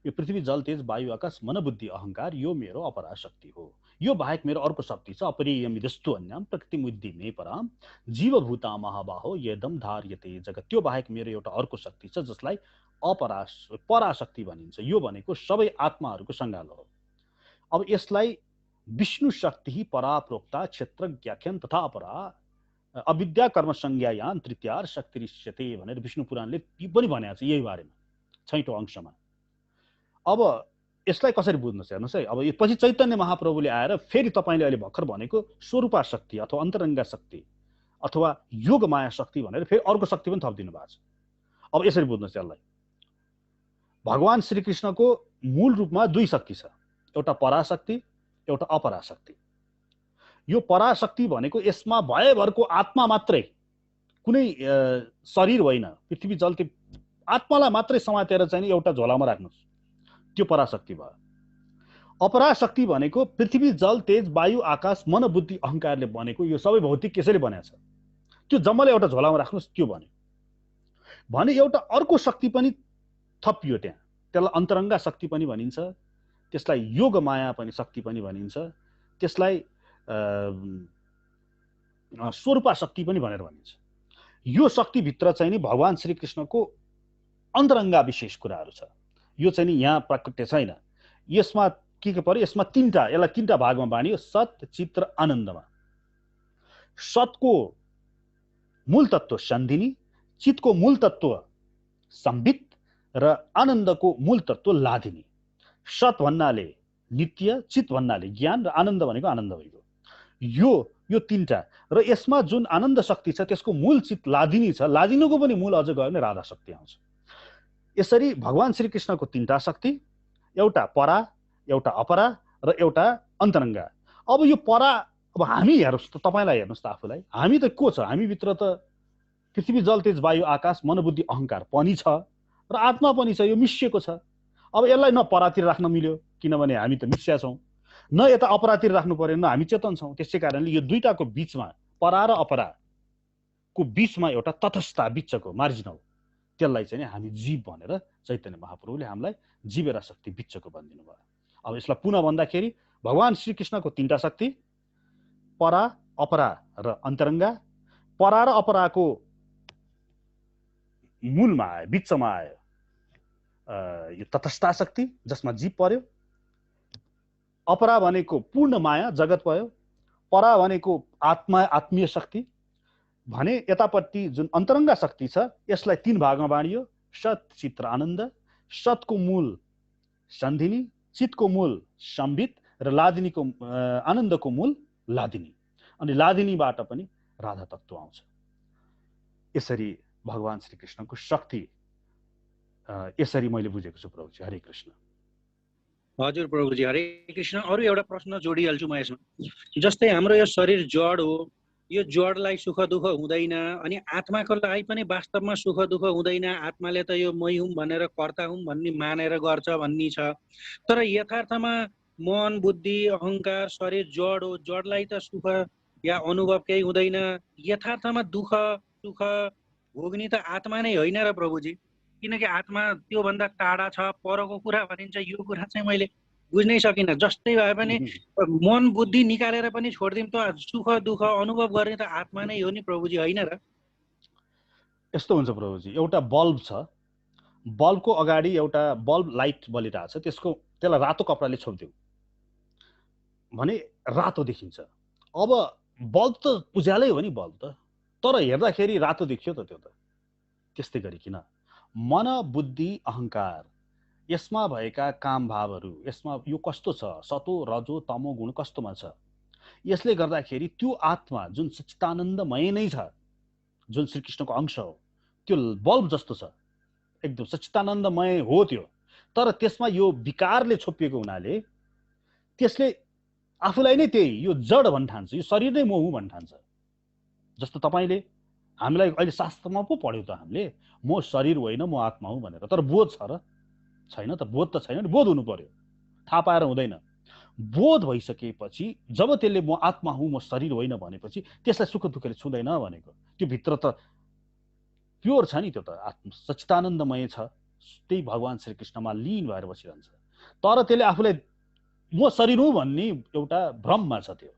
यो पृथ्वी जल तेज वायु आकाश मन बुद्धि अहंकार यो मेरो अपरा शक्ति हो। यो बाहेक मेरो अर्को शक्ति छ, अपरियमिदस्तु अन्यम प्रकृति मुद्धि मे पराम जीवभूता महाबाहो यदम धार्यते जगत। त्यो बाहेक मेरो एउटा अर्को शक्ति छ जसलाई पराशक्ति भनिन्छ। यो भनेको सबै आत्माहरूको सङ्गालो हो। अब यसलाई विष्णु शक्ति परा प्रोक्ता क्षेत्र ज्ञाख्यान तथा अपरा अविद्या कर्म संज्ञायान तृतीयार शक्तिरिष्यते भनेर विष्णु पुराणले पनि भनेको छ यही बारेमा, 6औं अंशमा। अब यसलाई कसरी बुझ्नुहोस्, हेर्नुहोस् है। अब यो पछि चैतन्य महाप्रभुले आएर फेरि तपाईँले अहिले भर्खर भनेको स्वरूपा शक्ति अथवा अन्तरङ्गा शक्ति अथवा योग माया शक्ति भनेर फेरि अर्को शक्ति पनि थपिदिनु भएको छ। अब यसरी बुझ्नुहोस् यसलाई। भगवान श्रीकृष्णको मूल रूपमा दुई शक्ति छ, एउटा पराशक्ति, एउटा अपराशक्ति। यो पराशक्ति भनेको यसमा भयभरको आत्मा मात्रै, कुनै शरीर होइन, पृथ्वी जल आत्मालाई मात्रै समातेर चाहिँ एउटा झोलामा राख्नुहोस्, त्यो पराशक्ति भयो। अपराशक्ति भनेको पृथ्वी जल तेज वायु आकाश मन बुद्धि अहंकारले बनेको यो सबै भौतिक कसैले बनाएको छ, त्यो जम्मैले एउटा झोलामा राख्नुहोस्, त्यो भने एउटा अर्को शक्ति पनि थपियो त्यहाँ। त्यसलाई अन्तरङ्गा शक्ति पनि भनिन्छ, त्यसलाई योग माया पनि शक्ति पनि भनिन्छ, त्यसलाई स्वरूपा शक्ति पनि भनेर भनिन्छ। यो शक्तिभित्र चाहिँ नि भगवान श्रीकृष्णको अन्तरङ्गा विशेष कुराहरू छ। यो चाहिँ नि यहाँ प्राकृत्य छैन। यसमा के पर्यो, यसमा यसलाई तीनटा भागमा बाँडियो, सत चित र आनन्दमा। सतको मूल तत्व सन्धिनी, चितको मूल तत्व सम्बित र आनन्दको मूल तत्व लादिनी। सत भन्नाले नित्य, चित भन्नाले ज्ञान र आनन्द भनेको आनन्द भएको। यो तीनटा र यसमा जुन आनन्द शक्ति छ त्यसको मूल चित लादिनी छ। लादिनीको पनि मूल अझ गयो भने राधा शक्ति आउँछ। यसरी भगवान श्रीकृष्णको तीनटा शक्ति, एउटा परा, एउटा अपरा र एउटा अन्तरङ्गा। अब यो परा, अब हामी हेर्नुहोस् त, तपाईँलाई हेर्नुहोस् त आफूलाई, हामी त को छ? हामीभित्र त पृथ्वी जल तेज वायु आकाश मन बुद्धि अहंकार पनि छ र आत्मा पनि छ, यो मिसिएको छ। अब यसलाई न परातिर राख्न मिल्यो, किनभने हामी त मिस्या छौँ, न यता अपरातिर राख्नु पर्यो, न हामी चेतन छौँ। त्यसै कारणले यो दुईटाको बिचमा, परा र अपराको बिचमा एउटा तटस्था बिचको मार्जिन हो। त्यसलाई चाहिँ हामी जीव भनेर चैतन्य महाप्रभुले हामीलाई जीवेरा शक्ति बिचको भनिदिनु भयो। अब यसलाई पुनः भन्दाखेरि भगवान श्रीकृष्णको तीनटा शक्ति, परा अपरा र अन्तरङ्गा। परा र अपराको मूलमा आयो, बिचमा आयो यो तटस्था शक्ति जसमा जीव पर्यो, अपरा भनेको पूर्ण माया जगत भयो, परा भनेको आत्मा आत्मीय शक्ति भने यतापट्टि जुन अन्तरङ्ग शक्ति छ यसलाई 3 भागमा बाँडियो। सत, चित र आनन्द। सतको मूल सन्धिनी, चितको मूल सम्बित र लादिनीको आनन्दको मूल लादिनी, अनि लादिनीबाट पनि राधा तत्त्व आउँछ। यसरी भगवान श्रीकृष्णको शक्ति यसरी मैले बुझेको छु प्रभुजी। हरे कृष्ण। हजुर प्रभुजी, हरे कृष्ण। अरू एउटा प्रश्न जोडिहाल्छु म यसमा। जस्तै हाम्रो यो शरीर जड हो, यो जडलाई सुख दुःख हुँदैन, अनि आत्माको लागि पनि वास्तवमा सुख दुःख हुँदैन। आत्माले त यो मै हुँ भनेर कर्ता हुँ भन्ने मानेर गर्छ भन्ने छ, तर यथार्थमा मन बुद्धि अहङ्कार शरीर जड हो, जडलाई त सुख या अनुभव केही हुँदैन। यथार्थमा दुःख सुख भोग्ने त आत्मा नै होइन र प्रभुजी? किनकि आत्मा त्योभन्दा टाढा छ, परको कुरा भनिन्छ। यो कुरा चाहिँ मैले बुझ्नै सकिनँ। जस्तै भए पनि मन बुद्धि निकालेर पनि छोडिदिउँ त सुख दुःख अनुभव गर्ने त आत्मा नै हो नि प्रभुजी, होइन र? यस्तो हुन्छ प्रभुजी, एउटा बल्ब छ, बल्बको अगाडि एउटा बल्ब लाइट बलिरहेछ, त्यसलाई रातो कपडाले छोपिदिउँ भने रातो देखिन्छ। अब बल्ब त उज्यालै हो नि बल्ब त, तर हेर्दाखेरि रातो देखियो त त्यो त। त्यस्तै गरिकन मन बुद्धि अहङ्कार यसमा भएका काम भावहरू, यसमा यो कस्तो छ, सतो रजो तमो गुण कस्तोमा छ, यसले गर्दाखेरि त्यो आत्मा जुन सच्चिदानन्दमय नै छ, जुन श्रीकृष्णको अंश हो, त्यो बल्ब जस्तो छ, एकदम सच्चिदानन्दमय हो त्यो। तर त्यसमा यो विकारले छोपिएको हुनाले त्यसले आफूलाई नै त्यही यो जड भन्न ठान्छ, यो शरीर नै म हुँ भन्न ठान्छ। जस्तो तपाईँले हामीलाई अहिले शास्त्रमा पो पढ्यो त हामीले, म शरीर होइन म आत्मा हुँ भनेर, तर बोध छ र छैन त? बोध त छैन नि, बोध हुनु पर्यो, थाहा पाएर हुँदैन। बोध भइसकेपछि जब त्यसले म आत्मा हुँ म शरीर होइन भनेपछि त्यसलाई सुख दुःखले छुँदैन भनेको। त्यो भित्र त प्योर छ नि, त्यो त आत्मा सच्चिदानन्दमय छ, त्यही भगवान श्रीकृष्णमा लीन भएर बसिरहन्छ। तर त्यसले आफूलाई म शरीर हुँ भन्ने एउटा भ्रममा छ। त्यो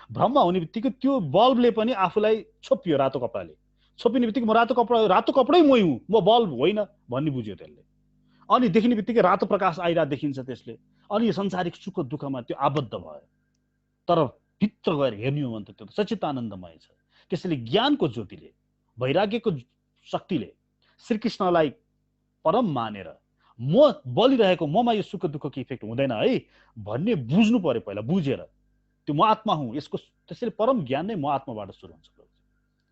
भ्रममा हुने बित्तिकै त्यो बल्बले पनि आफूलाई छोपियो रातो कपडाले, छोपिने बित्तिकै म रातो कपडै मै हुँ, म बल्ब होइन भन्ने बुझ्यो त्यसले। अनि देखिने बित्तिकै रातो प्रकाश आइरहेको देखिन्छ त्यसले, अनि यो संसारिक सुख दुःखमा त्यो आबद्ध भयो। तर भित्र गएर हेर्ने हो भने त त्यो सच्चिदानन्दमय छ। त्यसैले ज्ञानको ज्योतिले, वैराग्यको शक्तिले श्रीकृष्णलाई परम मानेर म बलिरहेको ममा यो सुख दुःखको इफेक्ट हुँदैन है भन्ने बुझ्नु पर्यो पहिला। बुझेर त्यो म आत्मा हुँ, यसको त्यसैले परम ज्ञान नै म आत्माबाट सुरु हुन्छ।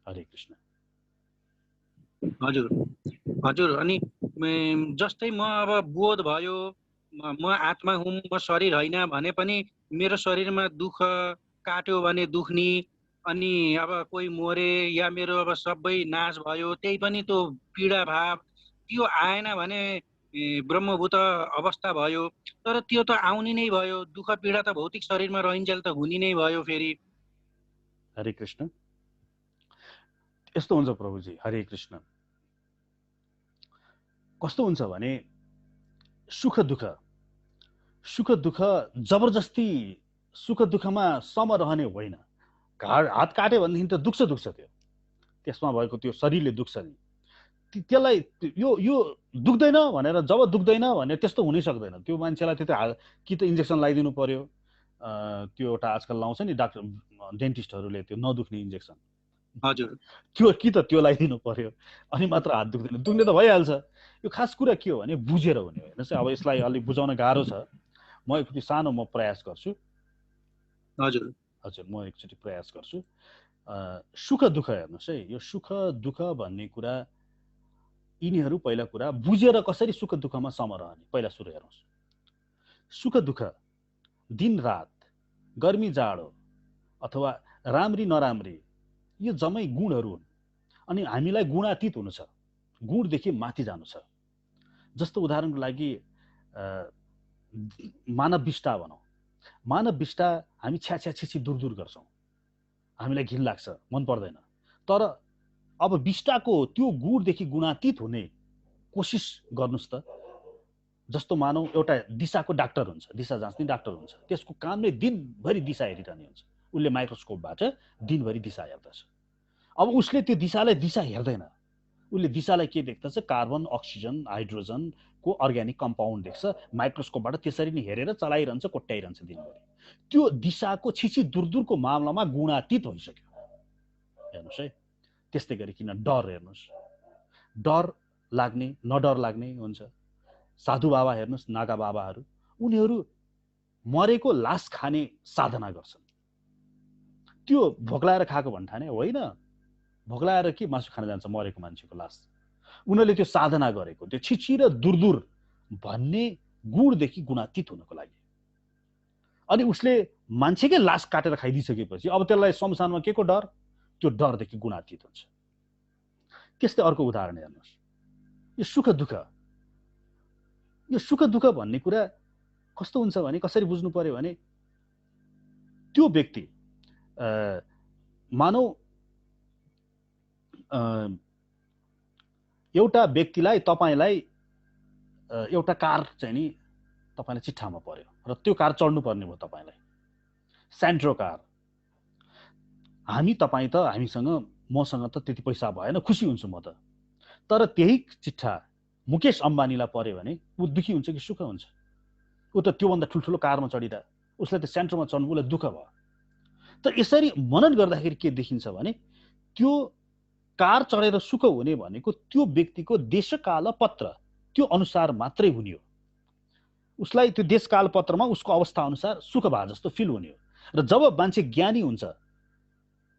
हरे कृष्ण। हजुर हजुर। अनि जस्तै म अब बोध भयो म आत्मा हुँ म शरीर होइन भने पनि मेरो शरीरमा दुःख काट्यो भने दुख्ने, अनि अब कोही मरे या मेरो अब सबै नाश भयो, त्यही पनि त्यो पीडा भाव त्यो आएन भने ब्रह्मभूत अवस्था भयो। तर त्यो त आउने नै भयो, दुःख पीडा त भौतिक शरीरमा रहन्जेल त हुने नै भयो फेरि। हरे कृष्ण। यस्तो हुन्छ प्रभुजी। हरे कृष्ण। कस्तो हुन्छ भने सुख दुःख जबरजस्ती सुख दुःखमा सम रहने होइन। हात काट्यो भनेदेखि त दुख्छ त्यो, त्यसमा भएको त्यो शरीरले दुख्छ नि, त्यसलाई यो दुख्दैन भनेर जब दुख्दैन भने त्यस्तो हुनै सक्दैन। त्यो मान्छेलाई कि त इन्जेक्सन लगाइदिनु पर्यो, त्यो एउटा आजकल लाउँछ नि डाक्टर डेन्टिस्टहरूले, त्यो नदुख्ने इन्जेक्सन। हजुर। त्यो कि त त्यो लगाइदिनु पर्यो, अनि मात्र हात दुख्दैन। दुख्ने त भइहाल्छ। यो खास कुरा के हो भने बुझेर हुने हो। हेर्नुहोस् अब यसलाई अलिक बुझाउन गाह्रो छ, म एकचोटि सानो प्रयास गर्छु। हजुर हजुर, म एकचोटि प्रयास गर्छु। सुख दुःख हेर्नुहोस् है, यो सुख दुःख भन्ने कुरा यिनीहरू पहिला कुरा बुझेर कसरी सुख दुःखमा सम रहने पहिला सुरु हेर्नुहोस्। सुख दुःख दिन रात गर्मी जाडो अथवा राम्री नराम्री यो जम्मै गुणहरू हुन्, अनि हामीलाई गुणातीत हुनु छ, गुणदेखि माथि जानु छ। जस्तो उदाहरणको लागि मानव विष्टा भनौँ। मानव विष्टा हामी छ्या छिछि दूर गर्छौँ, हामीलाई घिन लाग्छ, मन पर्दैन। तर अब विष्टाको त्यो गुणदेखि गुणातीत हुने कोसिस गर्नुहोस् त। जस्तो मानौ एउटा दिशाको डाक्टर हुन्छ, दिशा जाँच्ने डाक्टर हुन्छ, त्यसको काम नै दिनभरि दिशा हेरिरहने हुन्छ। उसले माइक्रोस्कोपबाट दिनभरि दिशा हेर्दछ। अब उसले त्यो दिशालाई दिशा हेर्दैन, उसले दिशालाई के देख्दछ, कार्बन, अक्सिजन, हाइड्रोजनको अर्ग्यानिक कम्पाउन्ड देख्छ, माइक्रोस्कोपबाट त्यसरी नै हेरेर चलाइरहन्छ, कोट्याइरहन्छ दिनभरि। त्यो दिशाको छिछि दूरदूरको मामलामा गुणातीत भइसक्यो। हेर्नुहोस् है, त्यस्तै गरिकन डर हेर्नुहोस्, डर लाग्ने नडर लाग्ने हुन्छ। साधु बाबा हेर्नुहोस्, नागा बाबाहरू, उनीहरू मरेको लास खाने साधना गर्छन्। त्यो भोग्लाएर खाएको भन्ठाने होइन, भोग्लाएर के मासु खान जान्छ मरेको मान्छेको लास। उनीहरूले त्यो साधना गरेको, त्यो छिछि र दूरदूर भन्ने गुणदेखि गुणातीत हुनको लागि। अनि उसले मान्छेकै लास काटेर खाइदिइसकेपछि अब त्यसलाई शमशानमा के को डर, त्यो डरदेखि गुणातीत हुन्छ। त्यस्तै अर्को उदाहरण हेर्नुहोस्, यो सुख दुःख, यो सुख दुःख भन्ने कुरा कस्तो हुन्छ भने कसरी बुझ्नु पर्यो भने त्यो व्यक्ति मानौ एउटा व्यक्तिलाई तपाईलाई एउटा कार चाहिँ नि तपाईलाई चिट्ठामा पर्यो र त्यो कार चढ्नु पर्ने भयो तपाईलाई, सेन्ट्रो कार। हामीसँग मसँग त त्यति पैसा भएन, खुसी हुन्छु म त। तर त्यही चिट्ठा मुकेश अम्बानीलाई पर्यो भने ऊ दुखी हुन्छ कि सुख हुन्छ? ऊ त त्योभन्दा ठुल्ठुलो कारमा चढिरह, उसलाई त सेन्ट्रोमा चढ्नु उसलाई दुःख भयो। त यसरी मनन गर्दाखेरि के देखिन्छ भने त्यो कार चढेर सुख हुने भनेको त्यो व्यक्तिको देशकाल पत्र त्यो अनुसार मात्रै हुने हो। उसलाई त्यो देशकाल पत्रमा उसको अवस्था अनुसार सुख भए जस्तो फिल हुने हो। र जब मान्छे ज्ञानी हुन्छ,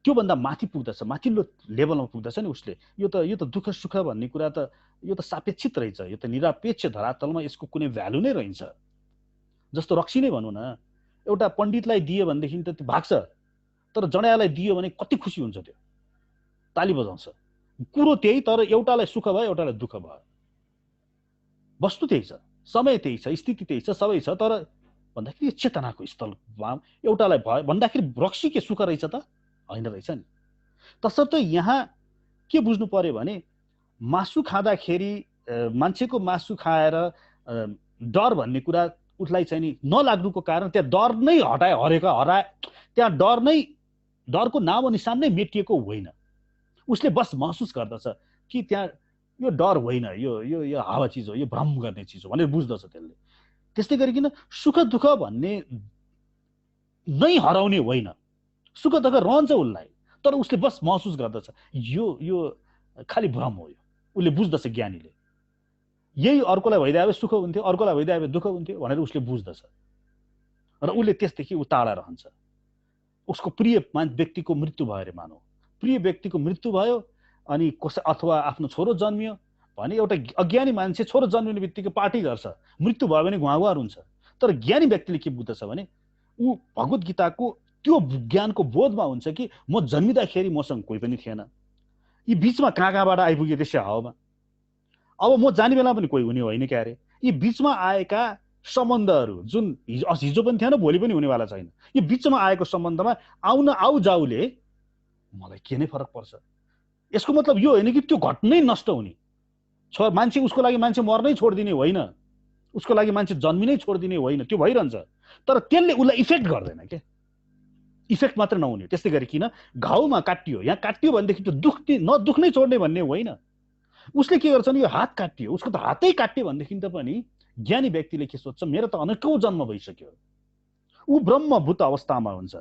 त्योभन्दा माथि पुग्दछ, माथिल्लो लेभलमा पुग्दछ नि उसले, यो त दुःख सुख भन्ने कुरा त यो त सापेक्षित रहेछ, यो त निरपेक्ष धरातलमा यसको कुनै भ्यालु नै रहन्छ। जस्तो रक्सी नै भनौँ न, एउटा पण्डितलाई दियो भनेदेखि त त्यो भाग्छ, तर जडायालाई दियो भने कति खुसी हुन्छ, त्यो ताली बजाउँछ। कुरो त्यही, तर एउटालाई सुख भयो एउटालाई दुःख भयो। वस्तु त्यही छ, समय त्यही छ, स्थिति त्यही छ, सबै छ, तर भन्दाखेरि चेतनाको स्थलमा एउटालाई भयो भन्दाखेरि रक्सी के सुख रहेछ त? होइन रहेछ नि। तसर्थ यहाँ के बुझ्नु पर्यो भने मासु खाँदाखेरि मान्छेको मासु खाएर डर भन्ने कुरा उसलाई चाहिँ नि नलाग्नुको कारण त्यहाँ डर नै हराए, त्यहाँ डरको नामो निशान नै मेटिएको होइन। उसले बस महसुस गर्दछ कि त्यहाँ यो डर होइन, यो हावा चिज हो, यो भ्रम गर्ने चिज हो भनेर बुझ्दछ त्यसले। त्यस्तै गरिकन सुख दुःख भन्ने नै हराउने होइन, सुख दुःख रहन्छ उसलाई, तर उसले बस महसुस गर्दछ यो खालि भ्रम हो। यो उसले बुझ्दछ, ज्ञानीले यही अर्कोलाई भइदिए भए सुख हुन्थ्यो, अर्कोलाई भइदिए भए दुःख हुन्थ्यो भनेर उसले बुझ्दछ र उसले त्यसदेखि टाढा रहन्छ। उसको प्रिय व्यक्तिको मृत्यु भयो अरे, मानौ प्रिय व्यक्तिको मृत्यु भयो अनि अथवा आफ्नो छोरो जन्मियो भने एउटा अज्ञानी मान्छे छोरो जन्मिने बित्तिकै पार्टी गर्छ, मृत्यु भयो भने घुवाघुवार हुन्छ। तर ज्ञानी व्यक्तिले के बुझ्दछ भने ऊ भगवत गीताको त्यो ज्ञानको बोधमा हुन्छ कि म जन्मिँदाखेरि मसँग कोही पनि थिएन, यी बिचमा कहाँबाट आइपुगे त्यसै हावामा, अब म जाने बेला पनि कोही हुने होइन क्या अरे। यी बिचमा आएका सम्बन्धहरू जुन हिजो पनि थिएन, भोलि पनि हुनेवाला छैन, यो बिचमा आएको सम्बन्धमा आउ जाउले मलाई के नै फरक पर्छ? यसको मतलब यो होइन कि त्यो घटनै नष्ट हुने, मान्छे उसको लागि मान्छे मर्नै छोडिदिने होइन, उसको लागि मान्छे जन्मिनै छोडिदिने होइन, त्यो भइरहन्छ। तर त्यसले उसलाई इफेक्ट गर्दैन क्या, इफेक्ट मात्र नहुने। त्यस्तै गरिकन घाउमा काटियो, यहाँ काटियो भनेदेखि त्यो नदुख्नै छोड्ने भन्ने होइन। उसले के गर्छ नि, यो हात काटियो, उसको त हातै काट्यो भनेदेखि त पनि ज्ञानी व्यक्तिले के सोध्छ, मेरो त अनेकौं जन्म भइसक्यो, ऊ ब्रह्मभूत अवस्थामा हुन्छ,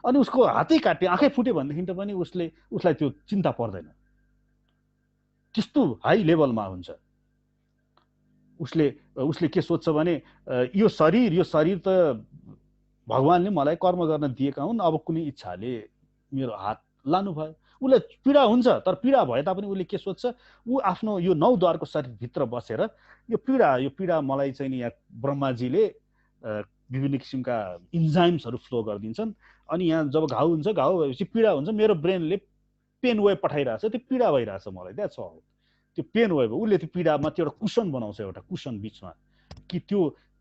अनि उसको हातै काट्यो, आँखै फुट्यो भनेदेखि त पनि उसलाई त्यो चिन्ता पर्दैन, त्यस्तो हाई लेभलमा हुन्छ। उसले के सोध्छ भने यो शरीर त भगवानले मलाई कर्म गर्न दिएका हुन्, अब कुनै इच्छाले मेरो हात लानु भयो, उसलाई पीडा हुन्छ। तर पीडा भए तापनि उसले के सोध्छ, ऊ आफ्नो यो 9 द्वारको शरीरभित्र बसेर यो पीडा मलाई चाहिँ नि यहाँ ब्रह्माजीले विभिन्न किसिमका इन्जाइम्सहरू फ्लो गरिदिन्छन्, अनि यहाँ जब घाउ हुन्छ, घाउ भएपछि पीडा हुन्छ, मेरो ब्रेनले पेन वेभ पठाइरहेछ, त्यो पीडा भइरहेछ मलाई, द्याट्स अल। त्यो पेन वेभ उसले त्यो पीडामा त्यो एउटा कुसन बनाउँछ, एउटा कुसन बिचमा, कि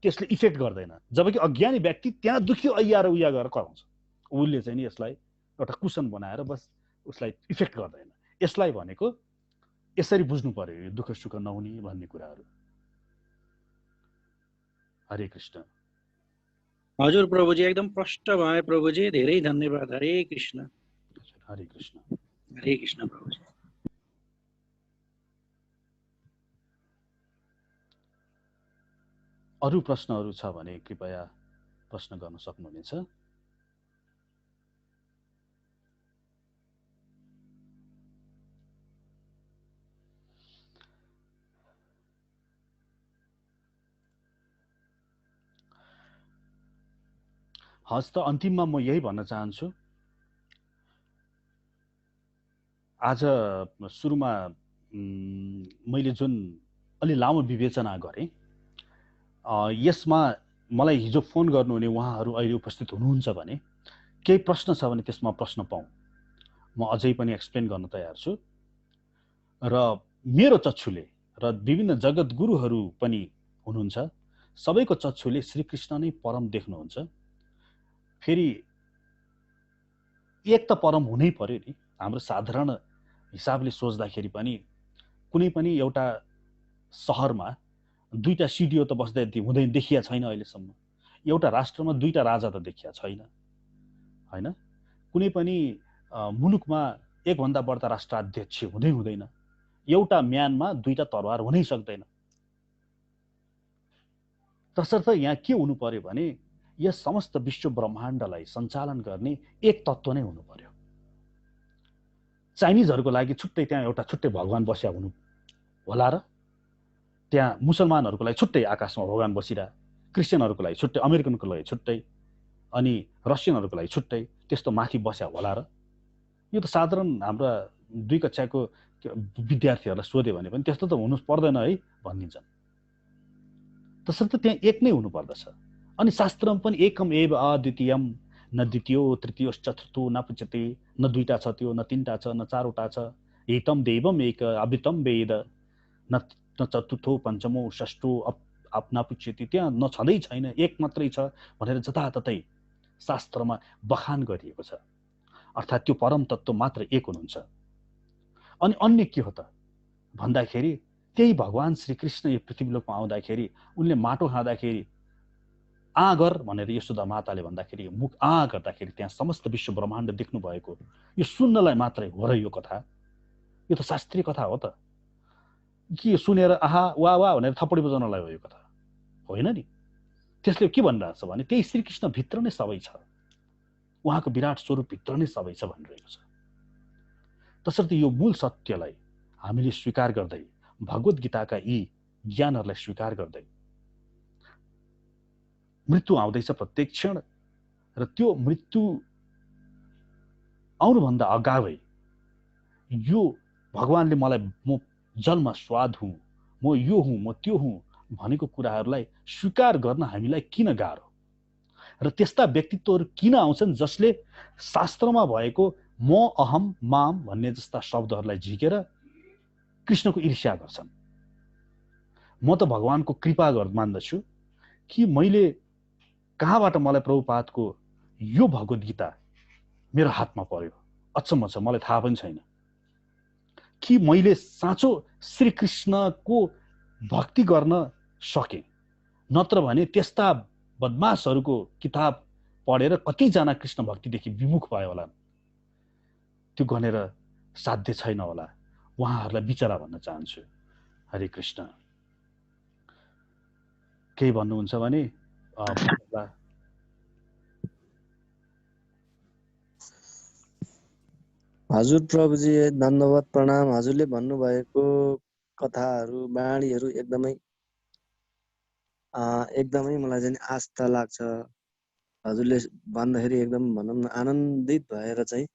त्यसले इफेक्ट गर्दैन। जबकि अज्ञानी व्यक्ति त्यहाँ दुख्यो ऐया र उया गरेर कराउँछ, उसले चाहिँ नि यसलाई एउटा कुसन बनाएर बस उसलाई इफेक्ट गर्दैन। यसलाई भनेको यसरी बुझ्नु पर्यो, यो दुःख सुख नहुने भन्ने कुराहरू। हरे कृष्ण। हजुर प्रभुजी, एकदम प्रष्ट भए प्रभुजी, धेरै धन्यवाद। हरे कृष्ण। हरे कृष्ण। हरे कृष्ण प्रभुजी। अरू प्रश्नहरू छ भने कृपया प्रश्न गर्न सक्नुहुनेछ। हस् त अन्तिममा म यही भन्न चाहन्छु, आज सुरुमा मैले जुन अलि लामो विवेचना गरेँ, यसमा मलाई हिजो फोन गर्नुहुने उहाँहरू अहिले उपस्थित हुनुहुन्छ भने केही प्रश्न छ भने त्यसमा प्रश्न पाऊँ, म अझै पनि एक्सप्लेन गर्न तयार छु। र मेरो चक्षुले र विभिन्न जगत गुरुहरू पनि हुनुहुन्छ, सबैको चक्षुले श्रीकृष्ण नै परम देख्नुहुन्छ। फेरि एक त परम हुनै पर्यो नि। हाम्रो साधारण हिसाबले सोच्दाखेरि पनि कुनै पनि एउटा सहरमा दुईटा सिडिओ त बस्दै हुँदैन, देखिया छैन अहिलेसम्म। एउटा राष्ट्रमा दुईटा राजा त देखिया छैन, हैन? कुनै पनि मुलुकमा एकभन्दा बढ्ता राष्ट्राध्यक्ष हुँदैन। एउटा म्यानमा दुईटा तरवार हुनै सक्दैन। तसर्थ यहाँ के हुनु पर्यो भने यस समस्त विश्व ब्रह्माण्डलाई सञ्चालन गर्ने एक तत्त्व नै हुनु पर्यो। चाइनिजहरूको लागि छुट्टै त्यहाँ एउटा छुट्टै भगवान बस्या हुनु होला र त्यहाँ मुसलमानहरूको लागि छुट्टै आकाशमा भगवान बसिरह, क्रिस्चियनहरूको लागि छुट्टै, अमेरिकनको लागि छुट्टै, अनि रसियनहरूको लागि छुट्टै त्यस्तो माथि बस्या होला र? यो त साधारण हाम्रा 2 कक्षाको विद्यार्थीहरूलाई सोध्यो भने पनि त्यस्तो त हुनु पर्दैन है भनिदिन्छन्। तसर्थ त्यहाँ एक नै हुनु पर्दछ। अनि शास्त्रमा पनि एकम एव अद्वितीयम, न द्वितीयो तृतीयो चतुर्थो न पुच्यते, न दुईटा छ त्यो, न तीनटा छ, न चारवटा छ। एकम देवम एक अद्वितम वेद, न चतुर्थो पञ्चमो षष्ठो अपना पुच्यते। त्यहाँ न छँदै छैन, एक मात्रै छ भनेर जताततै शास्त्रमा बखान गरिएको छ। अर्थात् त्यो परम तत्त्व मात्र एक हुनुहुन्छ। अनि अन्य के हो त भन्दाखेरि त्यही भगवान श्रीकृष्ण यो पृथ्वीलोकमा आउँदाखेरि उनले माटो खाँदाखेरि आगर भनेर यशोदा माताले भन्दाखेरि मुख गर्दाखेरि त्यहाँ समस्त विश्व ब्रह्माण्ड देख्नु भएको, यो सुन्नलाई मात्रै हो र यो कथा? यो त शास्त्रीय कथा हो त कि सुनेर आहा वा वा भनेर थप्पडी बजाउनलाई हो यो कथा? होइन नि। त्यसले के भनिरहेको छ भने त्यही श्रीकृष्ण भित्र नै सबै छ, उहाँको विराट स्वरूप भित्र नै सबै छ भनिरहेको छ। तसर्थ यो मूल सत्यलाई हामीले स्वीकार गर्दै, भगवत गीताका यी ज्ञानहरूलाई स्वीकार गर्दै, मृत्यु आउँदैछ प्रत्येक क्षण, र त्यो मृत्यु आउनुभन्दा अगावै यो भगवानले मलाई म जन्म स्वाद हुँ, म यो हुँ, म त्यो हुँ भनेको कुराहरूलाई स्वीकार गर्न हामीलाई किन गाह्रो? र त्यस्ता व्यक्तित्वहरू किन आउँछन् जसले शास्त्रमा भएको म अहम माम भन्ने जस्ता शब्दहरूलाई झिकेर कृष्णको ईर्ष्या गर्छन्? म त भगवानको कृपा मान्दछु कि मैले कहाँबाट मलाई प्रभुपादको यो भगवत गीता मेरो हातमा पर्यो। अचम्म छ, मलाई थाहा पनि छैन कि मैले साँचो श्रीकृष्णको भक्ति गर्न सकेँ। नत्र भने त्यस्ता बदमासहरूको किताब पढेर कतिजना कृष्ण भक्तिदेखि विमुख भयो होला, त्यो गनेर साध्य छैन होला। उहाँहरूलाई बिचरा भन्न चाहन्छु। हरे कृष्ण। केही भन्नुहुन्छ भने हजुर प्रभुजी धन्यवाद, प्रणाम। हजुरले भन्नुभएको कथाहरू बाणीहरू एकदमै मलाई चाहिँ आस्था लाग्छ। हजुरले भन्दाखेरि एकदम भनौँ न आनन्दित भएर चाहिँ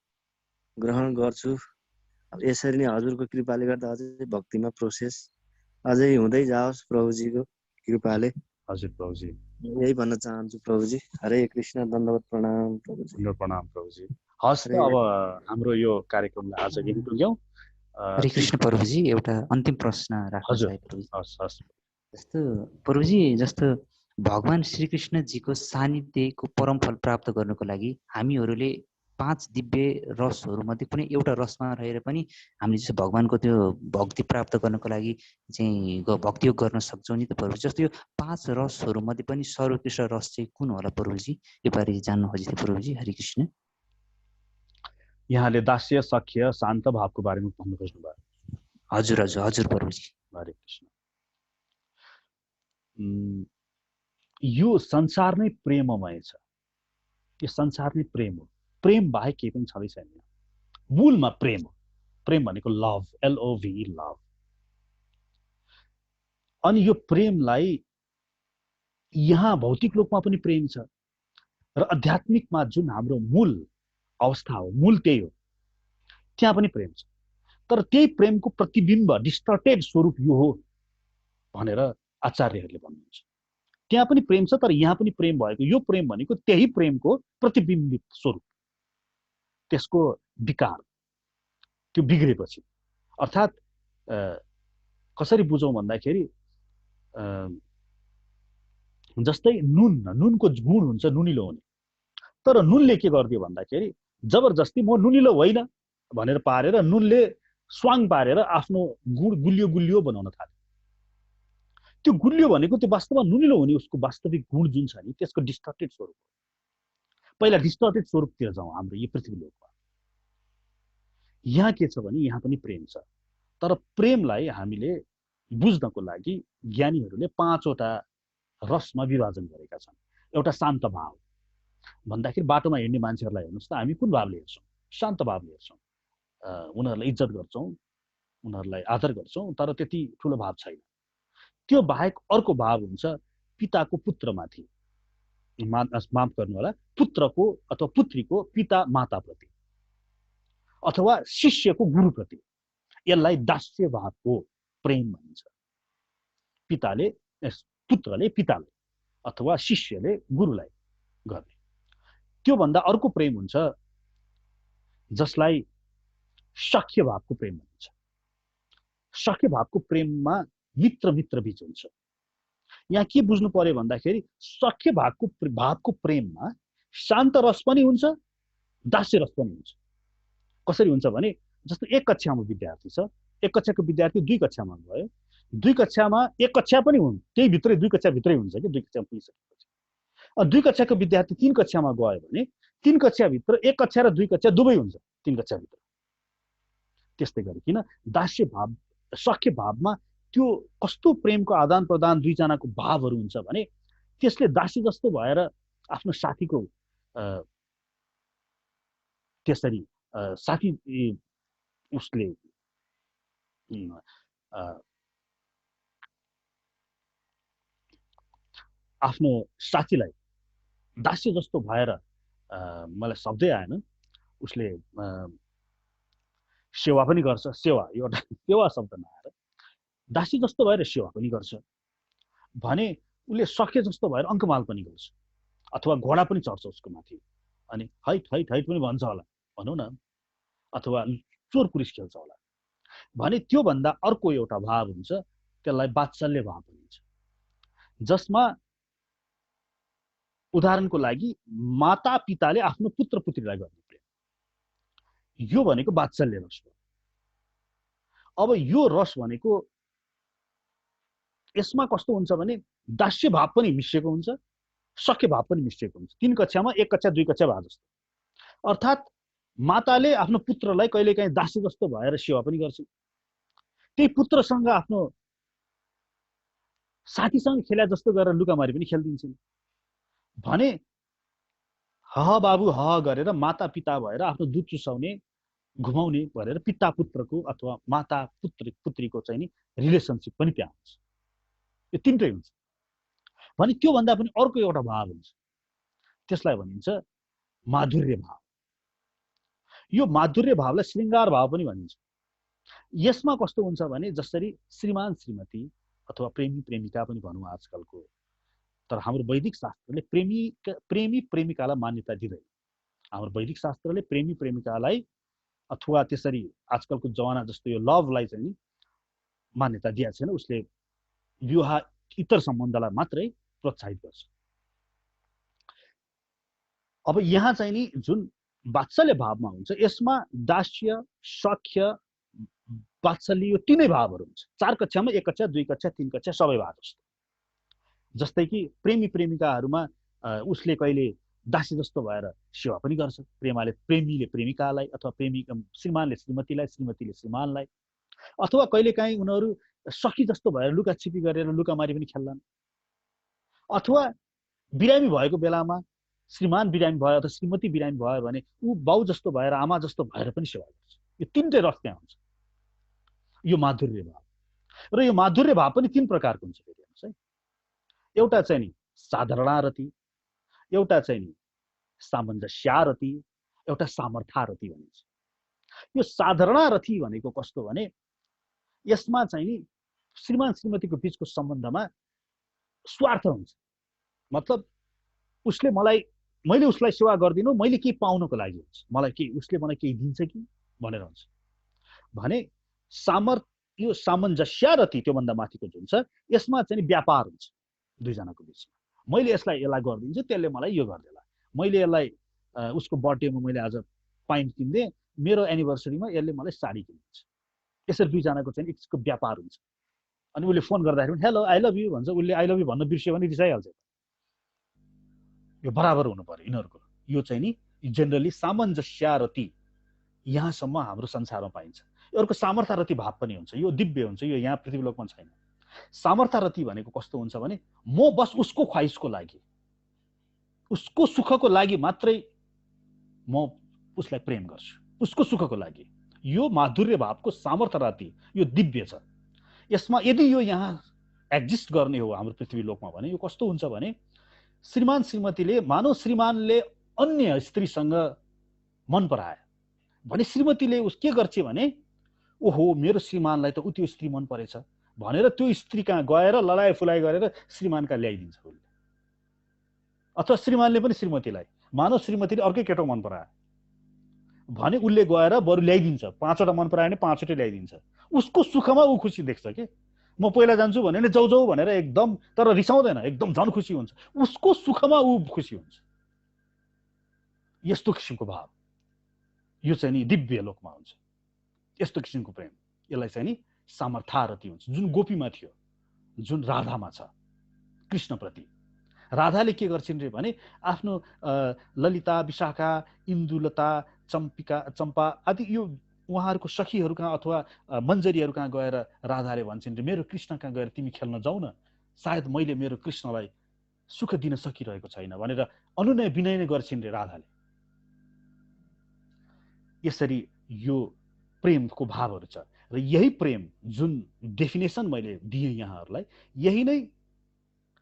ग्रहण गर्छु। यसरी नै हजुरको कृपाले गर्दा अझै भक्तिमा प्रोसेस अझै हुँदै जाओस् प्रभुजीको कृपाले। हजुर प्रभुजी, यही भन्न चाहन्छु प्रभुजी। हरे कृष्ण, धन्यवाद, प्रणाम प्रभुजी। प्रणाम प्रभुजी। हस् त अब हाम्रो यो कार्यक्रमलाई आज यही टुङ्ग्यौँ। हरे कृष्ण प्रभुजी, एउटा अन्तिम प्रश्न राख्न चाहे प्रभुजी। जस्तो प्रभुजी, जस्तो भगवान श्रीकृष्णजीको सान्निध्यको परम फल प्राप्त गर्नको लागि हामीहरूले 5 दिव्य रसहरू मध्ये कुनै एउटा रसमा रहेर पनि हामीले जस्तो भगवानको त्यो भक्ति प्राप्त गर्नको लागि चाहिँ भक्तियोग गर्न सक्छौँ नि त प्रभुजी। जस्तो यो 5 रसहरू मध्ये पनि सर्वोत्कृष्ट रस चाहिँ कुन होला प्रभुजी? यो बारे जान्न खोजेको प्रभुजी। हरे कृष्ण। यहाँले दास्य, सख्य, शान्त भावको बारेमा भन्नु खोज्नु भयो। हजुर हजुर हजुर प्रभुजी। हरे कृष्ण। यो संसार नै प्रेममय छ, यो संसार नै प्रेम हो, प्रेम बाहेक केही पनि छँदै छैन। मूलमा प्रेम हो, प्रेम भनेको लभ, LOV, लभ। अनि यो प्रेमलाई यहाँ भौतिक लोकमा पनि प्रेम छ र आध्यात्मिकमा जुन हाम्रो मूल अवस्था हो, मूल त्यही हो, त्यहाँ पनि प्रेम छ। तर त्यही प्रेमको प्रतिबिम्ब, डिस्टर्टेड स्वरूप यो हो भनेर आचार्यहरूले भन्नुहुन्छ। त्यहाँ पनि प्रेम छ, तर यहाँ पनि प्रेम भएको, यो प्रेम भनेको त्यही प्रेमको प्रतिबिम्बित स्वरूप, त्यसको विकार, त्यो बिग्रेपछि। अर्थात् कसरी बुझौँ भन्दाखेरि जस्तै नुनको गुण हुन्छ नुनिलो हुने, तर नुनले के गरिदियो भन्दाखेरि जबरजस्ती म नुनिलो होइन भनेर पारेर नुनले स्वाङ पारेर आफ्नो गुण गुलियो गुलियो बनाउन थाल्यो। त्यो गुलियो भनेको त्यो वास्तवमा नुनिलो हुने उसको वास्तविक गुण जुन छ नि त्यसको डिस्टर्टेड स्वरूप हो। पहिला डिस्टर्टेड स्वरूपतिर जाउँ हाम्रो यो पृथ्वी लोकमा। यहाँ के छ भने यहाँ पनि प्रेम छ, तर प्रेमलाई हामीले बुझ्नको लागि ज्ञानीहरूले 5वटा रसमा विभाजन गरेका छन्। एउटा शान्त भाव भन्दाखेरि बाटोमा हिँड्ने मान्छेहरूलाई हेर्नुहोस् त, हामी कुन भावले हेर्छौँ? शान्त भावले हेर्छौँ, उनीहरूलाई इज्जत गर्छौँ, उनीहरूलाई आदर गर्छौँ, तर त्यति ठुलो भाव छैन। त्यो बाहेक अर्को भाव हुन्छ पिताको पुत्रमाथि, माफ गर्नु होला, पुत्रको अथवा पुत्रीको पिता माताप्रति अथवा शिष्यको गुरुप्रति, यसलाई दास्य भावको प्रेम भनिन्छ। पिताले पुत्रले पितालाई अथवा शिष्यले गुरुलाई गर्ने। त्योभन्दा अर्को प्रेम हुन्छ जसलाई सख्य भावको प्रेम भनिन्छ। सख्य भावको प्रेममा मित्र मित्र बीच हुन्छ। यहाँ के बुझ्नु पर्यो भन्दाखेरि सख्य भावको प्रेममा शान्त रस पनि हुन्छ, दास्य रस पनि हुन्छ। कसरी हुन्छ भने जस्तो एक कक्षामा विद्यार्थी छ, एक कक्षाको विद्यार्थी 2 कक्षामा गयो, 2 कक्षामा एक कक्षा पनि हुन्, त्यही भित्रै 2 कक्षा भित्रै हुन्छ कि 2 कक्षामा पुगिसकेपछि। 2 कक्षाको विद्यार्थी 3 कक्षामा गयो भने 3 कक्षाभित्र 1 कक्षा र 2 कक्षा दुवै हुन्छ 3 कक्षाभित्र। त्यस्तै गरिकन दास्य भाव, सख्य भावमा त्यो कस्तो प्रेमको आदान प्रदान दुईजनाको भावहरू हुन्छ भने त्यसले दासी जस्तो भएर आफ्नो साथीको त्यसरी साथी उसले आफ्नो साथीलाई दास्य जस्तो भएर, मलाई शब्दै आएन, उसले सेवा पनि गर्छ। सेवा एउटा सेवा शब्द नआएर दासी जस्तो भएर सेवा पनि गर्छ भने उसले सख्य जस्तो भएर अङ्कमाल पनि गर्छ अथवा घोडा पनि चढ्छ उसको माथि, अनि हाइट हाइट हाइट पनि भन्छ होला भनौँ न, अथवा चोर पुलिस खेल्छ होला भने त्योभन्दा अर्को एउटा भाव हुन्छ, त्यसलाई वात्सल्य भाव भनिन्छ। जसमा उदाहरणको लागि माता पिताले आफ्नो पुत्र पुत्रीलाई गर्ने प्रेम, यो भनेको वात्सल्य रस हो। अब यो रस भनेको यसमा कस्तो हुन्छ भने दास्य भाव पनि मिसिएको हुन्छ, सख्य भाव पनि मिसिएको हुन्छ। 3 कक्षामा 1 कक्षा 2 कक्षा भए जस्तो। अर्थात् माताले आफ्नो पुत्रलाई कहिलेकाहीँ दासी जस्तो भएर सेवा पनि गर्छ, त्यही पुत्रसँग आफ्नो साथीसँग खेला जस्तो गरेर लुकामारी पनि खेलिदिन्छन् भने हह बाबु हह गरेर माता पिता भएर आफ्नो दुध चुसाउने घुमाउने भनेर पिता पुत्रको अथवा माता पुत्रीको चाहिँ नि रिलेसनसिप पनि त्यहाँ हुन्छ। यो तिनटै हुन्छ भने त्योभन्दा पनि अर्को एउटा भाव हुन्छ, त्यसलाई भनिन्छ माधुर्य भाव। यो माधुर्य भावलाई श्रृङ्गार भाव पनि भनिन्छ। यसमा कस्तो हुन्छ भने जसरी श्रीमान श्रीमती अथवा प्रेमी प्रेमिका पनि भनौँ आजकलको, तर हाम्रो वैदिक शास्त्रले प्रेमी प्रेमिकालाई मान्यता दिँदैन। हाम्रो वैदिक शास्त्रले प्रेमी प्रेमिकालाई अथवा त्यसरी आजकलको जमाना जस्तो यो लभलाई चाहिँ मान्यता दिएको छैन। उसले विवाह इतर सम्बन्धलाई मात्रै प्रोत्साहित गर्छ। अब यहाँ चाहिँ नि जुन वात्सल्य भावमा हुन्छ यसमा दास्य, सख्य, वात्सल्य यो तीनै भावहरू हुन्छ। 4 कक्षामा 1 कक्षा 2 कक्षा 3 कक्षा सबै भाव जस्तो। जस्तै कि प्रेमी प्रेमिकाहरूमा उसले कहिले दासी जस्तो भएर सेवा पनि गर्छ, प्रेमीले प्रेमिकालाई अथवा श्रीमानले श्रीमतीलाई, श्रीमतीले श्रीमानलाई, अथवा कहिलेकाहीँ उनीहरू सखी जस्तो भएर लुकाछिपी गरेर लुकामारी पनि खेल्लान्, अथवा बिरामी भएको बेलामा श्रीमान बिरामी भयो अथवा श्रीमती बिरामी भयो भने ऊ बाउ जस्तो भएर आमा जस्तो भएर पनि सेवा गर्छ। यो तीनटै रस त्यहाँ हुन्छ। यो माधुर्य भाव, र यो माधुर्य भाव पनि तीन प्रकारको हुन्छ फेरि हेर्नुहोस् है। एउटा चाहिँ नि साधारणारति, एउटा चाहिँ नि सामञ्जस्यारति, एउटा सामर्थ्यारति भनिन्छ। यो साधारणारति भनेको कस्तो भने यसमा चाहिँ नि श्रीमान श्रीमतीको बीचको सम्बन्धमा स्वार्थ हुन्छ। मतलब उसले मलाई, मैले उसलाई सेवा गरिदिनु, मैले केही पाउनको लागि हुन्छ, मलाई केही, उसले मलाई केही दिन्छ कि भनेर हुन्छ। भने यो सामञ्जस्यारति त्योभन्दा माथिको जुन छ यसमा चाहिँ व्यापार हुन्छ दुईजनाको बिचमा। मैले यसलाई गरिदिन्छु, त्यसले मलाई यो गरिदेला। मैले यसलाई उसको बर्थडेमा मैले आज पाइन्ट किनिदिएँ, मेरो एनिभर्सरीमा यसले मलाई साडी किनिदिन्छ। यसरी दुईजनाको चाहिँ यसको व्यापार हुन्छ। अनि उसले फोन गर्दाखेरि हेलो आई लभ यु भन्छ, उसले आई लभ यु भन्न बिर्स्यो भने रिसाइहाल्छ। यो बराबर हुनु पर्यो यिनीहरूको। यो चाहिँ नि जेनरली सामञ्जस्यारति यहाँसम्म हाम्रो संसारमा पाइन्छ। अर्को सामर्थ्यारति भाव पनि हुन्छ, यो दिव्य हुन्छ, यो यहाँ पृथ्वीलोकमा छैन। सामर्थ्यारति भनेको कस्तो हुन्छ भने म बस उसको ख्वाइसको लागि, उसको सुखको लागि मात्रै म उसलाई प्रेम गर्छु, उसको सुखको लागि। यो माधुर्य भावको सामर्थ्यारति यो दिव्य छ। यसमा यदि यो यहाँ एक्जिस्ट गर्ने हो हाम्रो पृथ्वीलोकमा भने यो कस्तो हुन्छ भने श्रीमान श्रीमतीले, मानव श्रीमानले अन्य स्त्रीसँग मन पराए भने श्रीमतीले उस के गर्छ भने ओहो मेरो श्रीमानलाई त त्यो स्त्री मन परेछ भनेर त्यो स्त्री कहाँ गएर ललाइ फुलाइ गरेर श्रीमानका ल्याइदिन्छ उसले। अथवा श्रीमानले पनि श्रीमतीलाई, मानव श्रीमतीले अर्कै केटो मन पराए भने उसले गएर बरु ल्याइदिन्छ। 5वटा मन परायो भने 5वटै ल्याइदिन्छ। उसको सुखमा ऊ खुसी देख्छ के। म पहिला जान्छु भने जाऊ जाऊ भनेर एकदम, तर रिसाउँदैन, एकदम झन् खुसी हुन्छ। उसको सुखमा ऊ खुसी हुन्छ। यस्तो किसिमको भाव यो चाहिँ नि दिव्य लोकमा हुन्छ। यस्तो किसिमको प्रेम, यसलाई चाहिँ नि सामर्थ्यारति हुन्छ, जुन गोपीमा थियो, जुन राधामा छ कृष्णप्रति। राधाले के गर्छिन् रे भने आफ्नो ललिता, विशाखा, इन्दुलता, चम्पा आदि यो उहाँहरूको सखीहरू कहाँ अथवा मन्जरीहरू कहाँ गएर राधाले भन्छन् रे मेरो कृष्ण कहाँ गएर तिमी खेल्न जाऊ न, सायद मैले मेरो कृष्णलाई सुख दिन सकिरहेको छैन भनेर अनुनय विनय नै गर्छिन् रे राधाले। यसरी यो प्रेमको भावहरू छ। र यही प्रेम जुन डेफिनेसन मैले दिएँ यहाँहरूलाई, यही नै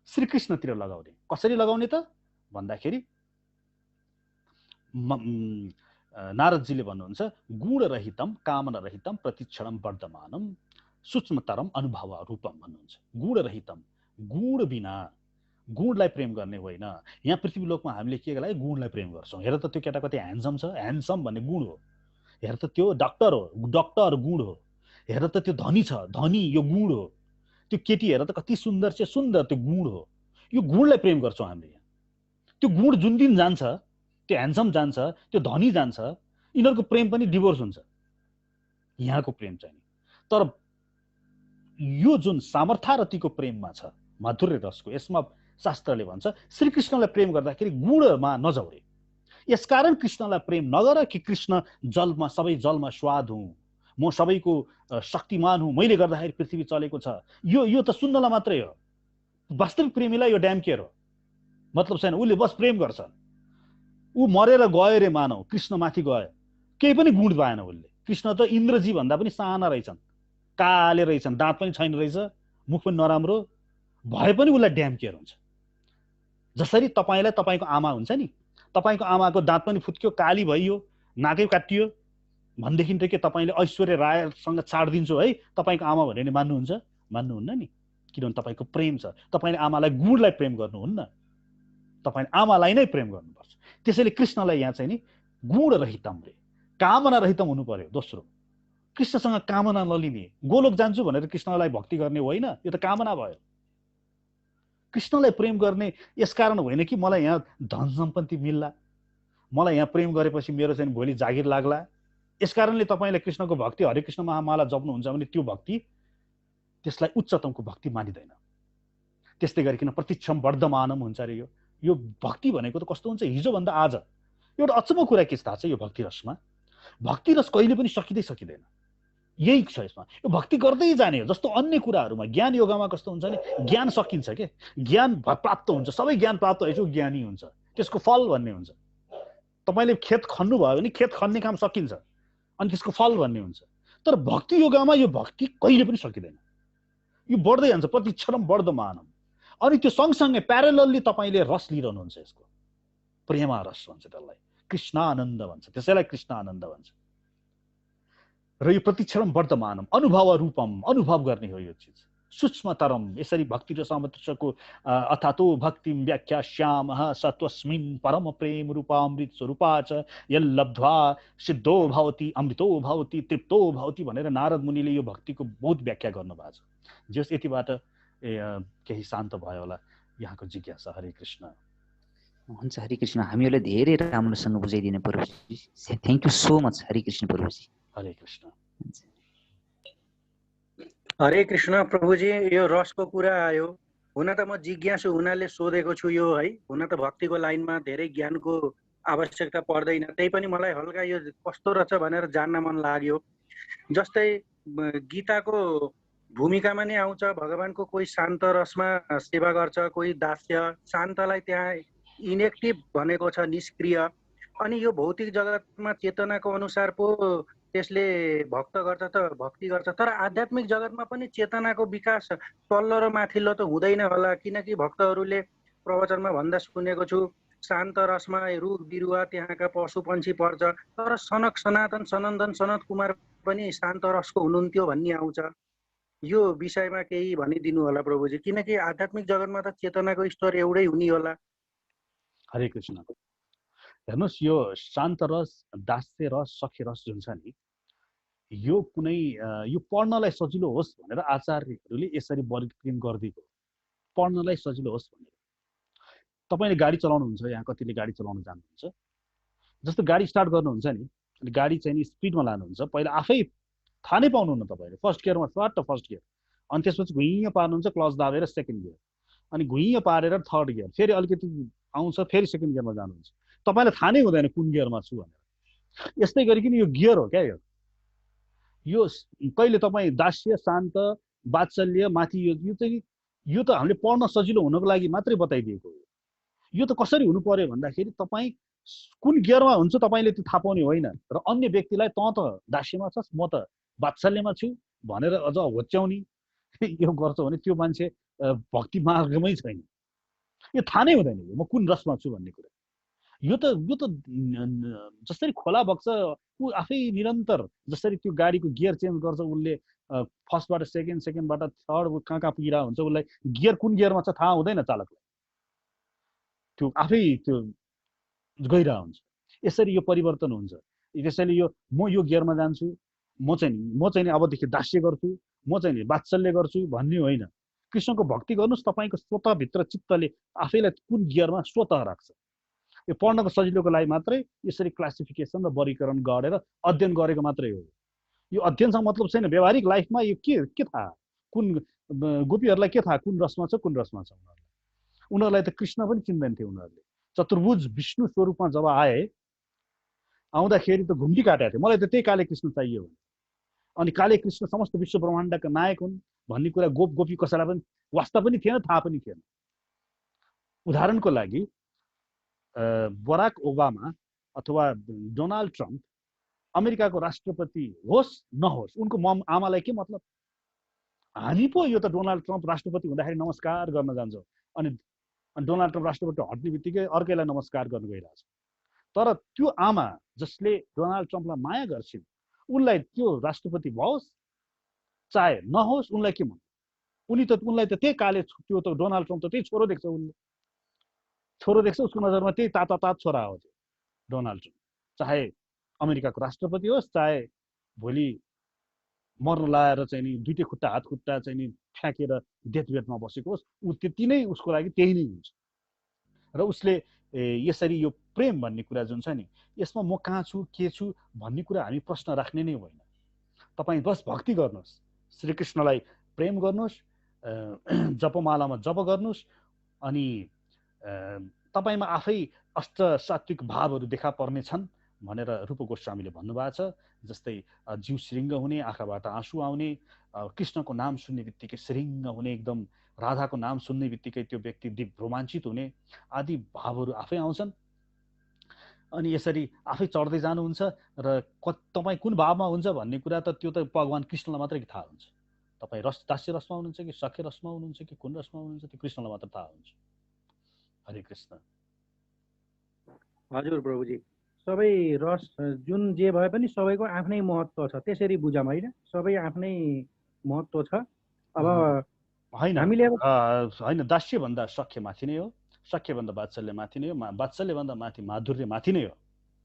श्रीकृष्णतिर लगाउने। कसरी लगाउने त भन्दाखेरि नारदजीले भन्नुहुन्छ गुणरहितम कामनारहितम प्रतिक्षणम वर्धमानम सूक्ष्मतरम अनुभव रूपम भन्नुहुन्छ। गुणरहितम, गुण बिना, गुणलाई प्रेम गर्ने होइन। यहाँ पृथ्वीलोकमा हामीले के लागि गुणलाई प्रेम गर्छौँ। हेर त त्यो केटा कति ह्यान्डसम छ, ह्यान्डसम भन्ने गुण हो। हेर त त्यो डक्टर हो, डक्टर गुण हो। हेर त त्यो धनी छ, धनी यो गुण हो। त्यो केटी हेर त कति सुन्दर छ, सुन्दर, त्यो गुण हो। यो गुणलाई प्रेम गर्छौँ हामीले यहाँ। त्यो गुण जुन दिन जान्छ, त्यो ह्यान्डसम जान्छ, त्यो धनी जान्छ, यिनीहरूको प्रेम पनि डिभोर्स हुन्छ यहाँको प्रेम चाहिँ। तर यो जुन सामर्थ्यारतिको प्रेममा छ माधुर्य रसको, यसमा शास्त्रले भन्छ श्रीकृष्णलाई प्रेम गर्दाखेरि गुणमा नजाउरे। यसकारण कृष्णलाई प्रेम नगर कि कृष्ण जलमा, सबै जलमा स्वाद हुँ, म सबैको शक्तिमान हुँ, मैले गर्दाखेरि पृथ्वी चलेको छ। यो त सुन्नलाई मात्रै हो। वास्तविक प्रेमीलाई यो ड्याम केयर हो, मतलब छैन। उसले बस प्रेम गर्छ। ऊ मरेर गयो रे मानव, कृष्ण माथि गयो, केही पनि गुण पाएन उसले। कृष्ण त इन्द्रजी भन्दा पनि साना रहेछन्, काले रहेछन्, दाँत पनि छैन रहेछ, मुख पनि नराम्रो भए पनि उसलाई ड्याम केयर हुन्छ। जसरी तपाईँलाई तपाईँको आमा हुन्छ नि, तपाईँको आमाको दाँत पनि फुत्क्यो, काली भइयो, नाकै काटियो भनेदेखि त के तपाईँले ऐश्वर्य रायसँग छाडिदिन्छु है तपाईँको आमा भनेर नि मान्नुहुन्छ? मान्नुहुन्न नि, किनभने तपाईँको प्रेम छ। तपाईँले आमालाई गुणलाई प्रेम गर्नुहुन्न, तपाईँले आमालाई नै प्रेम गर्नुपर्छ। त्यसैले कृष्णलाई यहाँ चाहिँ नि गुण रहितम रे, कामना रहितम हुनु पर्यो। दोस्रो, कृष्णसँग कामना नलिने, गोलोक जान्छु भनेर कृष्णलाई भक्ति गर्ने होइन, यो त कामना भयो। कृष्णलाई प्रेम गर्ने यसकारण होइन कि मलाई यहाँ धन सम्पत्ति मिल्ला, मलाई यहाँ प्रेम गरेपछि मेरो चाहिँ भोलि जागिर लाग्ला, यसकारणले तपाईँले कृष्णको भक्ति, हरे कृष्ण महामाला जप्नुहुन्छ भने त्यो भक्ति, त्यसलाई उच्चतमको भक्ति मानिँदैन। त्यस्तै गरिकन प्रतिक्षम वर्धमानम हुन्छ अरे। यो भक्ति भनेको त कस्तो हुन्छ, हिजोभन्दा आज। एउटा अचम्म कुरा के थाहा छ यो भक्ति रसमा, भक्ति रस कहिले पनि सकिँदै सकिँदैन। यही छ यसमा। यो भक्ति गर्दै जाने हो। जस्तो अन्य कुराहरूमा ज्ञान योगमा कस्तो हुन्छ भने ज्ञान सकिन्छ के, ज्ञान प्राप्त हुन्छ, सबै ज्ञान प्राप्त भएपछि ज्ञानी हुन्छ, त्यसको फल भन्ने हुन्छ। तपाईँले खेत खन्नु भयो भने खेत खन्ने काम सकिन्छ अनि त्यसको फल भन्ने हुन्छ। तर भक्ति योगमा यो भक्ति कहिले पनि सकिँदैन, यो बढ्दै जान्छ, प्रतिक्षण वर्धमानम। अनि त्यो सँगसँगै प्यारेलली तपाईँले रस लिइरहनुहुन्छ, यसको प्रेमा रस भन्छ त्यसलाई, कृष्णानन्द भन्छ, त्यसैलाई कृष्णानन्द भन्छ। र यो प्रतिक्षण वर्धमानम, अनुभव रूपम, अनुभव गर्ने हो यो चिज। सूक्ष्मतरम, यसरी भक्ति र सामर्थ्यको अथातो भक्तिम व्याख्यास्यामः सत्वस्मिन् परम प्रेम रूपामृत स्वरूपा च यल्लब्ध्वा सिद्धो भवति अमृतो भवति तृप्तो भवति भनेर नारद मुनिले यो भक्तिको बहुत व्याख्या गर्नुभएको छ। जस यतिबाट केही शान्त भयो होला यहाँको जिज्ञासा। हरे कृष्ण। हुन्छ, हरे कृष्ण। हामीलाई धेरै राम्रोसँग बुझाइदिनु प्रभुजी, थ्याङ्क यू सो मच। हरे कृष्ण प्रभुजी। हरे कृष्ण। हरे कृष्ण प्रभुजी। यो रसको कुरा आयो, हुन त म जिज्ञासु हुनाले सोधेको छु यो है। हुन त भक्तिको लाइनमा धेरै ज्ञानको आवश्यकता पर्दैन, त्यही पनि मलाई हल्का यो कस्तो रहेछ भनेर जान्न मन लाग्यो। जस्तै गीताको भूमिकामा नै आउँछ, भगवानको कोही शान्त रसमा सेवा गर्छ, कोही दास्य। शान्तलाई त्यहाँ इनेक्टिभ भनेको छ, निष्क्रिय। अनि यो भौतिक जगतमा चेतनाको अनुसार पो त्यसले भक्त गर्छ त भक्ति गर्छ, तर आध्यात्मिक जगतमा पनि चेतनाको विकास तल्लो र माथिल्लो त हुँदैन होला, किनकि भक्तहरूले प्रवचनमा भन्दा सुनेको छु शान्त रसमा रुख बिरुवा त्यहाँका पशु पन्छी पर्छ, तर सनक सनातन सनन्दन सनत कुमार पनि शान्त रसको हुनुहुन्थ्यो भन्ने आउँछ। यो विषयमा केही भनिदिनु होला प्रभुजी, किनकि आध्यात्मिक जगतमा त चेतनाको स्तर एउटै हुने होला। हरे कृष्ण। हेर्नुहोस्, यो शान्त रस, दास्य रस, सख्य रस जुन छ नि, यो कुनै यो पढ्नलाई सजिलो होस् भनेर आचार्यहरूले यसरी वर्गीकरण गरिदिएको, पढ्नलाई सजिलो होस् भनेर। तपाईँले गाडी चलाउनुहुन्छ, यहाँ कतिले गाडी चलाउन जान्नुहुन्छ, जस्तो गाडी स्टार्ट गर्नुहुन्छ नि, अनि गाडी चाहिँ नि स्पिडमा लानुहुन्छ, पहिला आफै थाहा नै पाउनुहुन्न तपाईँले, फर्स्ट गियरमा स्वाट फर्स्ट गियर, अनि त्यसपछि घुइँ पार्नुहुन्छ क्लच दाबेर सेकेन्ड गियर, अनि घुइँ पारेर थर्ड गियर, फेरि अलिकति आउँछ फेरि सेकेन्ड गियरमा जानुहुन्छ, तपाईँलाई थाहा नै हुँदैन कुन गियरमा छु भनेर। यस्तै गरिकन यो गियर हो क्या, यो कहिले तपाईँ दास्य शान्त वात्सल्य माथि यो त हामीले पढ्न सजिलो हुनको लागि मात्रै बताइदिएको हो। यो त कसरी हुनु पर्यो भन्दाखेरि तपाईँ कुन गियरमा हुन्छ तपाईँले त्यो थाहा पाउने होइन, र अन्य व्यक्तिलाई त दास्यमा छस् म त वात्सल्यमा छु भनेर अझ होच्याउने यो गर्छ भने त्यो मान्छे भक्ति मार्गमै छैन। यो थाहा नै हुँदैन म कुन रसमा छु भन्ने कुरा। यो त जसरी खोला बग्छ ऊ आफै निरन्तर, जसरी त्यो गाडीको गियर चेन्ज गर्छ उसले, फर्स्टबाट सेकेन्ड, सेकेन्डबाट थर्ड, कहाँ कहाँ पुगिरहेको हुन्छ, उसलाई गियर कुन गियरमा छ थाहा हुँदैन चालकलाई, त्यो आफै त्यो गइरहेको हुन्छ। यसरी यो परिवर्तन हुन्छ। त्यसैले यो म यो गियरमा जान्छु, म चाहिँ नि अबदेखि दास्य गर्छु, म चाहिँ नि वात्सल्य गर्छु भन्ने होइन। कृष्णको भक्ति गर्नुहोस्, तपाईँको स्वतःभित्र चित्तले आफैलाई कुन गियरमा स्वतः राख्छ। यो पढ्नको सजिलोको लागि मात्रै यसरी क्लासिफिकेसन र वर्गीकरण गरेर अध्ययन गरेको मात्रै हो। यो अध्ययनसँग मतलब छैन। व्यावहारिक लाइफमा यो के थाहा, कुन गोपीहरूलाई के थाहा कुन रसमा छ कुन रसमा छ। उनीहरूलाई त कृष्ण पनि चिन्दैन थियो। उनीहरूले चतुर्भुज विष्णु स्वरूपमा जब आए, आउँदाखेरि त घुम्टी काटेको थियो, मलाई त त्यही काले कृष्ण चाहियो भने। अनि काले कृष्ण समस्त विश्व ब्रह्माण्डका नायक हुन् भन्ने कुरा गोपी कसैलाई पनि वास्ता पनि थिएन, थाहा पनि थिएन। उदाहरणको लागि बराक ओबामा अथवा डोनाल्ड ट्रम्प अमेरिकाको राष्ट्रपति होस् नहोस्, उनको आमालाई के मतलब? हामी पो यो त डोनाल्ड ट्रम्प राष्ट्रपति हुँदाखेरि नमस्कार गर्न जान्छौँ, अनि डोनाल्ड ट्रम्प राष्ट्रपति हट्ने बित्तिकै अर्कैलाई नमस्कार गर्न गइरहेछ। तर त्यो आमा जसले डोनाल्ड ट्रम्पलाई माया गर्छिन्, उनलाई त्यो राष्ट्रपति भओस् चाहे नहोस् उनलाई के मन? उनलाई त त्यही काले, त्यो त डोनाल्ड ट्रम्प त त्यही छोरो देख्छ, उनले छोरो देख्छ, उसको नजरमा त्यही तात छोरा हो डोनाल्ड ट्रम्प। चाहे अमेरिकाको राष्ट्रपति होस्, चाहे भोलि मर्न लाएर चाहिँ नि दुईटै खुट्टा हात खुट्टा चाहिँ नि फ्याँकेर डेथ बेडमा बसेको होस्, ऊ त्यति नै उसको लागि त्यही नै हुन्छ। र उसले यसरी यो प्रेम भन्ने कुरा जुन छ नि, यसमा म कहाँ छु के छु भन्ने कुरा हामी प्रश्न राख्ने नै होइन। तपाईँ बस भक्ति गर्नुहोस्, श्रीकृष्णलाई प्रेम गर्नुहोस्, जपमालामा जप गर्नुहोस्, अनि तपाईँमा आफै अष्ट सात्विक भावहरू देखा पर्ने छन् भनेर रूप गोस्वामीले भन्नुभएको छ। जस्तै जिउ श्रृङ्ग हुने, आँखाबाट आँसु आउने, कृष्णको नाम सुन्ने बित्तिकै श्रृङ्ग हुने, एकदम राधाको नाम सुन्ने बित्तिकै त्यो व्यक्ति रोमाञ्चित हुने आदि भावहरू आफै आउँछन्। अनि यसरी आफै चढ्दै जानुहुन्छ र तपाईँ कुन भावमा हुन्छ भन्ने कुरा त त्यो त भगवान् कृष्णलाई मात्रै थाहा हुन्छ। तपाईँ दास्य रसमा हुनुहुन्छ कि सख्य रसमा हुनुहुन्छ कि कुन रसमा हुनुहुन्छ त्यो कृष्णलाई मात्र थाहा हुन्छ। हरे कृष्ण। हजुर प्रभुजी, सबै रस जुन जे भए पनि सबैको आफ्नै महत्त्व छ, त्यसरी बुझौँ होइन? सबै आफ्नै महत्त्व छ। अब होइन, दास्यभन्दा सख्य माथि नै हो, सख्यभन्दा वात्सल्य माथि नै हो, वात्सल्यभन्दा माथि माधुर्य माथि नै हो।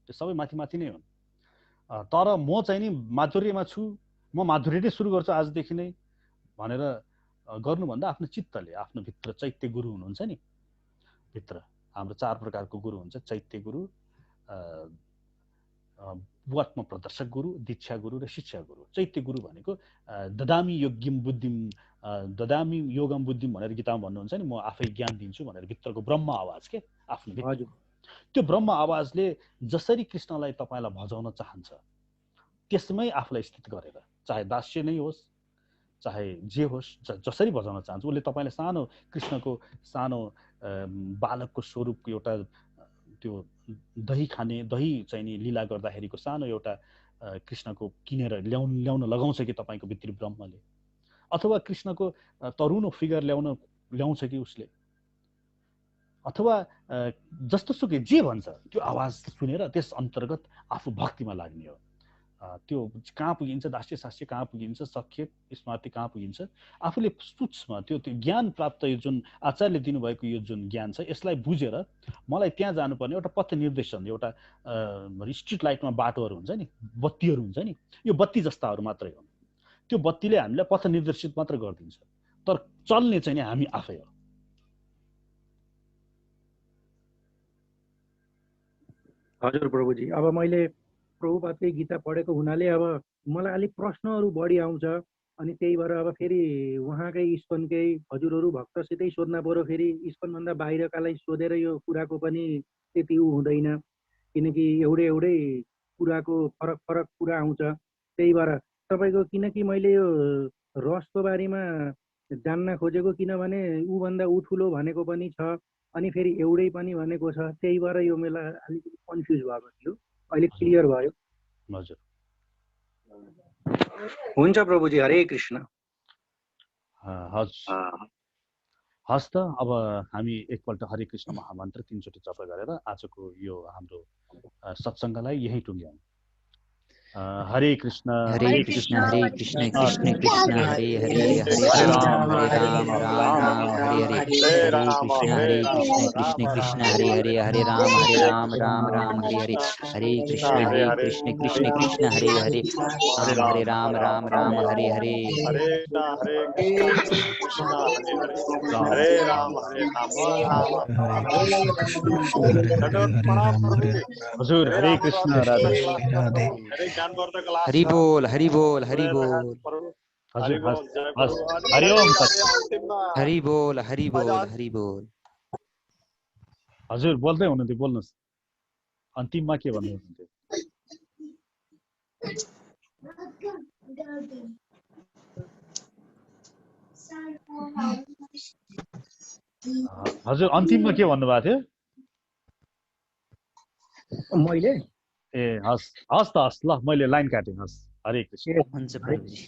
त्यो सबै माथि माथि नै हो। तर म चाहिँ नि माधुर्यमा छु, म माधुर्य नै सुरु गर्छु आजदेखि नै भनेर गर्नुभन्दा आफ्नो चित्तले, आफ्नो भित्र चैत्य गुरु हुनुहुन्छ नि, भित्र हाम्रो 4 प्रकारको गुरु हुन्छ। चैत्य गुरु, आत्म प्रदर्शक गुरु, दीक्षा गुरु र शिक्षा गुरु। चैत्य गुरु भनेको ददामी योग्यम बुद्धिम, ददामी योगम बुद्धिम भनेर गीतामा भन्नुहुन्छ नि, म आफै ज्ञान दिन्छु भनेर भित्रको ब्रह्म आवाज के आफ्नो भित्र। त्यो ब्रह्म आवाजले जसरी कृष्णलाई तपाईलाई भजाउन चाहन्छ त्यसमै आफूलाई स्थित गरेर, चाहे दास्य नै होस् चाहे जे होस्, जसरी भजाउन चाहन्छ उसले तपाईलाई सानो कृष्णको सानो बालकको स्वरूपको एउटा त्यो दही खाने, दही चाहिँ नि लीला गर्दाखेरिको सानो एउटा कृष्णको किनेर ल्याउन लगाउँछ कि तपाईँको भित्री ब्रह्मले, अथवा कृष्णको तरुनो फिगर ल्याउँछ कि उसले, अथवा जस्तो सुकै जे भन्छ त्यो आवाज सुनेर त्यस अन्तर्गत आफू भक्तिमा लाग्ने हो। त्यो कहाँ पुगिन्छ, दास्य शास्त्र कहाँ पुगिन्छ, सख्य स्मृति कहाँ पुगिन्छ, आफूले सूक्ष्म त्यो ज्ञान प्राप्त, यो जुन आचार्यले दिनुभएको यो जुन ज्ञान छ यसलाई बुझेर मलाई त्यहाँ जानुपर्ने एउटा पथ निर्देशन, एउटा स्ट्रिट लाइटमा बाटोहरू हुन्छ नि, बत्तीहरू हुन्छ नि, यो बत्ती जस्ताहरू मात्रै हो। त्यो बत्तीले हामीलाई पथ निर्देशित मात्र गरिदिन्छ, तर चल्ने चाहिँ हामी आफै हो। हजुर प्रभुजी, अब मैले प्रभुपादकै गीता पढेको हुनाले अब मलाई अलिक प्रश्नहरू बढी आउँछ, अनि त्यही भएर अब फेरि उहाँकै इस्कनकै हजुरहरू भक्तसितै सोध्न पर्यो। फेरि इस्कनभन्दा बाहिरकालाई सोधेर यो कुराको पनि त्यति हुँदैन, किनकि एउटै कुराको फरक फरक कुरा आउँछ। त्यही भएर तपाईँको, किनकि मैले यो रसको बारेमा जान्न खोजेको, किनभने ऊभन्दा ऊ ठुलो भनेको पनि छ, अनि फेरि एउटै पनि भनेको छ। त्यही भएर यो मलाई अलिकति कन्फ्युज भएको थियो, अहिले क्लियर भयो। हजुर, हुन्छ प्रभुजी, हरे कृष्ण। हस् त, अब हामी एकपल्ट हरे कृष्ण महामन्त्र 3 चोटि जप गरेर आजको यो हाम्रो सत्सङ्गलाई यही टुङ्ग्यौँ। हरे कृष्ण हरे कृष्ण कृष्ण कृष्ण हरे हरे, हरे राम राम राम हरे हरे, हरे कृष्ण कृष्ण हरे हरे, हरे राम राम राम हरे हरे, हरे कृष्ण कृष्ण हरे हरे, हरे राम राम हरे हरे, हरे राम हजुर, हरे कृष्ण, राधे हरि बोल हरि बोल हरि बोल, हरि ओम, हरि बोल हरि बोल हरि बोल। हजुर बोल्दै हुनुहुन्थ्यो, बोल्नुहोस्, अन्तिममा के भन्नुहुन्थ्यो? हजुर अन्तिममा के भन्नुभएको थियो? मैले हस् त, हस् ल, मैले लाइन काटेँ। हस्, हरे कृष्ण। हुन्छ प्रभुजी।